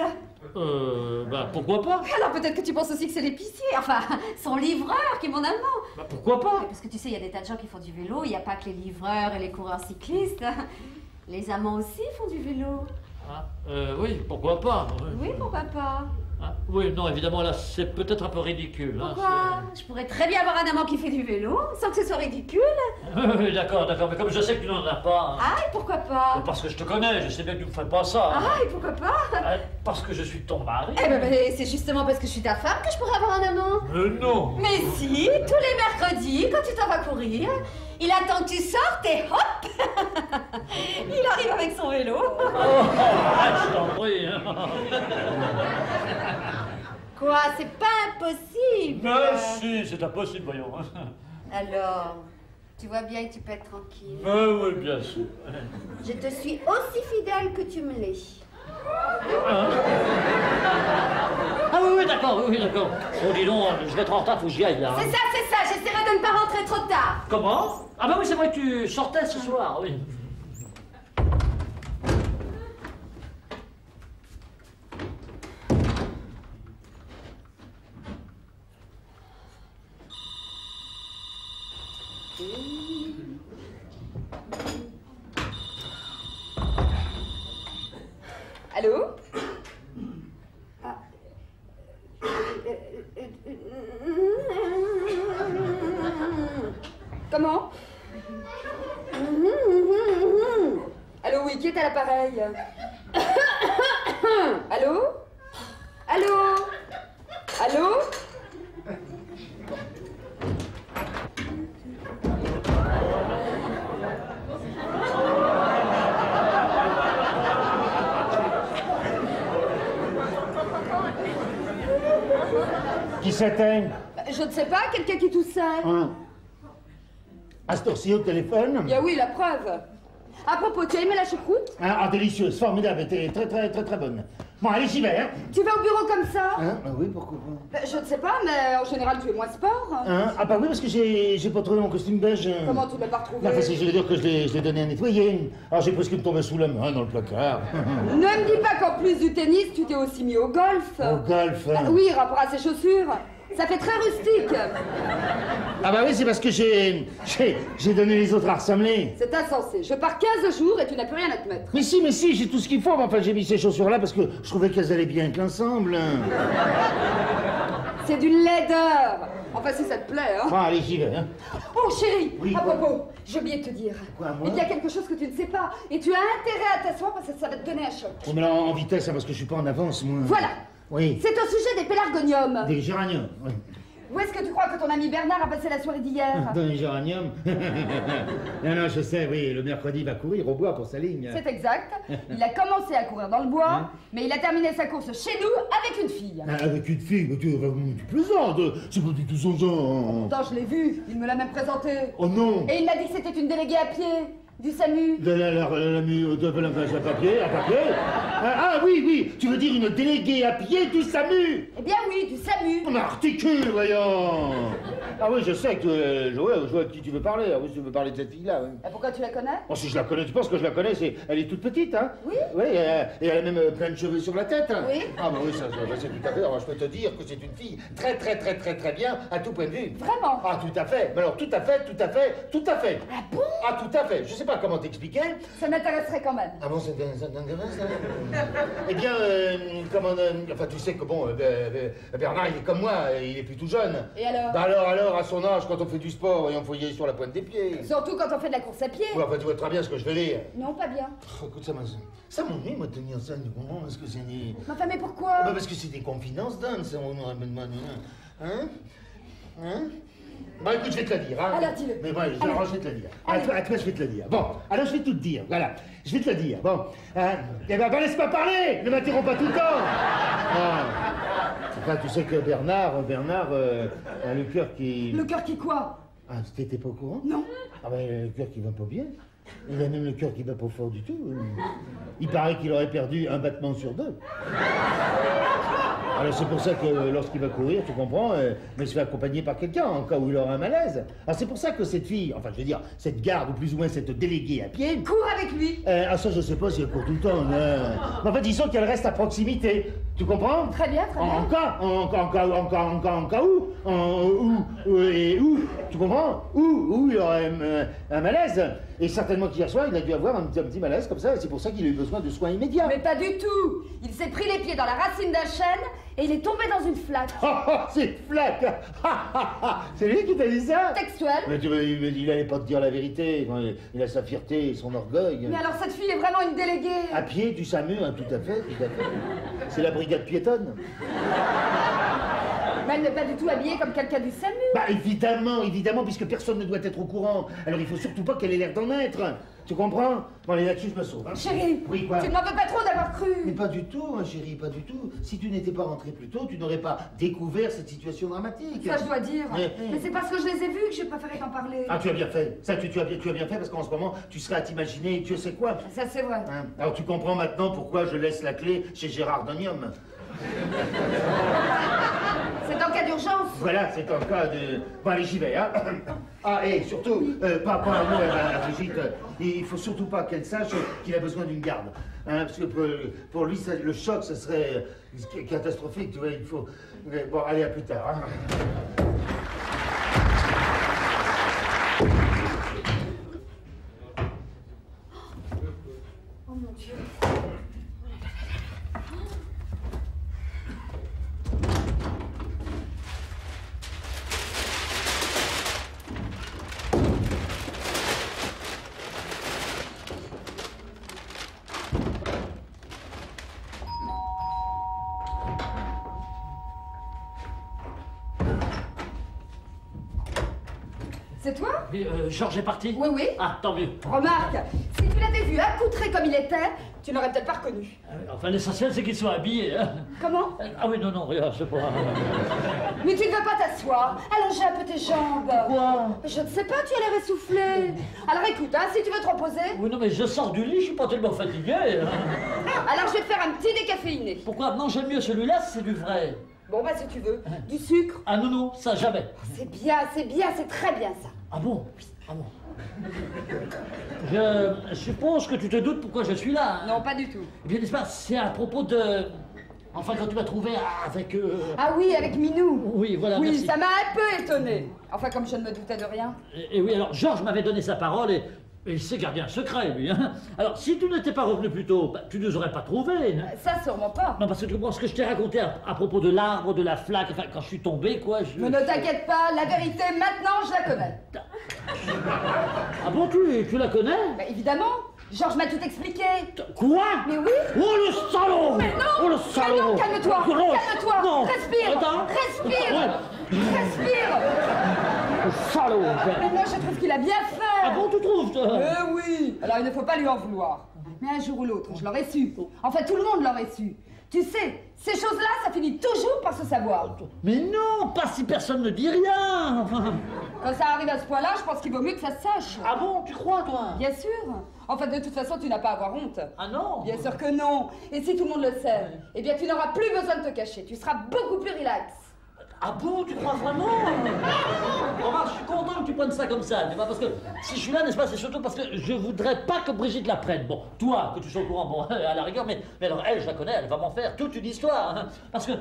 Bah, pourquoi pas? Alors peut-être que tu penses aussi que c'est l'épicier, enfin, son livreur qui est mon amant. Bah, pourquoi pas? Parce que tu sais, il y a des tas de gens qui font du vélo, il n'y a pas que les livreurs et les coureurs cyclistes. Les amants aussi font du vélo. Ah, oui, pourquoi pas? Oui, pourquoi pas? Ah, oui, non, évidemment, là, c'est peut-être un peu ridicule. Pourquoi? Hein, je pourrais très bien avoir un amant qui fait du vélo, sans que ce soit ridicule. oui, d'accord, mais comme je sais que tu n'en as pas... Hein, Ah, et pourquoi pas? parce que je te connais, je sais bien que tu ne ferais pas ça. Hein. Ah, et pourquoi pas? Parce que je suis ton mari. Eh ben, c'est justement parce que je suis ta femme que je pourrais avoir un amant. Non. Mais si, tous les mercredis, quand tu t'en vas courir, il attend que tu sortes et hop il arrive avec son vélo. Je t'en prie. Hein. Quoi, c'est pas impossible. Mais si, c'est impossible, voyons. Alors, tu vois bien que tu peux être tranquille. Oui, bien sûr. Je te suis aussi fidèle que tu me l'es. Hein? Ah oui, d'accord. Oh, dis donc, je vais être en retard, faut que j'y aille, là. C'est ça, j'essaierai de ne pas rentrer trop tard. Comment? Ah bah oui, c'est vrai que tu sortais ce soir, oui. Allô? Comment? Allô, oui, qui est à l'appareil? Allô? Qui c'était? Je ne sais pas, quelqu'un qui toussait. Hein? À cette heure-ci au téléphone? Ah oui, la preuve. À propos, tu as aimé la choucroute? Ah, délicieuse, formidable, était très bonne. Bon, allez, j'y vais, hein? Tu vas au bureau comme ça? Hein? Ah oui, pourquoi pas? Je ne sais pas, mais en général, tu es moins sport. Hein? Ah bah oui, parce que j'ai pas trouvé mon costume beige. Comment tu l'as pas retrouvé? Non, parce que je veux dire que je l'ai donné à nettoyer. Alors j'ai presque me tombé sous la main dans le placard. Ne me dis pas qu'en plus du tennis, tu t'es aussi mis au golf. Au golf. Ah oui, rapport à ses chaussures. Ça fait très rustique. Ah bah oui, c'est parce que j'ai donné les autres à ressembler. C'est insensé. Je pars 15 jours et tu n'as plus rien à te mettre. Mais si, j'ai tout ce qu'il faut. Mais enfin, j'ai mis ces chaussures-là parce que je trouvais qu'elles allaient bien avec l'ensemble. C'est d'une laideur. Enfin, si ça te plaît, hein. Ah, allez, j'y vais, hein. Oh, chérie, Oui, à quoi? propos, j'ai oublié de te dire. Quoi, moi? Il y a quelque chose que tu ne sais pas. Et tu as intérêt à t'asseoir parce que ça va te donner un choc. Oh, mais là, en vitesse, hein, parce que je suis pas en avance, moi. Voilà. Oui. C'est au sujet des pélargoniums. Des géraniums, oui. Où est-ce que tu crois que ton ami Bernard a passé la soirée d'hier? Dans les géraniums. Non, je sais, oui, le mercredi, il va courir au bois pour sa ligne. C'est exact. Il a commencé à courir dans le bois, mais il a terminé sa course chez nous avec une fille. Ah, avec une fille, mais tu plaisantes, c'est pas du tout son genre. Pourtant, je l'ai vu, il me l'a même présenté. Oh non. Et il m'a dit que c'était une déléguée à pied, du SAMU. La papier, à papier. Ah oui, tu veux dire une déléguée à pied du SAMU? Eh bien oui, du SAMU. On articule, voyons. Ah oui, je sais que je vois de qui tu veux parler. Ah oui, tu veux parler de cette fille-là. Oui. Et pourquoi tu la connais? Oh, si je la connais, tu penses que je la connais? Elle est toute petite, hein? Oui. Oui, et elle a même plein de cheveux sur la tête. Hein. Oui. Ah bah oui, ça, je sais tout à fait. Alors, je peux te dire que c'est une fille très bien à tout point de vue. Vraiment? Ah, tout à fait. Mais alors, tout à fait. Ah bon? Ah, tout à fait. Je sais sais pas comment t'expliquer. Ça m'intéresserait quand même. Ah bon, ça t'intéresse, ça? Eh bien, enfin, tu sais que bon, Bernard, il est comme moi, il est plus tout jeune. Et alors? Bah alors, à son âge, quand on fait du sport, il faut y aller sur la pointe des pieds. Surtout quand on fait de la course à pied. Ouais, enfin, tu vois très bien ce que je veux dire. Non, pas bien. Oh, écoute, ça m'ennuie, moi, de tenir ça, tu comprends? Parce que c'est des... Mais enfin, mais pourquoi? Bah, parce que c'est des confidences d'âne, ça, on aurait besoin de... Hein? Bon, écoute, je vais te la dire, hein. Alors, dis-le. Mais bon, je vais te la dire. À toi, je vais te la dire. Bon, alors je vais tout te dire, voilà. Je vais te la dire, bon. Eh ben, laisse-moi parler. Ne m'interromps pas tout le temps. Enfin, tu sais que Bernard a le cœur qui... Le cœur qui quoi? Ah, t'étais pas au courant? Non. Ah ben, le cœur qui va pas bien. Il a même le cœur qui va pas fort du tout. Il paraît qu'il aurait perdu un battement sur 2. Alors c'est pour ça que lorsqu'il va courir, tu comprends, mais il se fait accompagner par quelqu'un en cas où il aura un malaise. Alors c'est pour ça que cette fille, enfin je veux dire, cette garde ou plus ou moins cette déléguée à pied... Cours avec lui. Ah ça je sais pas si elle court tout le temps. Mais en fait disons qu'elle reste à proximité. Tu comprends? Très bien, très bien. En cas où, tu comprends? Où il aurait un malaise. Et certainement qu'hier soir, il a dû avoir un petit malaise comme ça, et c'est pour ça qu'il a eu besoin de soins immédiats. Mais pas du tout. Il s'est pris les pieds dans la racine d'un chêne et il est tombé dans une flaque. C'est une flaque. C'est lui qui t'a dit ça? Textuel. Mais il allait pas te dire la vérité. Il a sa fierté et son orgueil. Mais alors cette fille est vraiment une déléguée. À pied du SAMU, hein, tout à fait. C'est la brigade piétonne. Mais elle n'est pas du tout habillée comme quelqu'un du SAMU. Bah évidemment, puisque personne ne doit être au courant. Alors il faut surtout pas qu'elle ait l'air d'en être. Tu comprends? Bon, allez, là-dessus, je me sauve. Hein. Chérie, oui, quoi? tu ne m'en veux pas trop d'avoir cru. Mais pas du tout, hein, chérie, pas du tout. Si tu n'étais pas rentré plus tôt, tu n'aurais pas découvert cette situation dramatique. Ça, je dois dire. Mais c'est parce que je les ai vus que j'ai préféré t'en parler. Ah, tu as bien fait. Ça, tu as bien fait parce qu'en ce moment, tu serais à t'imaginer, tu sais quoi. Ça, c'est vrai. Hein? Alors, tu comprends maintenant pourquoi je laisse la clé chez Gérard Donium. C'est en cas d'urgence. Voilà, c'est en cas de... Bon, allez, j'y vais, hein. Ah, et surtout, pas un mot à Brigitte, il faut surtout pas qu'elle sache qu'il a besoin d'une garde. Hein, parce que pour lui, le choc, ça serait catastrophique, tu vois, il faut... Bon, allez, à plus tard, hein. Oh mon Dieu. C'est toi? Oui, Georges est parti? Oui, oui. Ah, tant mieux. Remarque, si tu l'avais vu accoutré comme il était, tu n'aurais peut-être pas reconnu. Enfin, l'essentiel, c'est qu'il soit habillé. Hein. Comment? Ah oui, non, regarde, c'est pas... Mais tu ne veux pas t'asseoir, allonger un peu tes jambes. Quoi? Je ne sais pas, tu as l'air essoufflé. Alors écoute, hein, si tu veux te reposer... Oui, non, mais je sors du lit, je suis pas tellement fatigué. Hein. Alors je vais te faire un petit décaféiné. Pourquoi? Non, j'aime mieux celui-là, c'est du vrai. Bon, bah si tu veux, du sucre. Ah non, ça, jamais. C'est bien, c'est très bien ça. Ah bon? Ah bon. Je suppose que tu te doutes pourquoi je suis là. Hein. Non, pas du tout. Eh bien, n'est-ce pas, c'est à propos de... Enfin, quand tu m'as trouvé avec... Ah oui, avec Minou. Oui, voilà, Oui, merci. ça m'a un peu étonné. Enfin, comme je ne me doutais de rien. Et oui, alors, Georges m'avait donné sa parole et il s'est gardé un secret, lui. Hein. Alors, si tu n'étais pas revenu plus tôt, bah, tu ne nous aurais pas trouvés. Hein. Ça, sûrement pas. Non, parce que tu comprends ce que je t'ai raconté à propos de l'arbre, de la flaque, enfin, quand je suis tombé, quoi, je... Mais ne t'inquiète pas, la vérité, maintenant, je la connais. Ah bon, tu la connais? Bah, évidemment, Georges m'a tout expliqué. Quoi? Mais oui. Oh, le salaud! Mais non. Oh, le salaud! Mais non, calme-toi, Non. calme-toi. Non. Respire, Attends. respire, Ouais. respire. Le salaud! Mais moi, je trouve qu'il a bien fait. Ah bon, tu trouves, toi? Oui. Alors, il ne faut pas lui en vouloir. Mais un jour ou l'autre, je l'aurais su. Enfin, tout le monde l'aurait su. Tu sais, ces choses-là, ça finit toujours par se savoir. Mais non, pas si personne ne dit rien. Enfin... Quand ça arrive à ce point-là, je pense qu'il vaut mieux que ça se sache. Ah bon, tu crois, toi? Bien sûr. Enfin, de toute façon, tu n'as pas à avoir honte. Ah non? Bien sûr que non. Et si tout le monde le sait, eh bien, tu n'auras plus besoin de te cacher. Tu seras beaucoup plus relax. Ah bon, tu crois vraiment? Remarque, je suis content que tu prennes ça comme ça, tu vois, parce que si je suis là, n'est-ce pas, c'est surtout parce que je voudrais pas que Brigitte la prenne. Bon, toi, que tu sois au courant, bon, à la rigueur, mais alors elle, je la connais, elle va m'en faire toute une histoire. Hein, parce que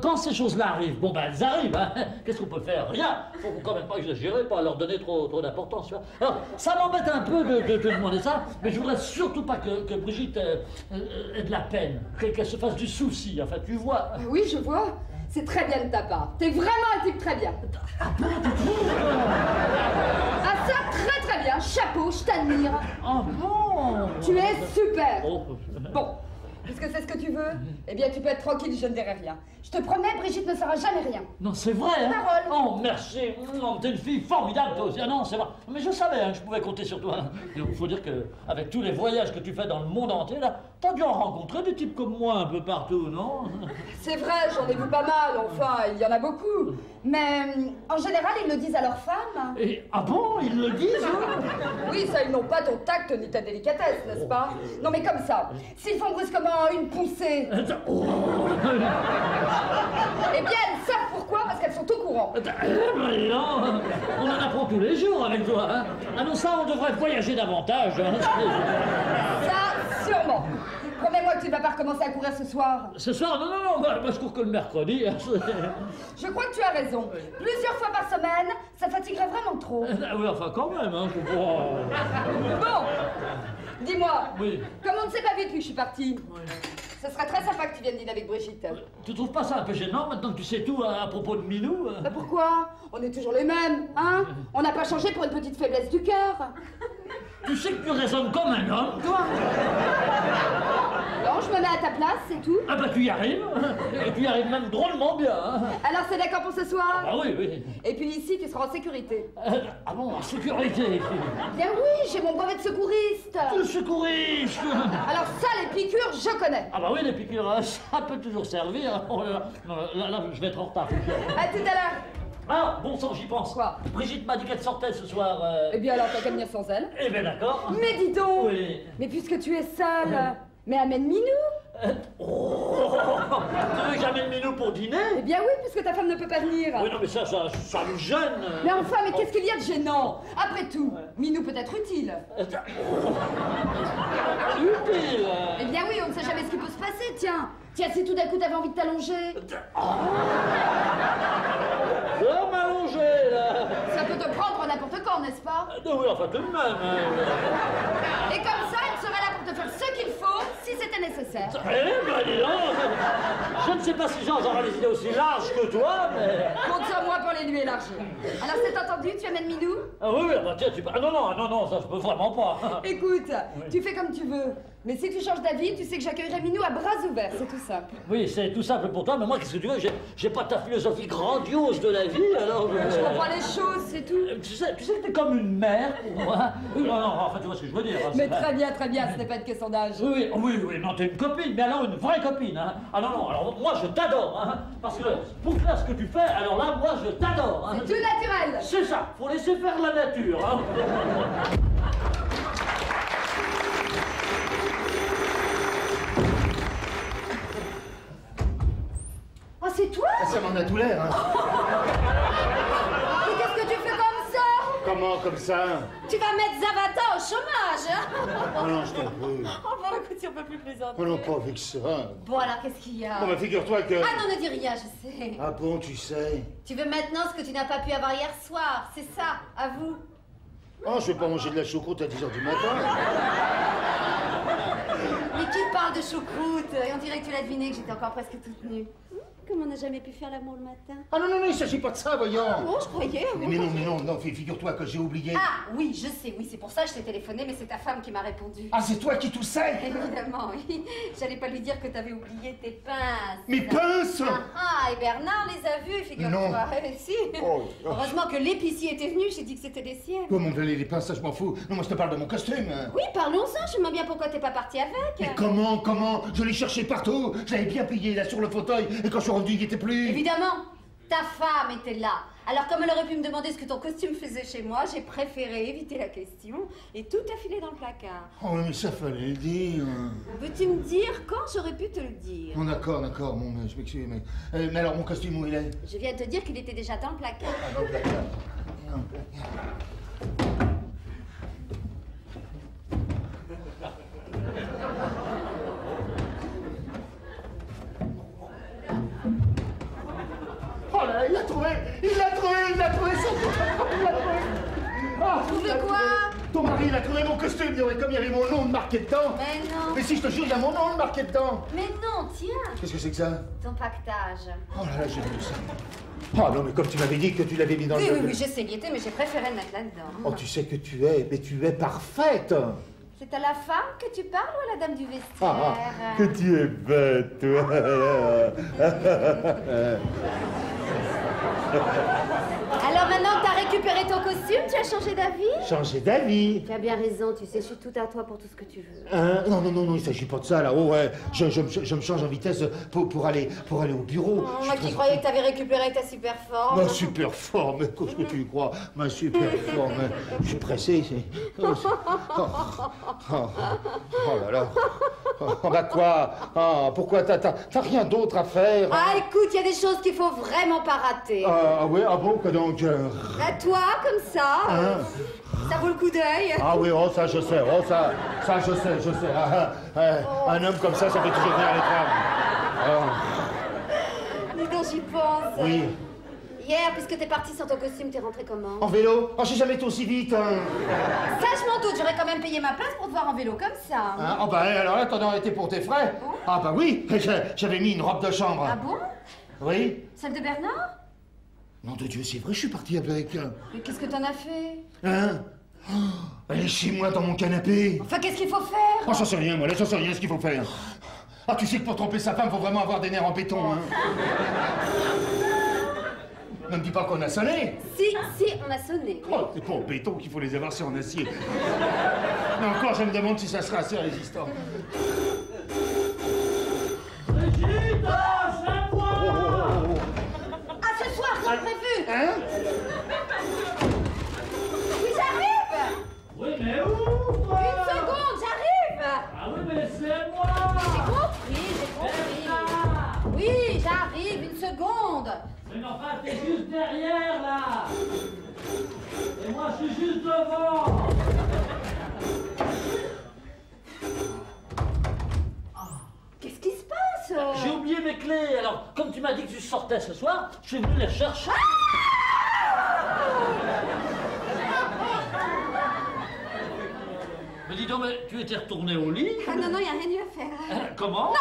quand ces choses-là arrivent, bon, ben elles arrivent, hein, qu'est-ce qu'on peut faire? Rien. Faut quand même pas exagérer, pas leur donner trop d'importance, tu vois. Alors, ça m'embête un peu de te demander ça, mais je voudrais surtout pas que Brigitte ait de la peine, qu'elle se fasse du souci, enfin, tu vois. Oui, je vois. C'est très bien de ta part. T'es vraiment un type très bien. Ah bon, tu trouves? Ah ça, très très bien. Chapeau, je t'admire. Ah bon? Tu es super. Oh. Bon, puisque c'est ce que tu veux, eh bien tu peux être tranquille, je ne dirai rien. Je te promets, Brigitte ne fera jamais rien. Non, c'est vrai, hein? Parole. Oh, merci. T'es une fille formidable, toi aussi. Ah non, c'est vrai. Mais je savais hein, que je pouvais compter sur toi. Il faut dire qu'avec tous les voyages que tu fais dans le monde entier, là, t'as dû en rencontrer des types comme moi un peu partout, non? C'est vrai, j'en ai vu pas mal, enfin, il y en a beaucoup. Mais en général, ils le disent à leurs femmes. Et, ah bon, ils le disent, hein? Oui, ça, ils n'ont pas ton tact ni ta délicatesse, n'est-ce pas? Non, mais comme ça, s'ils font brusquement une poussée, Oh. eh bien, elles savent pourquoi, parce qu'elles sont au courant. Non, on en apprend tous les jours avec toi, hein? Ah non, ça, on devrait voyager davantage, hein? Ça, sûrement. Promets-moi que tu ne vas pas recommencer à courir ce soir. Ce soir, non, moi je cours que le mercredi. Hein. Je crois que tu as raison. Plusieurs fois par semaine, ça fatiguerait vraiment trop. Ah oui, enfin quand même, hein, je crois. Bon, dis-moi, Oui. comme on ne s'est pas vu depuis que je suis partie, Oui. ce serait très sympa que tu viennes dîner avec Brigitte. Tu trouves pas ça un peu gênant maintenant que tu sais tout à propos de Minou? Bah pourquoi? On est toujours les mêmes, hein? On n'a pas changé pour une petite faiblesse du cœur. Tu sais que tu raisonnes comme un homme, toi? Non, je me mets à ta place, c'est tout. Ah bah tu y arrives, et tu y arrives même drôlement bien. Hein. Alors c'est d'accord pour ce soir? Ah oui, oui. Et puis ici, tu seras en sécurité. Ah bon, en sécurité. Bien oui, j'ai mon brevet de secouriste. Le secouriste. Alors ça, les piqûres, je connais. Ah bah oui, les piqûres, ça peut toujours servir. Oh là, là, je vais être en retard. À tout à l'heure. Ah, bon sang, j'y pense. Quoi? Brigitte m'a dit qu'elle sortait ce soir. Eh bien alors, t'as qu'à venir sans elle. Eh bien d'accord. Mais dis donc. Oui. Mais puisque tu es seule, mais amène Minou. Oh, tu veux que j'amène Minou pour dîner? Eh bien oui, puisque ta femme ne peut pas venir. Oui, non, mais ça me gêne. Mais enfin, mais qu'est-ce qu'il y a de gênant? Après tout, Minou peut être utile. Utile. Eh bien oui, on ne sait jamais ce qui peut se passer, tiens. Tiens, si tout d'un coup t'avais envie de t'allonger. Je m'allonger, là. Ça peut te prendre n'importe quand, n'est-ce pas? Oui, enfin, tout de même. Hein. Et comme ça, elle serait là pour te faire ce qu'il faut, si c'était nécessaire. Eh ben, dis donc. Je ne sais pas si j'aurai des idées aussi larges que toi, mais... Compte sur moi pour les lui élargir. Alors c'est entendu, tu amènes Minou? Ah oui, bah tiens, tu... Ah non, ça je peux vraiment pas. Écoute, tu fais comme tu veux. Mais si tu changes d'avis, tu sais que j'accueillerai Minou à bras ouverts, c'est tout simple. Oui, c'est tout simple pour toi, mais moi, qu'est-ce que tu veux? J'ai pas ta philosophie grandiose de la vie, alors... Je comprends les choses, c'est tout. Tu sais que t'es comme une mère pour moi. Non, enfin, tu vois ce que je veux dire. Hein, Mais très bien, ce n'est pas une question d'âge. Oui, non, t'es une copine, mais alors une vraie copine, hein. Ah non, alors moi je t'adore, hein. Parce que pour faire ce que tu fais, alors là, moi je t'adore, hein. C'est tout naturel. C'est ça, faut laisser faire la nature, hein. Oh, c'est toi? Ça m'en a tout l'air, hein. Mais qu'est-ce que tu fais comme ça? Comment, comme ça? Tu vas mettre Zavata au chômage, hein? Oh non, je t'en prie. Oh bon, écoute, si on peut plus plaisanter. Oh non, pas avec ça. Bon, alors, qu'est-ce qu'il y a? Bon, bah, figure-toi que... Ah non, ne dis rien, je sais. Ah bon, tu sais. Tu veux maintenant ce que tu n'as pas pu avoir hier soir, c'est ça, à vous. Oh, je vais pas manger de la choucroute à 10h du matin. Mais qui parle de choucroute? Et on dirait que tu l'as deviné que j'étais encore presque toute nue. Comme on n'a jamais pu faire l'amour le matin. Ah non, il s'agit pas de ça, voyons. Oh, je croyais. Mais non, figure-toi que j'ai oublié. Ah, oui, je sais, oui, c'est pour ça que je t'ai téléphoné, mais c'est ta femme qui m'a répondu. Ah, c'est toi qui toussais? Évidemment, oui. J'allais pas lui dire que t'avais oublié tes pinces. Mes pinces? Ah, et Bernard les a vues, figure-toi. Non. Si. Oh. Heureusement que l'épicier était venu, j'ai dit que c'était des siennes. Comment me les pinces, ça je m'en fous. Non, moi je te parle de mon costume. Oui, parlons-en, je me demande bien pourquoi t'es pas parti avec. Mais comment? Je l'ai cherché partout. Je l'avais bien plié là sur le fauteuil. Et quand je suis revenu, il n'y était plus. Évidemment. Ta femme était là. Alors comme elle aurait pu me demander ce que ton costume faisait chez moi, j'ai préféré éviter la question et tout a filé dans le placard. Oh, mais ça fallait le dire. Veux-tu me dire quand j'aurais pu te le dire? Bon, d'accord, bon, mais je m'excuse, mais alors, mon costume, où il est? Je viens de te dire qu'il était déjà dans le placard. Ah, dans le placard. Dans le placard. Oh là, il l'a trouvé, son... Il l'a trouvé. Ah, Trouvé quoi? Ton mari, il a trouvé mon costume, comme il y avait mon nom de marqué dedans. Mais non. Mais si, je te jure, il y a mon nom de marqué dedans. Mais non, tiens. Qu'est-ce que c'est que ça? Ton pactage. Oh là là, j'ai vu ça. Oh non, mais comme tu m'avais dit que tu l'avais mis dans Oui, le... oui, oui, je sais, il était, mais j'ai préféré le mettre là-dedans. Oh, tu sais que tu es parfaite. C'est à la femme que tu parles ou à la dame du vestiaire? Que tu es bête, toi. Alors maintenant que t'as récupéré ton costume, tu as changé d'avis? Changer d'avis. Tu as bien raison, tu sais, je suis tout à toi pour tout ce que tu veux. Non, il s'agit pas de ça, là. Oh, ouais, je me change en vitesse pour aller au bureau. Moi qui croyais que t'avais récupéré ta super forme. Ma super forme, qu'est-ce que tu crois? Ma super forme. Je suis pressé, c'est... Oh là là. Oh, bah quoi? Oh, pourquoi t'as rien d'autre à faire? Ah, écoute, il y a des choses qu'il faut vraiment pas rater. Ah ouais, ah bon, que donc? À toi, comme ça, ça vaut le coup d'œil. Ah oui, oh ça je sais, je sais. Un homme comme ça fait toujours rire les femmes. Dis donc, j'y pense. Oui. Hier, puisque t'es parti sans ton costume, t'es rentré comment? En vélo? Oh, j'ai jamais été aussi vite. Ça, je m'en doute, j'aurais quand même payé ma place pour te voir en vélo comme ça. Oh bah alors là, t'en aurais été pour tes frais. Ah bah oui, j'avais mis une robe de chambre. Ah bon? Oui. Celle de Bernard? Nom de Dieu, c'est vrai, je suis parti avec. Mais qu'est-ce que t'en as fait? Hein? Oh, elle est chez moi dans mon canapé. Enfin, qu'est-ce qu'il faut faire? Oh, j'en sais rien, moi, là, j'en sais rien ce qu'il faut faire. Ah, tu sais que pour tromper sa femme, faut vraiment avoir des nerfs en béton, hein. Ne me dis pas qu'on a sonné. Si, on a sonné. Oh, c'est pas en béton qu'il faut les avoir, c'est en acier. Mais encore, je me demande si ça sera assez résistant. Brigitte, c'est moi. Ah, ce soir, comme prévu. Hein? Oui, j'arrive. Oui, mais où? Une seconde, j'arrive. Ah oui, mais c'est moi. J'ai compris. Oui, j'arrive, une seconde. Mais enfin, t'es juste derrière, là. Et moi, je suis juste devant. Qu'est-ce qui se passe? J'ai oublié mes clés. Alors, comme tu m'as dit que tu sortais ce soir, je suis venu les chercher. Mais dis donc, mais tu étais retourné au lit? Ah non, il n'y a rien eu à faire. Comment?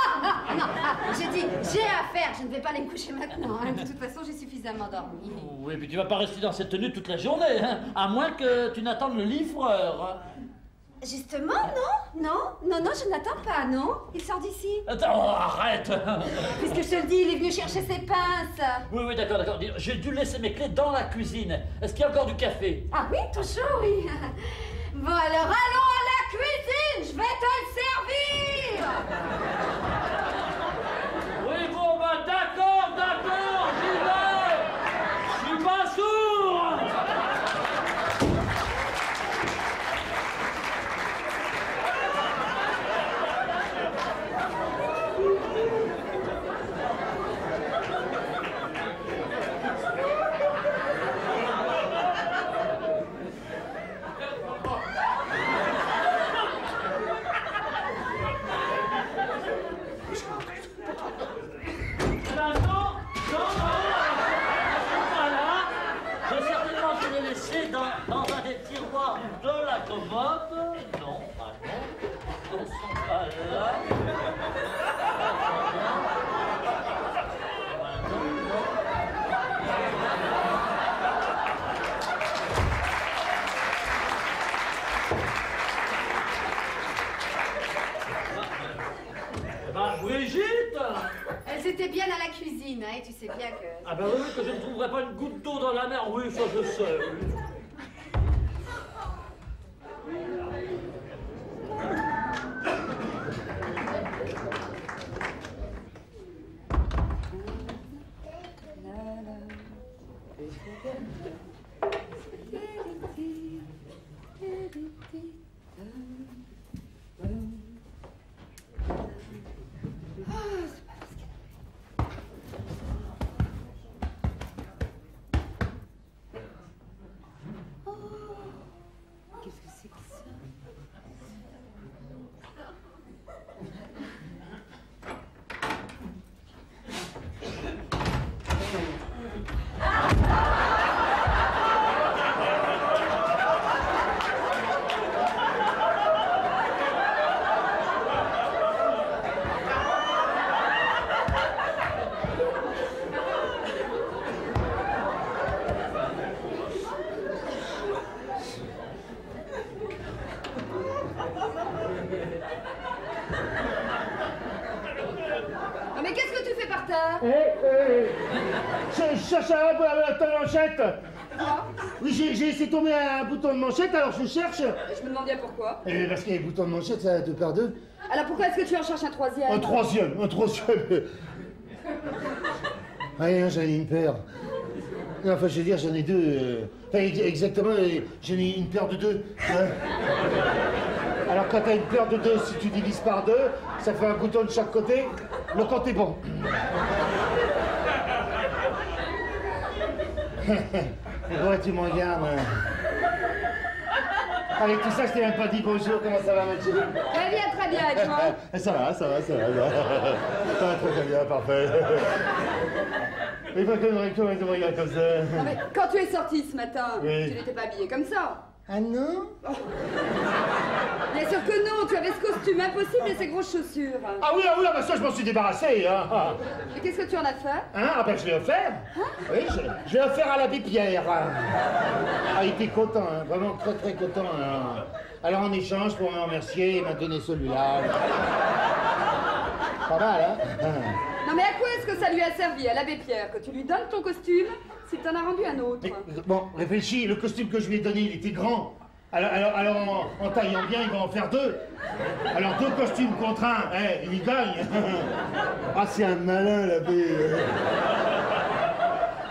Non, j'ai dit, j'ai à faire, je ne vais pas aller me coucher maintenant. Hein. De toute façon, j'ai suffisamment dormi. Oui, mais tu vas pas rester dans cette tenue toute la journée, hein, à moins que tu n'attendes le livreur. Justement, non, je n'attends pas, non. Il sort d'ici. Attends, oh, arrête. Puisque je te le dis, il est venu chercher ses pinces. Oui, d'accord. J'ai dû laisser mes clés dans la cuisine. Est-ce qu'il y a encore du café? Ah oui, tout chaud, oui. Bon, alors, allons à la cuisine, je vais te le servir. Oui, bon, bah d'accord, j'y vais. Je suis pas sourd. Dans un des tiroirs de la commode. Non, elles sont pas là. Brigitte! Elles étaient bien à la cuisine, hein, et tu sais bien que... Ah ben oui, que je ne trouverai pas une goutte d'eau dans la mer, oui, ça je sais. Oui. Je cherche ta manchette. Oui, j'ai laissé tomber un bouton de manchette, alors je cherche. Je me demande bien pourquoi. Parce que les boutons de manchette, ça a 2 par 2. Alors pourquoi est-ce que tu en cherches un troisième? Un troisième. Rien, j'en ai une paire. Non, enfin, je veux dire, j'en ai 2. Enfin, exactement, j'en ai une paire de 2. Hein. Alors, quand t'as une paire de 2, si tu divises par 2, ça fait un bouton de chaque côté. Le compte est bon. Ouais, tu me regardes. Avec tout ça, je t'ai même pas dit bonjour, comment ça va, ma chérie? Très bien, et toi? Ça va. Ça va, très bien, parfait. Il faut que tu me regardes comme ça. Non mais quand tu es sorti ce matin, Oui. tu n'étais pas habillé comme ça. Ah non? Bien sûr que non, tu avais ce costume impossible et ces grosses chaussures. Ah oui, bah ça, je m'en suis débarrassé, hein. Et qu'est-ce que tu en as fait? Hein? Ah ben, je l'ai offert. Oui, je l'ai offert à l'abbé Pierre. Ah, il était content, hein, vraiment très content. Hein. Alors, en échange, pour me remercier, il m'a donné celui-là. Pas mal, hein? Non mais à quoi est-ce que ça lui a servi à l'abbé Pierre que tu lui donnes ton costume s'il t'en a rendu un autre? Mais, bon, réfléchis, le costume que je lui ai donné, il était grand. Alors en taillant bien, il va en faire 2. Alors 2 costumes contre 1, il gagne. Ah, c'est un malin, l'abbé.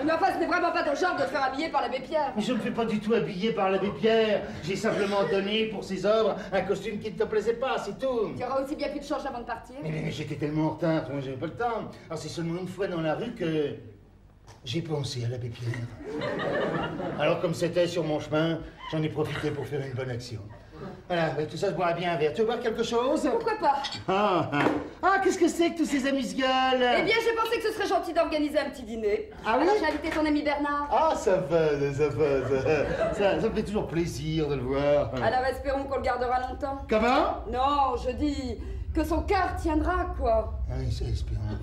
Mais enfin, ce n'est vraiment pas ton genre de te faire habiller par l'abbé Pierre. Mais je ne me fais pas du tout habiller par l'abbé Pierre. J'ai simplement donné pour ses œuvres un costume qui ne te plaisait pas, c'est tout. Tu auras aussi bien pu te changer avant de partir. Mais j'étais tellement en retard, moi j'avais pas le temps. Alors c'est seulement une fois dans la rue que j'ai pensé à l'abbé Pierre. Alors comme c'était sur mon chemin, j'en ai profité pour faire une bonne action. Voilà, tout ça, je bois bien un verre. Tu veux boire quelque chose? Pourquoi pas? Ah, qu'est-ce que c'est que tous ces amuse-gueules? Eh bien, j'ai pensé que ce serait gentil d'organiser un petit dîner. Ah oui? Alors j'ai invité ton ami Bernard. Ah, ça me fait toujours plaisir de le voir. Alors espérons qu'on le gardera longtemps. Comment? Non, je dis que son cœur tiendra, quoi. Ah oui, c'est espérant.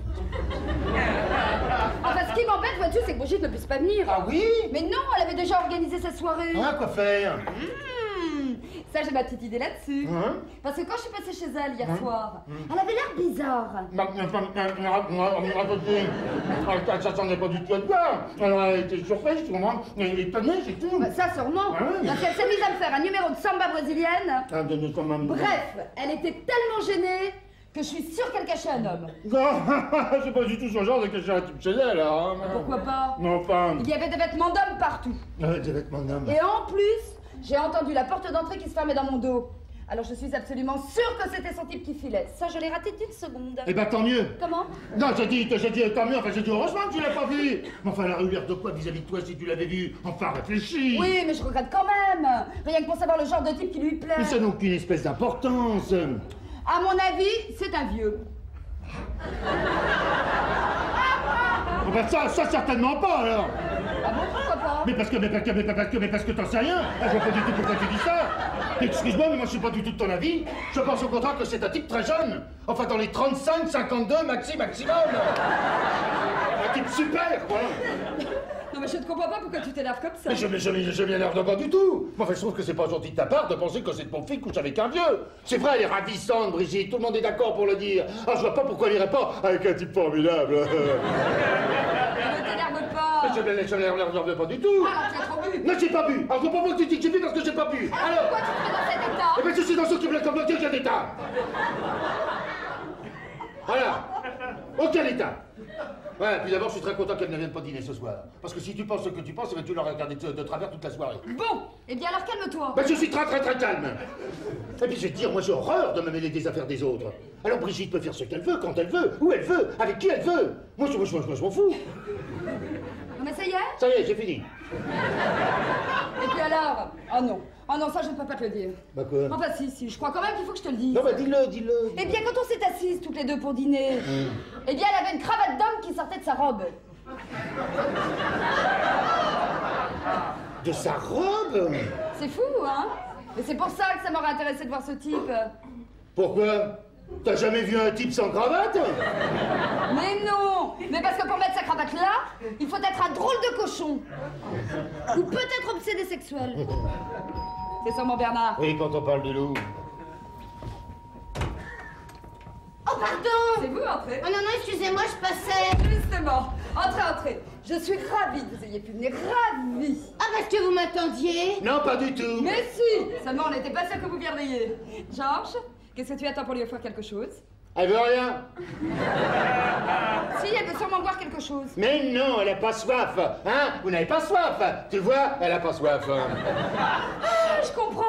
Enfin, ce qui m'embête, vois-tu, c'est que Brigitte ne puisse pas venir. Ah oui? Mais non, elle avait déjà organisé sa soirée. Ah, quoi faire? Ça, j'ai ma petite idée là-dessus. Hein? Parce que quand je suis passée chez elle hier soir, elle avait l'air bizarre. Ça s'en est pas du tout à toi. Alors, elle était surprise, tu comprends? Elle est étonnée, c'est tout. Bah, ça, sûrement. Ah oui. Parce qu'elle s'est mise à me faire un numéro de samba brésilienne. Ah, de quand même. Bref, elle était tellement gênée que je suis sûre qu'elle cachait un homme. Non, c'est pas du tout son genre de cacher un type chez elle, là. Pourquoi pas? Non, pas. Il y avait des vêtements d'homme partout. Des vêtements d'homme. Et en plus, j'ai entendu la porte d'entrée qui se fermait dans mon dos. Alors je suis absolument sûre que c'était son type qui filait. Ça, je l'ai raté d'une seconde. Eh ben, tant mieux. Comment? Non, j'ai dit tant mieux, enfin j'ai dit heureusement que tu l'as pas vu. Mais enfin, la rumeur de quoi vis-à-vis de toi si tu l'avais vu? Enfin, réfléchis. Oui, mais je regrette quand même. Rien que pour savoir le genre de type qui lui plaît. Mais ça n'a aucune espèce d'importance. À mon avis, c'est un vieux. Oh ben ça certainement pas alors. Ah bon, pourquoi pas? Mais parce que t'en sais rien. Ah, je vois pas du tout pourquoi tu dis ça. Excuse-moi, mais moi je suis pas du tout de ton avis. Je pense au contraire que c'est un type très jeune. Enfin dans les 35, 52 maximum. Un type super, quoi. Non mais je ne comprends pas pourquoi tu t'énerves comme ça. Mais je m'énerve de pas du tout. Moi, enfin, je trouve que c'est pas gentil de ta part de penser que cette pauvre fille couche avec un vieux. C'est vrai, elle est ravissante, Brigitte. Tout le monde est d'accord pour le dire. Ah, je vois pas pourquoi elle irait pas avec un type formidable. Ne t'énerve pas. Je m'énerve pas du tout. Alors tu as trop bu. Non, j'ai pas bu. Alors, faut pas voir que tu dis que j'ai bu parce que j'ai pas bu. Alors. Pourquoi tu te mets dans cet état? Eh ben, je suis dans ce que tu me comme aucun état. Voilà. Aucun état. Ouais, puis d'abord, je suis très content qu'elle ne vienne pas dîner ce soir. Parce que si tu penses ce que tu penses, eh ben, tu l'aurais regardé de travers toute la soirée. Bon, eh bien alors calme-toi. Ben, je suis très calme. Et puis je vais te dire, moi j'ai horreur de me mêler des affaires des autres. Alors Brigitte peut faire ce qu'elle veut, quand elle veut, où elle veut, avec qui elle veut. Moi je m'en fous. Non mais ça y est. Ça y est, j'ai fini. Et puis alors? Oh non, ça je ne peux pas te le dire. Bah quoi? Enfin si, je crois quand même qu'il faut que je te le dise. Non, bah dis-le. Eh bien quand on s'est assises toutes les deux pour dîner, eh bien elle avait une cravate d'homme qui sortait de sa robe. De sa robe? C'est fou, hein? Mais c'est pour ça que ça m'aurait intéressé de voir ce type. Pourquoi? T'as jamais vu un type sans cravate? Mais non! Mais parce que pour mettre sa cravate là, il faut être un drôle de cochon. Ou peut-être obsédé sexuel. C'est sûrement Bernard. Oui, quand on parle de loup. Oh, pardon! C'est vous, entrez. Oh non, excusez-moi, je passais. Juste Naturellement. Entrez, entrez. Je suis ravie que vous ayez pu venir. Ravie. Ah, parce que vous m'attendiez? Non, pas du tout. Mais si. Seulement, on n'était pas sûr que vous viendriez. Georges, qu'est-ce que tu attends pour lui offrir quelque chose? Elle veut rien. Si, elle veut sûrement boire quelque chose. Mais non, elle a pas soif. Hein? Vous n'avez pas soif. Tu vois, elle a pas soif. Ah, je comprends.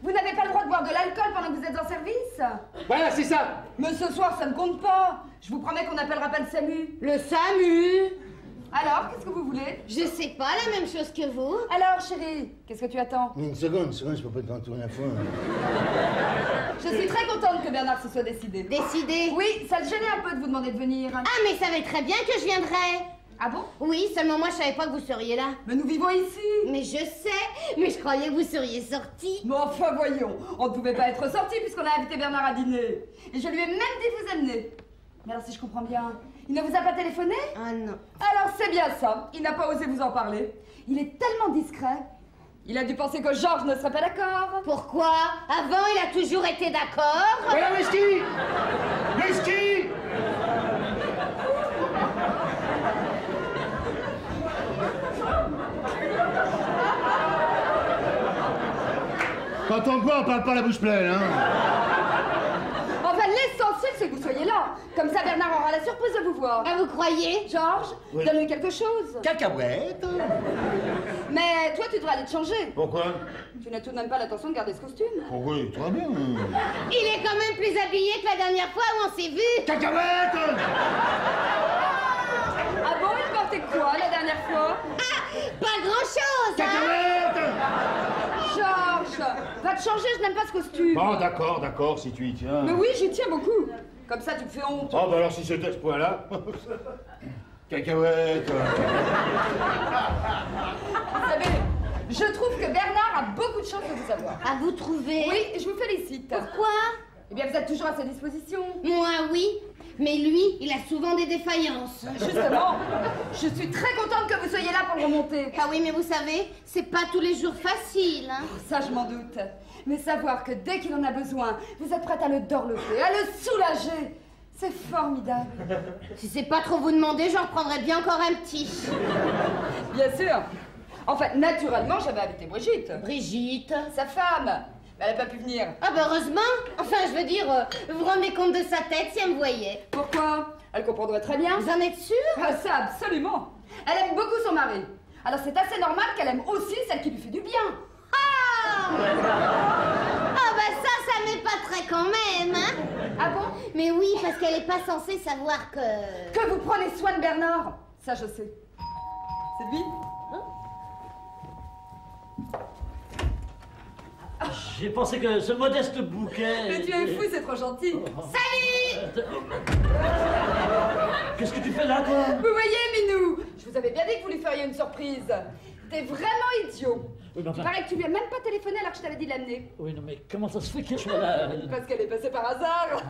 Vous n'avez pas le droit de boire de l'alcool pendant que vous êtes en service? Voilà, c'est ça. Mais ce soir, ça ne compte pas. Je vous promets qu'on n'appellera pas le SAMU. Le SAMU? Alors, qu'est-ce que vous voulez? Je sais pas, la même chose que vous. Alors, chérie, qu'est-ce que tu attends? Une seconde, je peux pas te retourner à fond. Je suis très contente que Bernard se soit décidé. Décidé? Oui, ça le gênait un peu de vous demander de venir. Ah, mais ça savait très bien que je viendrais. Ah bon? Oui, seulement moi, je savais pas que vous seriez là. Mais nous vivons ici. Mais je sais, mais je croyais que vous seriez sortis. Mais enfin, voyons, on ne pouvait pas être sortis puisqu'on a invité Bernard à dîner. Et je lui ai même dit de vous amener. Mais alors, si je comprends bien, il ne vous a pas téléphoné? Ah non. Alors, c'est bien ça. Il n'a pas osé vous en parler. Il est tellement discret. Il a dû penser que Georges ne serait pas d'accord. Pourquoi? Avant, il a toujours été d'accord. Voilà, whisky. Whisky. Quand on boit, on parle pas la bouche pleine, hein. Enfin, l'essentiel, c'est que vous soyez là. Comme ça, Bernard aura la surprise de vous voir. Ah, vous croyez? Georges, Oui. donne-lui quelque chose. Cacahuète. Mais toi, tu devrais aller te changer. Pourquoi? Tu n'as tout de même pas l'intention de garder ce costume. Oh oui, très bien. Il est quand même plus habillé que la dernière fois où on s'est vu. Cacahuète. Ah bon, il portait quoi la dernière fois? Ah, pas grand-chose, hein? Cacahuète. Georges, va te changer, je n'aime pas ce costume. Bon, d'accord, si tu y tiens. Mais oui, j'y tiens beaucoup. Comme ça, tu me fais honte. Oh, bah alors si c'était à ce point-là. Cacahuète. Vous savez, je trouve que Bernard a beaucoup de chance de vous avoir. À vous trouver. Oui, je vous félicite. Pourquoi? Eh bien, vous êtes toujours à sa disposition. Moi, oui. Mais lui, il a souvent des défaillances. Justement, je suis très contente que vous soyez là pour le remonter. Ah oui, mais vous savez, c'est pas tous les jours facile, hein. Ça, je m'en doute. Mais savoir que dès qu'il en a besoin, vous êtes prête à le dorloter, à le soulager, c'est formidable. Si c'est pas trop vous demander, j'en reprendrais bien encore un petit. Bien sûr. En fait, naturellement, j'avais invité Brigitte. Brigitte. Sa femme. Mais elle n'a pas pu venir. Ah bah heureusement. Enfin, je veux dire, vous vous rendez compte de sa tête si elle me voyait. Pourquoi? Elle comprendrait très bien. Vous en êtes sûr? Ah, ça, absolument. Elle aime beaucoup son mari. Alors c'est assez normal qu'elle aime aussi celle qui lui fait du bien. Ah ah bah ça m'est pas très quand même, hein. Ah bon? Mais oui, parce qu'elle est pas censée savoir que... Que vous prenez soin de Bernard. Ça, je sais. C'est lui? J'ai pensé que ce modeste bouquet... Mais tu es fou, c'est trop gentil. Salut! Qu'est-ce que tu fais là, toi? Vous voyez, Minou, je vous avais bien dit que vous lui feriez une surprise. T'es vraiment idiot. Oui, mais enfin- Il paraît que tu lui as même pas téléphoné alors que je t'avais dit de l'amener. Oui, non, mais comment ça se fait qu'elle soit là? Parce qu'elle est passée par hasard.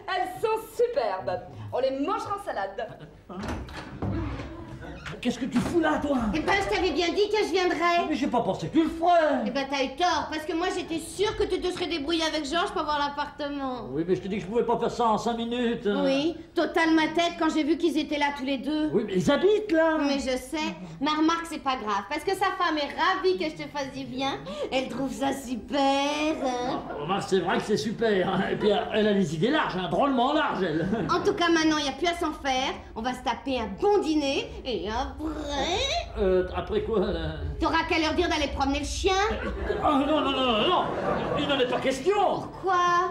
Elles sont superbes. On les mangera en salade. Qu'est-ce que tu fous là, toi? Eh ben, je t'avais bien dit que je viendrais. Mais j'ai pas pensé que tu le ferais. Eh ben, t'as eu tort, parce que moi, j'étais sûre que tu te serais débrouillé avec Georges pour voir l'appartement. Oui, mais je te dis que je pouvais pas faire ça en 5 minutes. Oui, total ma tête quand j'ai vu qu'ils étaient là tous les deux. Oui, mais ils habitent là. Mais je sais, ma remarque c'est pas grave, parce que sa femme est ravie que je te fasse du bien. Elle trouve ça super. Hein. Oh, bah, c'est vrai que c'est super. Hein. Et puis elle a les idées larges, hein, drôlement larges, elle. En tout cas, maintenant, il n'y a plus à s'en faire. On va se taper un bon dîner, et après... Après quoi là? T'auras qu'à leur dire d'aller promener le chien. Oh non, non, non, non, non. Il n'en est pas question. Pourquoi?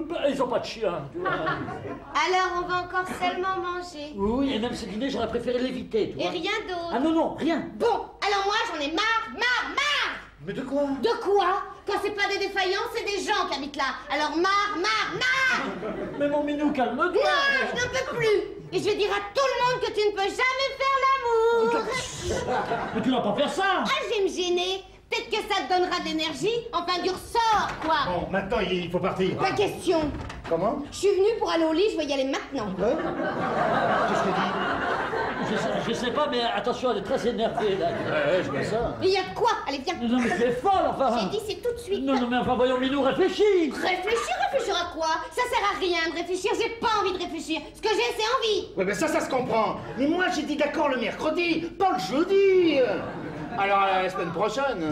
Bah, ils ont pas de chien, tu vois. Alors, on va encore seulement manger. Oui, et même ce dîner, j'aurais préféré l'éviter, tu Et vois. rien d'autre. Ah non, non, rien. Bon, alors moi, j'en ai marre. Mais de quoi? De quoi? Quand c'est pas des défaillances, c'est des gens qui habitent là. Alors marre. Mais mon minou, calme-toi. Non, je n'en peux plus. Et je vais dire à tout le monde que tu ne peux jamais faire l'amour. Mais tu vas pas faire ça. Ah, je vais me gêner. Peut-être que ça te donnera de l'énergie. Enfin, du ressort, quoi. Bon, maintenant, il faut partir. Pas question. Comment? Je suis venue pour aller au lit, je vais y aller maintenant. Qu'est-ce que tu dis? je sais pas, mais attention, elle est très énervée, là. Ouais, je vois ça. Mais il y a de quoi? Allez, viens. Non, mais tu es folle, enfin. J'ai dit c'est tout de suite. Non, non, mais enfin, voyons, Minou, réfléchis. Réfléchir à quoi? Ça sert à rien de réfléchir, j'ai pas envie de réfléchir. Ce que j'ai, c'est envie. Ouais, ben ça se comprend. Mais moi, j'ai dit d'accord le mercredi, pas le jeudi. Alors, la semaine prochaine.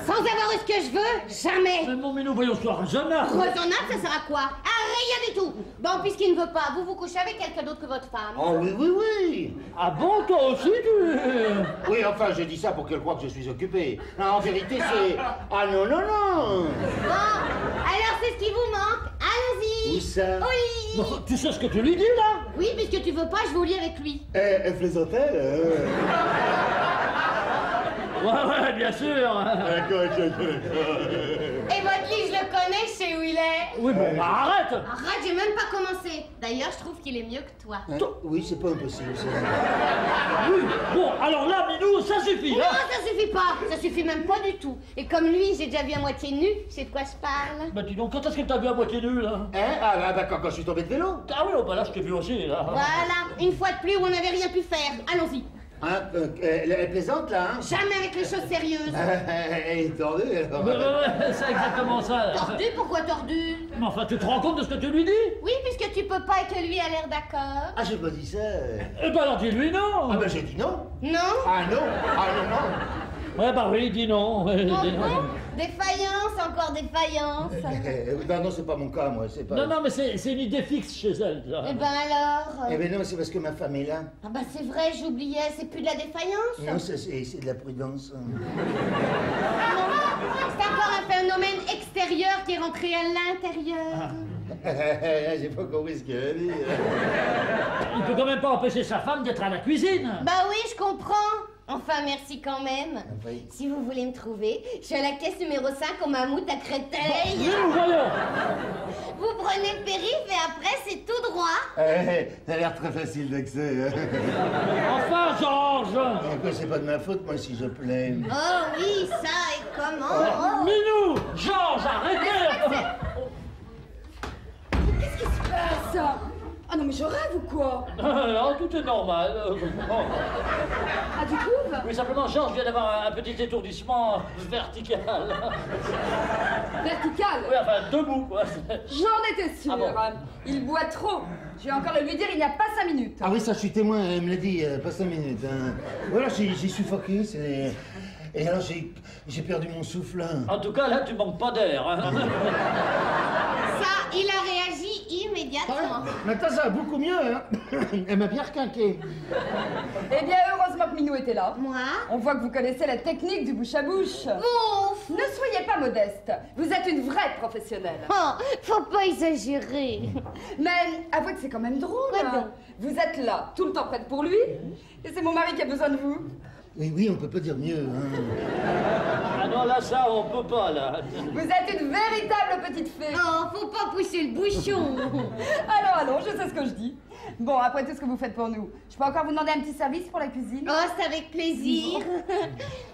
Sans avoir eu ce que je veux, jamais. Mais mon Minou, voyons, sois raisonnable. Raisonnable, ça sert à quoi? À rien du tout. Bon, puisqu'il ne veut pas, vous vous couchez avec quelqu'un d'autre que votre femme. Oh oui, oui, oui. Ah bon, toi aussi, tu... Oui, enfin, j'ai dit ça pour qu'elle croie que je suis occupé. Non, en vérité, c'est... Ah non, non, non. Bon, alors c'est ce qui vous manque. Allons-y. Où ça? Oui. Non, tu sais ce que tu lui dis, là? Oui, puisque tu veux pas, je vous lis avec lui. Elle plaisantait, Ouais, bien sûr. D'accord. Et votre lit, je le connais, je sais où il est. Oui, bon, bah, arrête. Arrête, j'ai même pas commencé. D'ailleurs, je trouve qu'il est mieux que toi. Oui, c'est pas impossible, ça. Oui, bon, alors là, Minou, ça suffit, Non, hein. ça suffit pas. Ça suffit même pas du tout. Et comme lui, j'ai déjà vu à moitié nu, je sais de quoi je parle. Bah dis donc, quand est-ce que t'as vu à moitié nu, là? Hein? Ah, bah, quand je suis tombé de vélo. Ah oui, oh, bah là, je t'ai vu aussi, là. Voilà, une fois de plus où on n'avait rien pu faire. Allons-y. Hein? Elle plaisante, là, hein? Jamais avec les choses sérieuses. Elle est tordue, alors. Ouais, c'est exactement ça. Là. Tordu, pourquoi tordu? Mais enfin, tu te rends compte de ce que tu lui dis? Oui, puisque tu peux pas et que lui a l'air d'accord. Ah, j'ai pas dit ça. Eh ben alors dis-lui non. Ah, bah, j'ai dit non. Non? Ah, non. Ah, non, non. Ouais, bah oui, dis non. Ouais, dis non. Défaillance, encore défaillance. Non, c'est pas mon cas, moi, c'est pas... Non, non, mais c'est une idée fixe chez elle. Ça. Eh ben alors? Eh ben non, c'est parce que ma femme est là. Ah bah c'est vrai, j'oubliais, c'est plus de la défaillance? Non, c'est de la prudence. C'est encore un phénomène extérieur qui est rentré à l'intérieur. J'ai pas compris ce qu'elle a dit. Il peut quand même pas empêcher sa femme d'être à la cuisine. Bah oui, je comprends. Enfin, merci quand même. Oui. Si vous voulez me trouver, je suis à la caisse numéro 5 au Mammouth à Créteil. Nous, voyons. Vous prenez le périph' et après c'est tout droit. Ça a l'air très facile d'accès. Enfin, Georges. C'est pas de ma faute, moi, si je plains. Oh oui, ça et comment? Minou, Georges, arrêtez. Qu'est-ce qui se passe? Ah non mais je rêve ou quoi? Alors, tout est normal. Ah du coup? Oui, simplement, Georges vient d'avoir un petit étourdissement vertical. Vertical? Oui, enfin, debout, quoi. J'en étais sûre. Ah bon? Il boit trop. Je vais encore le lui dire il n'y a pas 5 minutes. Ah oui, ça, je suis témoin, elle me l'a dit, pas 5 minutes. Hein. Voilà, j'ai suffoqué, c'est... Et alors, j'ai perdu mon souffle. En tout cas, là, tu manques pas d'air. Hein. Ça, il a réagi immédiatement. Maintenant, ça va beaucoup mieux, hein. Elle m'a bien requinqué. Eh bien heureusement que Minou était là. Moi? On voit que vous connaissez la technique du bouche à bouche. Ouf! Ne soyez pas modeste. Vous êtes une vraie professionnelle. Oh, faut pas exagérer. Mais avouez que c'est quand même drôle. Ouais, hein. bon. Vous êtes là, tout le temps prête pour lui. Et c'est mon mari qui a besoin de vous. Oui, on peut pas dire mieux, hein. Ah non, là, ça, on peut pas, là. Vous êtes une véritable petite fée. Oh, faut pas pousser le bouchon. Allons, je sais ce que je dis. Bon, après tout ce que vous faites pour nous, je peux encore vous demander un petit service pour la cuisine? Oh, c'est avec plaisir.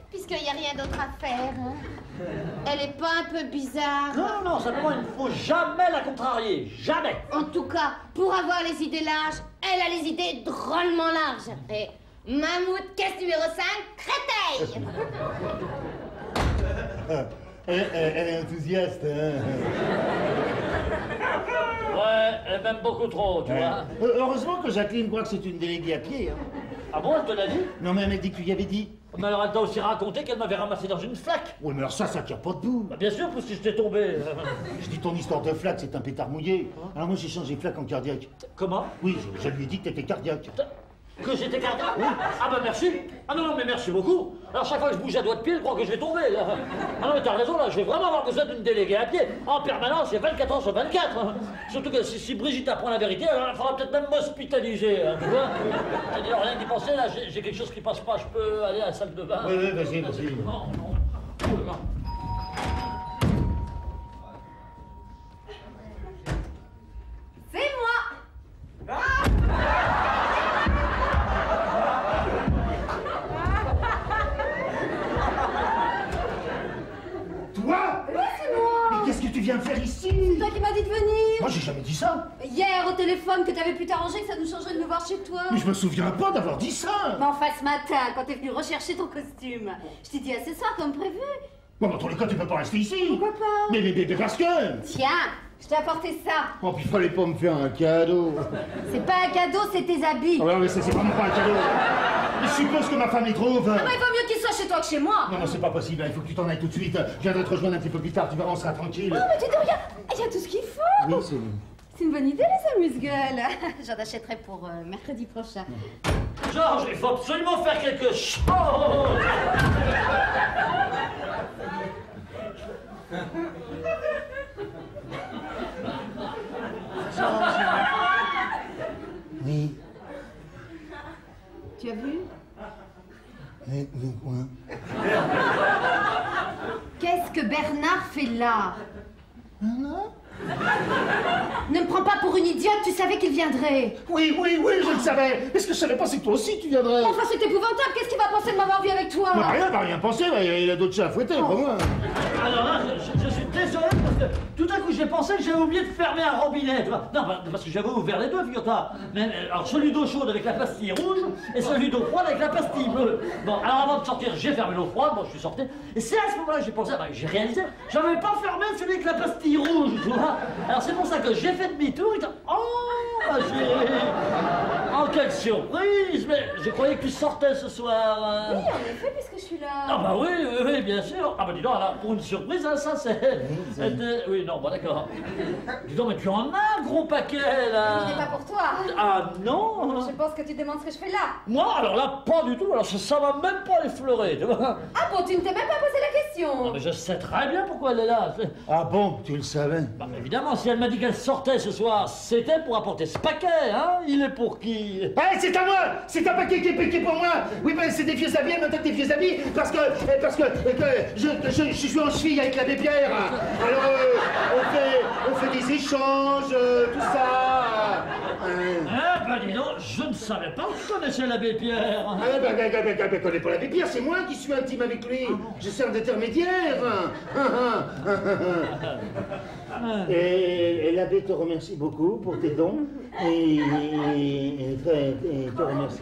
Puisqu'il n'y a rien d'autre à faire. Hein. Elle est pas un peu bizarre? Non, non, simplement, il ne faut jamais la contrarier. Jamais. En tout cas, pour avoir les idées larges, elle a les idées drôlement larges. Et Mammouth, caisse numéro 5, Créteil. Elle est enthousiaste, hein. Ouais, elle m'aime beaucoup trop, tu vois. Heureusement que Jacqueline croit que c'est une déléguée à pied, hein. Ah bon, elle te l'a dit? Non, mais elle m'a dit que tu y avais dit. Mais alors, elle t'a aussi raconté qu'elle m'avait ramassé dans une flaque. Oui, mais alors ça tient pas debout. Bah, bien sûr, parce que j'étais tombé. Je dis ton histoire de flaque, c'est un pétard mouillé. Alors moi, j'ai changé flaque en cardiaque. Comment? Oui, je lui ai dit que t'étais cardiaque. Que j'étais cardiaque? Ah bah merci. Ah non, non, mais merci beaucoup. Alors chaque fois que je bouge à doigt de pied, je crois que je vais tomber, là. Ah non, mais t'as raison, là, je vais vraiment avoir besoin d'une déléguée à pied. En permanence, c'est 24 heures sur 24. Hein. Surtout que si Brigitte apprend la vérité, alors il faudra peut-être même m'hospitaliser, hein, tu vois. C'est-à-dire, rien d'y penser, là, j'ai quelque chose qui passe pas, je peux aller à la salle de bain. Oui, vas-y. Non, non. Oh là là. C'est moi. Toi? Oui, c'est moi. Mais qu'est-ce que tu viens faire ici? C'est toi qui m'as dit de venir. Moi, j'ai jamais dit ça. Il Hier au téléphone que t'avais pu t'arranger que ça nous changerait de me voir chez toi. Mais je me souviens pas d'avoir dit ça. Mais enfin ce matin, quand t'es venu rechercher ton costume, je t'ai dit à ce soir comme prévu. Bon, dans tous les cas, tu peux pas rester ici. Pourquoi pas? Mais parce que... Tiens, je t'ai apporté ça. Oh, puis il fallait pas me faire un cadeau. C'est pas un cadeau, c'est tes habits. Oh, non, mais c'est vraiment pas un cadeau. Je suppose que ma femme y trouve. Ah bah, il vaut mieux qu'il soit chez toi que chez moi. Non, c'est pas possible, il faut que tu t'en ailles tout de suite. Je viendrai te rejoindre un petit peu plus tard, tu verras, on sera tranquille. Oh, mais tu dis, regarde, il y a tout ce qu'il faut. Oui, c'est... C'est une bonne idée, les amuse-gueules. J'en achèterai pour mercredi prochain. Georges, il faut absolument faire quelque chose. Oui. Tu as vu? Mais quoi? Qu'est-ce que Bernard fait là? Bernard? Ne me prends pas pour une idiote, tu savais qu'il viendrait. Oui, je le savais. Est-ce que je savais pas, c'est que toi aussi tu viendrais? Enfin, c'est épouvantable, qu'est-ce qu'il va penser de m'avoir vu avec toi? Rien, il va rien penser, il a d'autres chats à fouetter, pas moi. Alors là, je suis désolé parce que tout à coup j'ai pensé que j'avais oublié de fermer un robinet, tu vois. Non, parce que j'avais ouvert les deux, figure-toi. Mais alors celui d'eau chaude avec la pastille rouge et celui d'eau froide avec la pastille bleue. Bon, alors avant de sortir, j'ai fermé l'eau froide, bon, je suis sorti. Et c'est à ce moment-là que j'ai pensé, j'ai réalisé, j'avais pas fermé celui avec la pastille rouge, tu vois. Alors c'est pour ça que j'ai fait demi-tour et que... Oh, ma chérie! Oh, quelle surprise! Mais je croyais que tu sortais ce soir. Oui, en effet, puisque je suis là. Ah bah oui, bien sûr. Ah bah dis donc, alors, pour une surprise, hein, ça c'est... Oui, non, bon d'accord. Dis donc, mais tu en as un gros paquet, là. Ce n'est pas pour toi. Ah non. Je pense que tu demandes ce que je fais là. Moi, alors là, pas du tout. Alors ça va même pas effleurer, tu vois. Ah bon, tu ne t'es même pas posé la question. Non mais je sais très bien pourquoi elle est là. Ah bon, tu le savais? Bah évidemment, si elle m'a dit qu'elle sortait ce soir, c'était pour apporter ce paquet, hein. Il est pour qui? Eh, c'est à moi! C'est un paquet qui est piqué pour moi! Oui, ben c'est des vieux habits, elle me donne des vieux habits, parce que je suis en cheville avec l'abbé Pierre. Alors, on fait des échanges, tout ça. Eh ben dis donc, je ne savais pas que tu connaissais l'abbé Pierre. Ah ben, connais pas l'abbé Pierre, c'est moi qui suis intime avec lui. Je sers d'intermédiaire. Et l'abbé te remercie beaucoup pour tes dons et te remercie.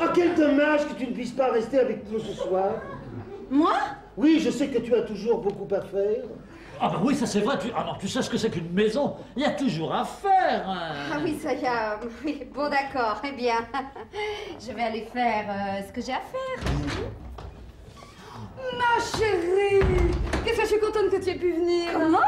Oh, quel dommage que tu ne puisses pas rester avec nous ce soir. Moi? Oui, je sais que tu as toujours beaucoup à faire. Ah bah oui, ça c'est vrai. Ah non, tu sais ce que c'est qu'une maison. Il y a toujours à faire. Ah oui, ça y a... Oui, bon d'accord, eh bien, je vais aller faire ce que j'ai à faire. Ma chérie, qu'est-ce que je suis contente que tu aies pu venir. Comment?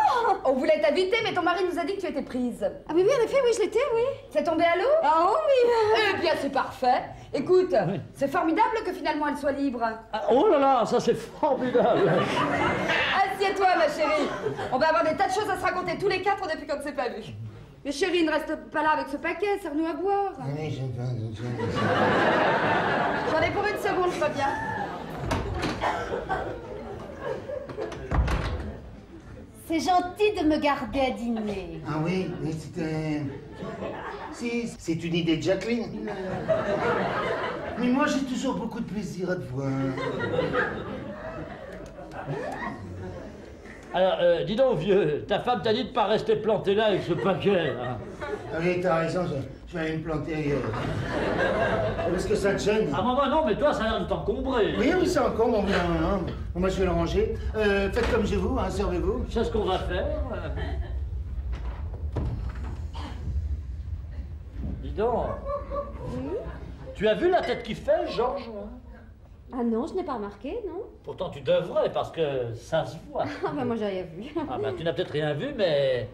On voulait t'inviter, mais ton mari nous a dit que tu étais prise. Ah oui, en effet, oui, je l'étais, oui. C'est tombé à l'eau? Ah oui. Eh bien, c'est parfait. Écoute, c'est formidable que finalement elle soit libre. Ah, oh là là, ça c'est formidable. Assieds-toi, ma chérie. On va avoir des tas de choses à se raconter tous les quatre depuis qu'on ne s'est pas vus. Mais chérie, ne reste pas là avec ce paquet, sers-nous à boire. Oui, j'aime bien. J'en ai pour une seconde, je vois bien. C'est gentil de me garder à dîner. Ah oui, c'était... Si, c'est une idée de Jacqueline. Mais moi, j'ai toujours beaucoup de plaisir à te voir. Alors, dis donc, vieux, ta femme t'a dit de pas rester planté là avec ce paquet, là. Ah oui, t'as raison, je vais aller me planter ailleurs. Est-ce que ça te gêne? Ah moi non, mais toi, ça a l'air de t'encombrer. Oui, c'est encore, bon, moi je vais le ranger. Faites comme chez vous, hein, servez-vous. Tu sais ce qu'on va faire? Dis donc. Tu as vu la tête qu'il fait, Georges? Ah non, je n'ai pas remarqué, non. Pourtant, tu devrais, parce que ça se voit. Ah bah moi j'ai rien vu. Ah ben, tu n'as peut-être rien vu, mais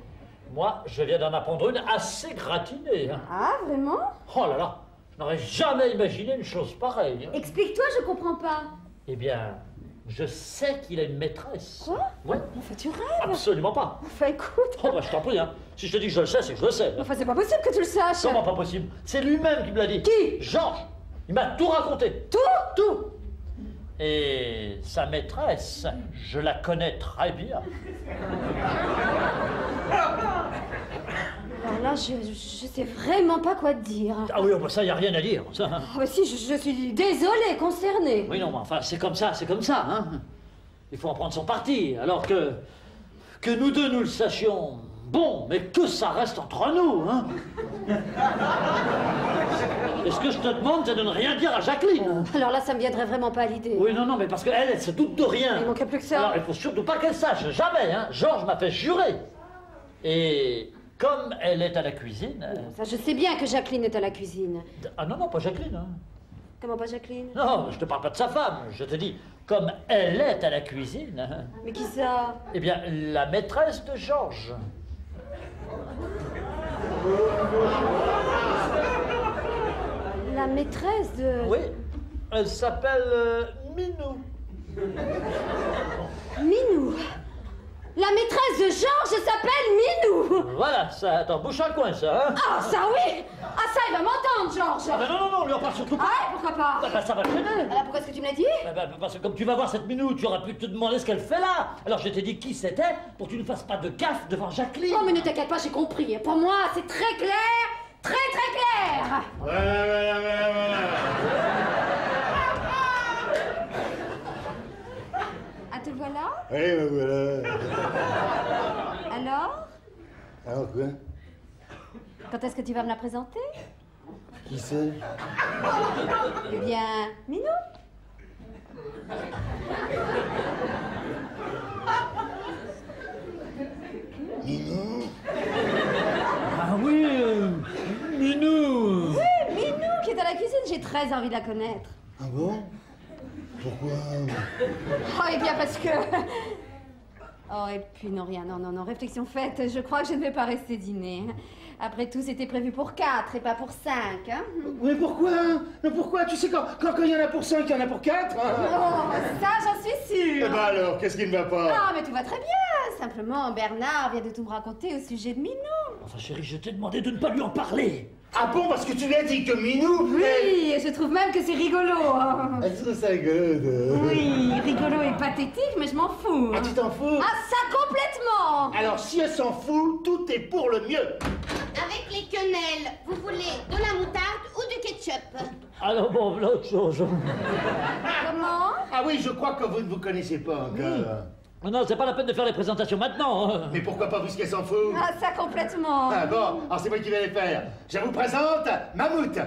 moi, je viens d'en apprendre une assez gratinée. Hein. Ah, vraiment? Oh là là, je n'aurais jamais imaginé une chose pareille. Hein. Explique-toi, je comprends pas. Eh bien, je sais qu'il a une maîtresse. Quoi? Ouais. Enfin, tu rêves. Absolument pas. Enfin, écoute. Oh bah, je t'en prie, hein. Si je te dis que je le sais, c'est que je le sais. Enfin, c'est pas possible que tu le saches. Comment pas possible? C'est lui-même qui me l'a dit. Qui? Georges. Il m'a tout raconté. Tout? Tout. Et sa maîtresse, je la connais très bien. Alors là, je sais vraiment pas quoi te dire. Ah oui, oh bah ça, y a rien à dire. Ça. Ah bah si, je suis désolée, concernée. Oui, non, mais enfin, c'est comme ça, hein. Il faut en prendre son parti, alors que nous deux, nous le sachions. Bon, mais que ça reste entre nous, hein. Et ce que je te demande, c'est de ne rien dire à Jacqueline. Alors là, ça me viendrait vraiment pas à l'idée. Oui, non, mais parce qu'elle, elle se doute de rien. Il manquait plus que ça. Alors, il faut surtout pas qu'elle sache, jamais, hein. Georges m'a fait jurer. Et comme elle est à la cuisine... Ça, je sais bien que Jacqueline est à la cuisine. Ah non, non, pas Jacqueline, hein. Comment pas Jacqueline? Non, je te parle pas de sa femme, je te dis, comme elle est à la cuisine... hein. Mais qui ça? Eh bien, la maîtresse de Georges. La maîtresse de... Oui, elle s'appelle Minou. Minou. La maîtresse de Georges s'appelle Minou. Voilà, ça, attends, bouche un coin, ça, hein. Ah, ça oui. Ah, ça, il va m'entendre, Georges. Ah, ben non, non, non, lui en parle surtout pas. Ah, pourquoi pas? Bah, ça va gêner. Alors pourquoi est-ce que tu me l'as dit? Parce que comme tu vas voir cette Minou, tu aurais pu te demander ce qu'elle fait là. Alors je t'ai dit qui c'était pour que tu ne fasses pas de gaffe devant Jacqueline. Oh, mais ne t'inquiète pas, j'ai compris. Pour moi, c'est très clair. Très, très clair. Voilà. Ah, te voilà? Oui, ben voilà. Alors? Alors quoi? Quand est-ce que tu vas me la présenter? Qui c'est? Eh bien, Minou. Minou? Ah oui, Minou. Oui, Minou qui est à la cuisine. J'ai très envie de la connaître. Ah bon? Pourquoi? Oh, eh bien, parce que... Oh, et puis non, rien, non, réflexion faite, je crois que je ne vais pas rester dîner. Après tout, c'était prévu pour 4 et pas pour 5, hein. Mais pourquoi? Mais pourquoi? Tu sais, quand il y en a pour 5, il y en a pour 4? Oh, ça, j'en suis sûre. Eh ben alors, qu'est-ce qui ne va pas? Ah, mais tout va très bien. Simplement, Bernard vient de tout me raconter au sujet de Minou. Enfin chérie, je t'ai demandé de ne pas lui en parler. Ah bon, parce que tu lui as dit que Minou... Oui, et je trouve même que c'est rigolo. Hein. Elle trouve ça rigolo. Oui, rigolo et pathétique, mais je m'en fous. Ah, tu t'en fous? Ah, ça complètement. Alors, si elle s'en fout, tout est pour le mieux. Avec les quenelles, vous voulez de la moutarde ou du ketchup? Alors bon, l'autre chose. Comment? Ah oui, je crois que vous ne vous connaissez pas encore. Non, c'est pas la peine de faire les présentations maintenant. Hein. Mais pourquoi pas puisqu'elle s'en fout? Ah, ça complètement. Ah bon, alors c'est moi qui vais les faire. Je vous présente Mammouth.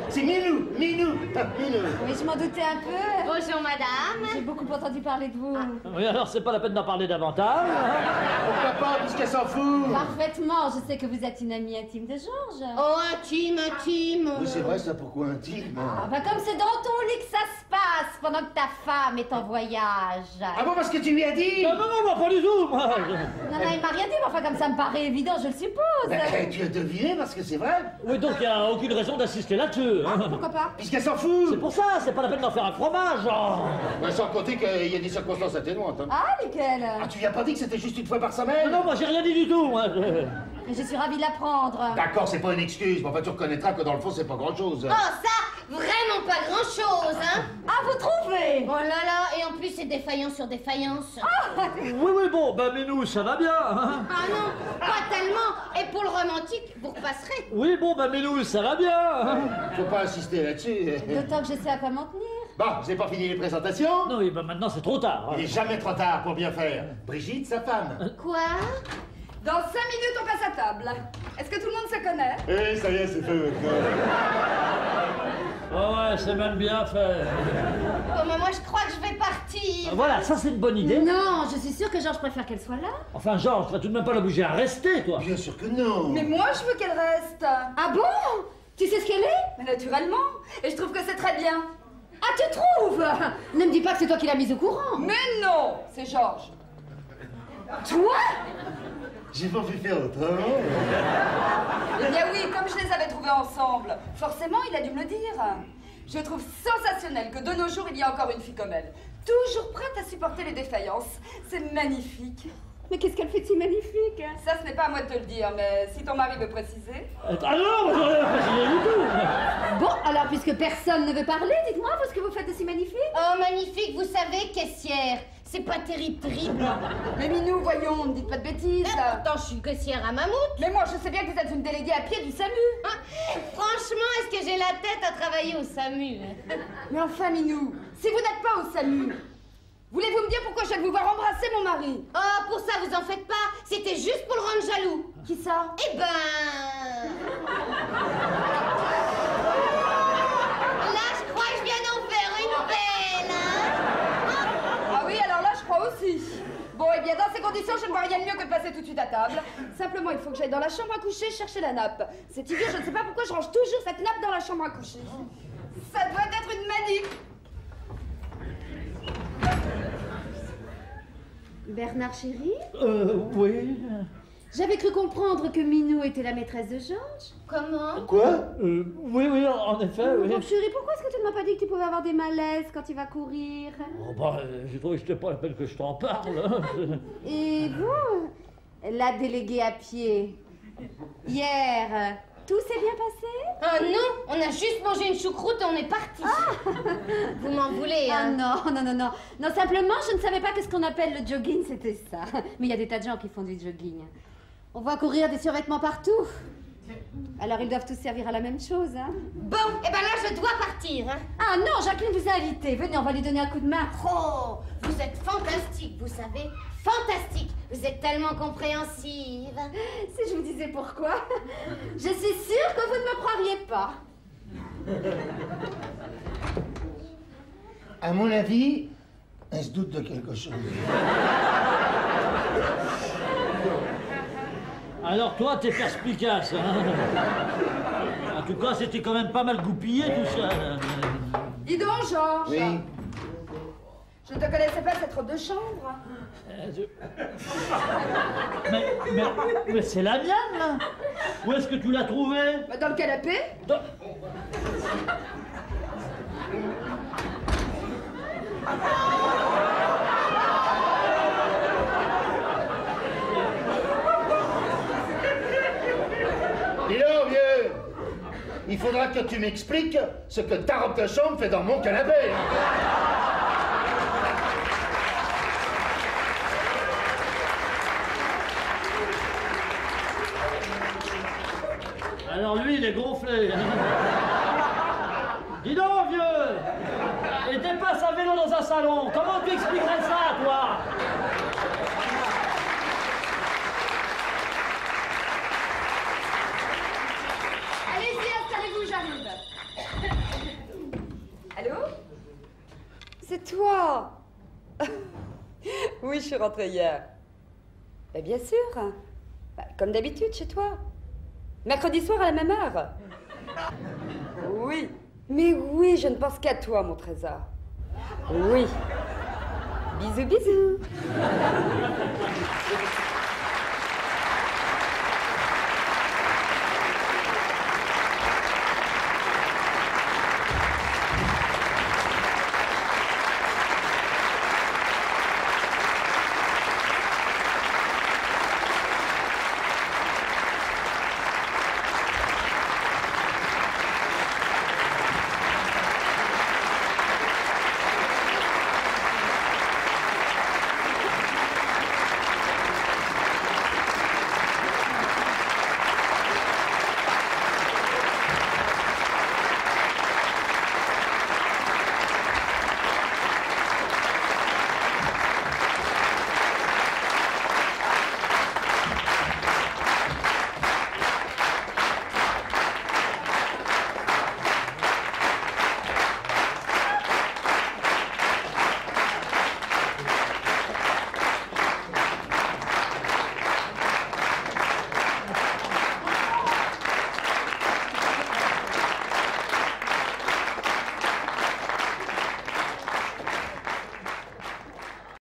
C'est Minou. Oui, je m'en doutais un peu. Bonjour madame. J'ai beaucoup entendu parler de vous. Oui, alors c'est pas la peine d'en parler davantage. Pourquoi pas puisqu'elle s'en fout? Parfaitement, je sais que vous êtes une amie intime de Georges. Oh, intime. Oui, c'est vrai, ça, pourquoi intime? Ah bah comme c'est dans ton lit que ça se passe pendant que ta femme est en voyage. Ah bon, parce que tu lui as dit? Non, pas du tout, moi. Non, il m'a rien dit, mais enfin comme ça me paraît évident, je le suppose. Ben, tu as deviné parce que c'est vrai. Oui, donc il n'y a aucune raison d'insister là-dessus. Hein. Pourquoi pas? Puisqu'elle s'en fout. C'est pour ça, c'est pas la peine d'en faire un fromage. Oh. Ouais, sans compter qu'il y a des circonstances atténuantes. Hein. Ah, lesquelles? Ah, tu lui as pas dit que c'était juste une fois par semaine? Non, moi j'ai rien dit du tout. Moi. Je suis ravie de l'apprendre. D'accord, c'est pas une excuse, mais enfin tu reconnaîtras que dans le fond c'est pas grand-chose. Oh, ça, vraiment pas grand-chose, hein. Ah, vous trouvez? Oh là là, et en plus c'est défaillance sur défaillance. Oui, bon, bah Minou, ça va bien. Hein. Ah non, pas tellement. Et pour le romantique, vous repasserez. Oui, bon, bah Minou, ça va bien. Hein. Faut pas insister là-dessus. D'autant que je sais à quoi m'en tenir. Bon, vous n'avez pas fini les présentations? Non, oui, bah maintenant c'est trop tard. Hein. Il n'est jamais trop tard pour bien faire. Brigitte, sa femme. Quoi? Dans 5 minutes, on passe à table. Est-ce que tout le monde se connaît? Eh, ça y est, c'est fait maintenant. Oh, ouais, c'est même bien fait. Oh, mais moi je crois que je vais partir. Voilà, ça c'est une bonne idée. Non, je suis sûre que Georges préfère qu'elle soit là. Enfin, Georges, tu vas tout de même pas l'obliger à rester, toi. Bien sûr que non. Mais moi, je veux qu'elle reste. Ah bon? Tu sais ce qu'elle est? Mais naturellement. Et je trouve que c'est très bien. Ah, tu trouves? Ne me dis pas que c'est toi qui l'as mise au courant. Mais non, c'est Georges. Toi? J'ai pas pu faire autrement. Eh bien oui, comme je les avais trouvés ensemble, forcément, il a dû me le dire. Je trouve sensationnel que de nos jours, il y a encore une fille comme elle. Toujours prête à supporter les défaillances. C'est magnifique. Mais qu'est-ce qu'elle fait de si magnifique? Ça, ce n'est pas à moi de te le dire, mais si ton mari veut préciser... Ah non, moi j'en ai pas précisé du tout. Bon, alors puisque personne ne veut parler, dites-moi vous ce que vous faites de si magnifique. Oh, magnifique, vous savez, caissière. C'est pas terrible. Mais Minou, voyons, ne dites pas de bêtises. Pourtant, je suis caissière à Mammouth. Mais moi, je sais bien que vous êtes une déléguée à pied du SAMU. Franchement, est-ce que j'ai la tête à travailler au SAMU? Mais enfin, Minou, si vous n'êtes pas au SAMU, Voulez-vous me dire pourquoi je viens de vous voir embrasser mon mari? Oh, pour ça, vous en faites pas. C'était juste pour le rendre jaloux. Qui ça? Eh ben... Là, je crois que je viens d'en faire une belle, hein? Ah oui, alors là, je crois aussi. Bon, eh bien, dans ces conditions, je ne vois rien de mieux que de passer tout de suite à table. Simplement, il faut que j'aille dans la chambre à coucher chercher la nappe. C'est idiot, je ne sais pas pourquoi je range toujours cette nappe dans la chambre à coucher. Ça doit être une manip. Bernard chéri, Oui. j'avais cru comprendre que Minou était la maîtresse de Georges. Comment? Quoi? Oui, en effet, oui. Donc chéri, pourquoi est-ce que tu ne m'as pas dit que tu pouvais avoir des malaises quand tu vas courir? Oh, bah, j'ai trouvé que c'était pas la peine que je t'en parle. Hein. Et vous, la déléguée à pied, hier, tout s'est bien passé? Oh non, on a juste mangé une choucroute et on est parti. Vous m'en voulez, Ah hein? non, non, simplement, je ne savais pas que ce qu'on appelle le jogging, c'était ça. Mais il y a des tas de gens qui font du jogging. On voit courir des survêtements partout. Alors ils doivent tous servir à la même chose, hein? Bon, eh ben là, je dois partir, hein? Ah non, Jacqueline vous a invité. Venez, on va lui donner un coup de main. Oh, vous êtes fantastique, vous savez. Fantastique. Vous êtes tellement compréhensive. Si je vous disais pourquoi, je suis sûre que vous ne me croiriez pas. À mon avis, elle se doute de quelque chose. Alors toi, t'es perspicace, hein. En tout cas, c'était quand même pas mal goupillé, tout ça. Dis donc, Georges. Oui. Je ne te connaissais pas cette robe de chambre. Mais c'est la mienne, là. Où est-ce que tu l'as trouvée? Bah, dans le canapé. Dis donc, vieux, il faudra que tu m'expliques ce que ta robe de chambre fait dans mon canapé. Alors lui, il est gonflé. Hein. Dis donc, vieux. Et dépasse un vélo dans un salon. Comment tu expliquerais ça, toi? Allez-y, installez-vous, j'arrive. Allô? C'est toi? Oui, je suis rentrée hier. Bah, bien sûr. Bah, comme d'habitude, chez toi. Mercredi soir à la même heure. Oui. Mais oui, je ne pense qu'à toi, mon trésor. Oui. Bisous, bisous.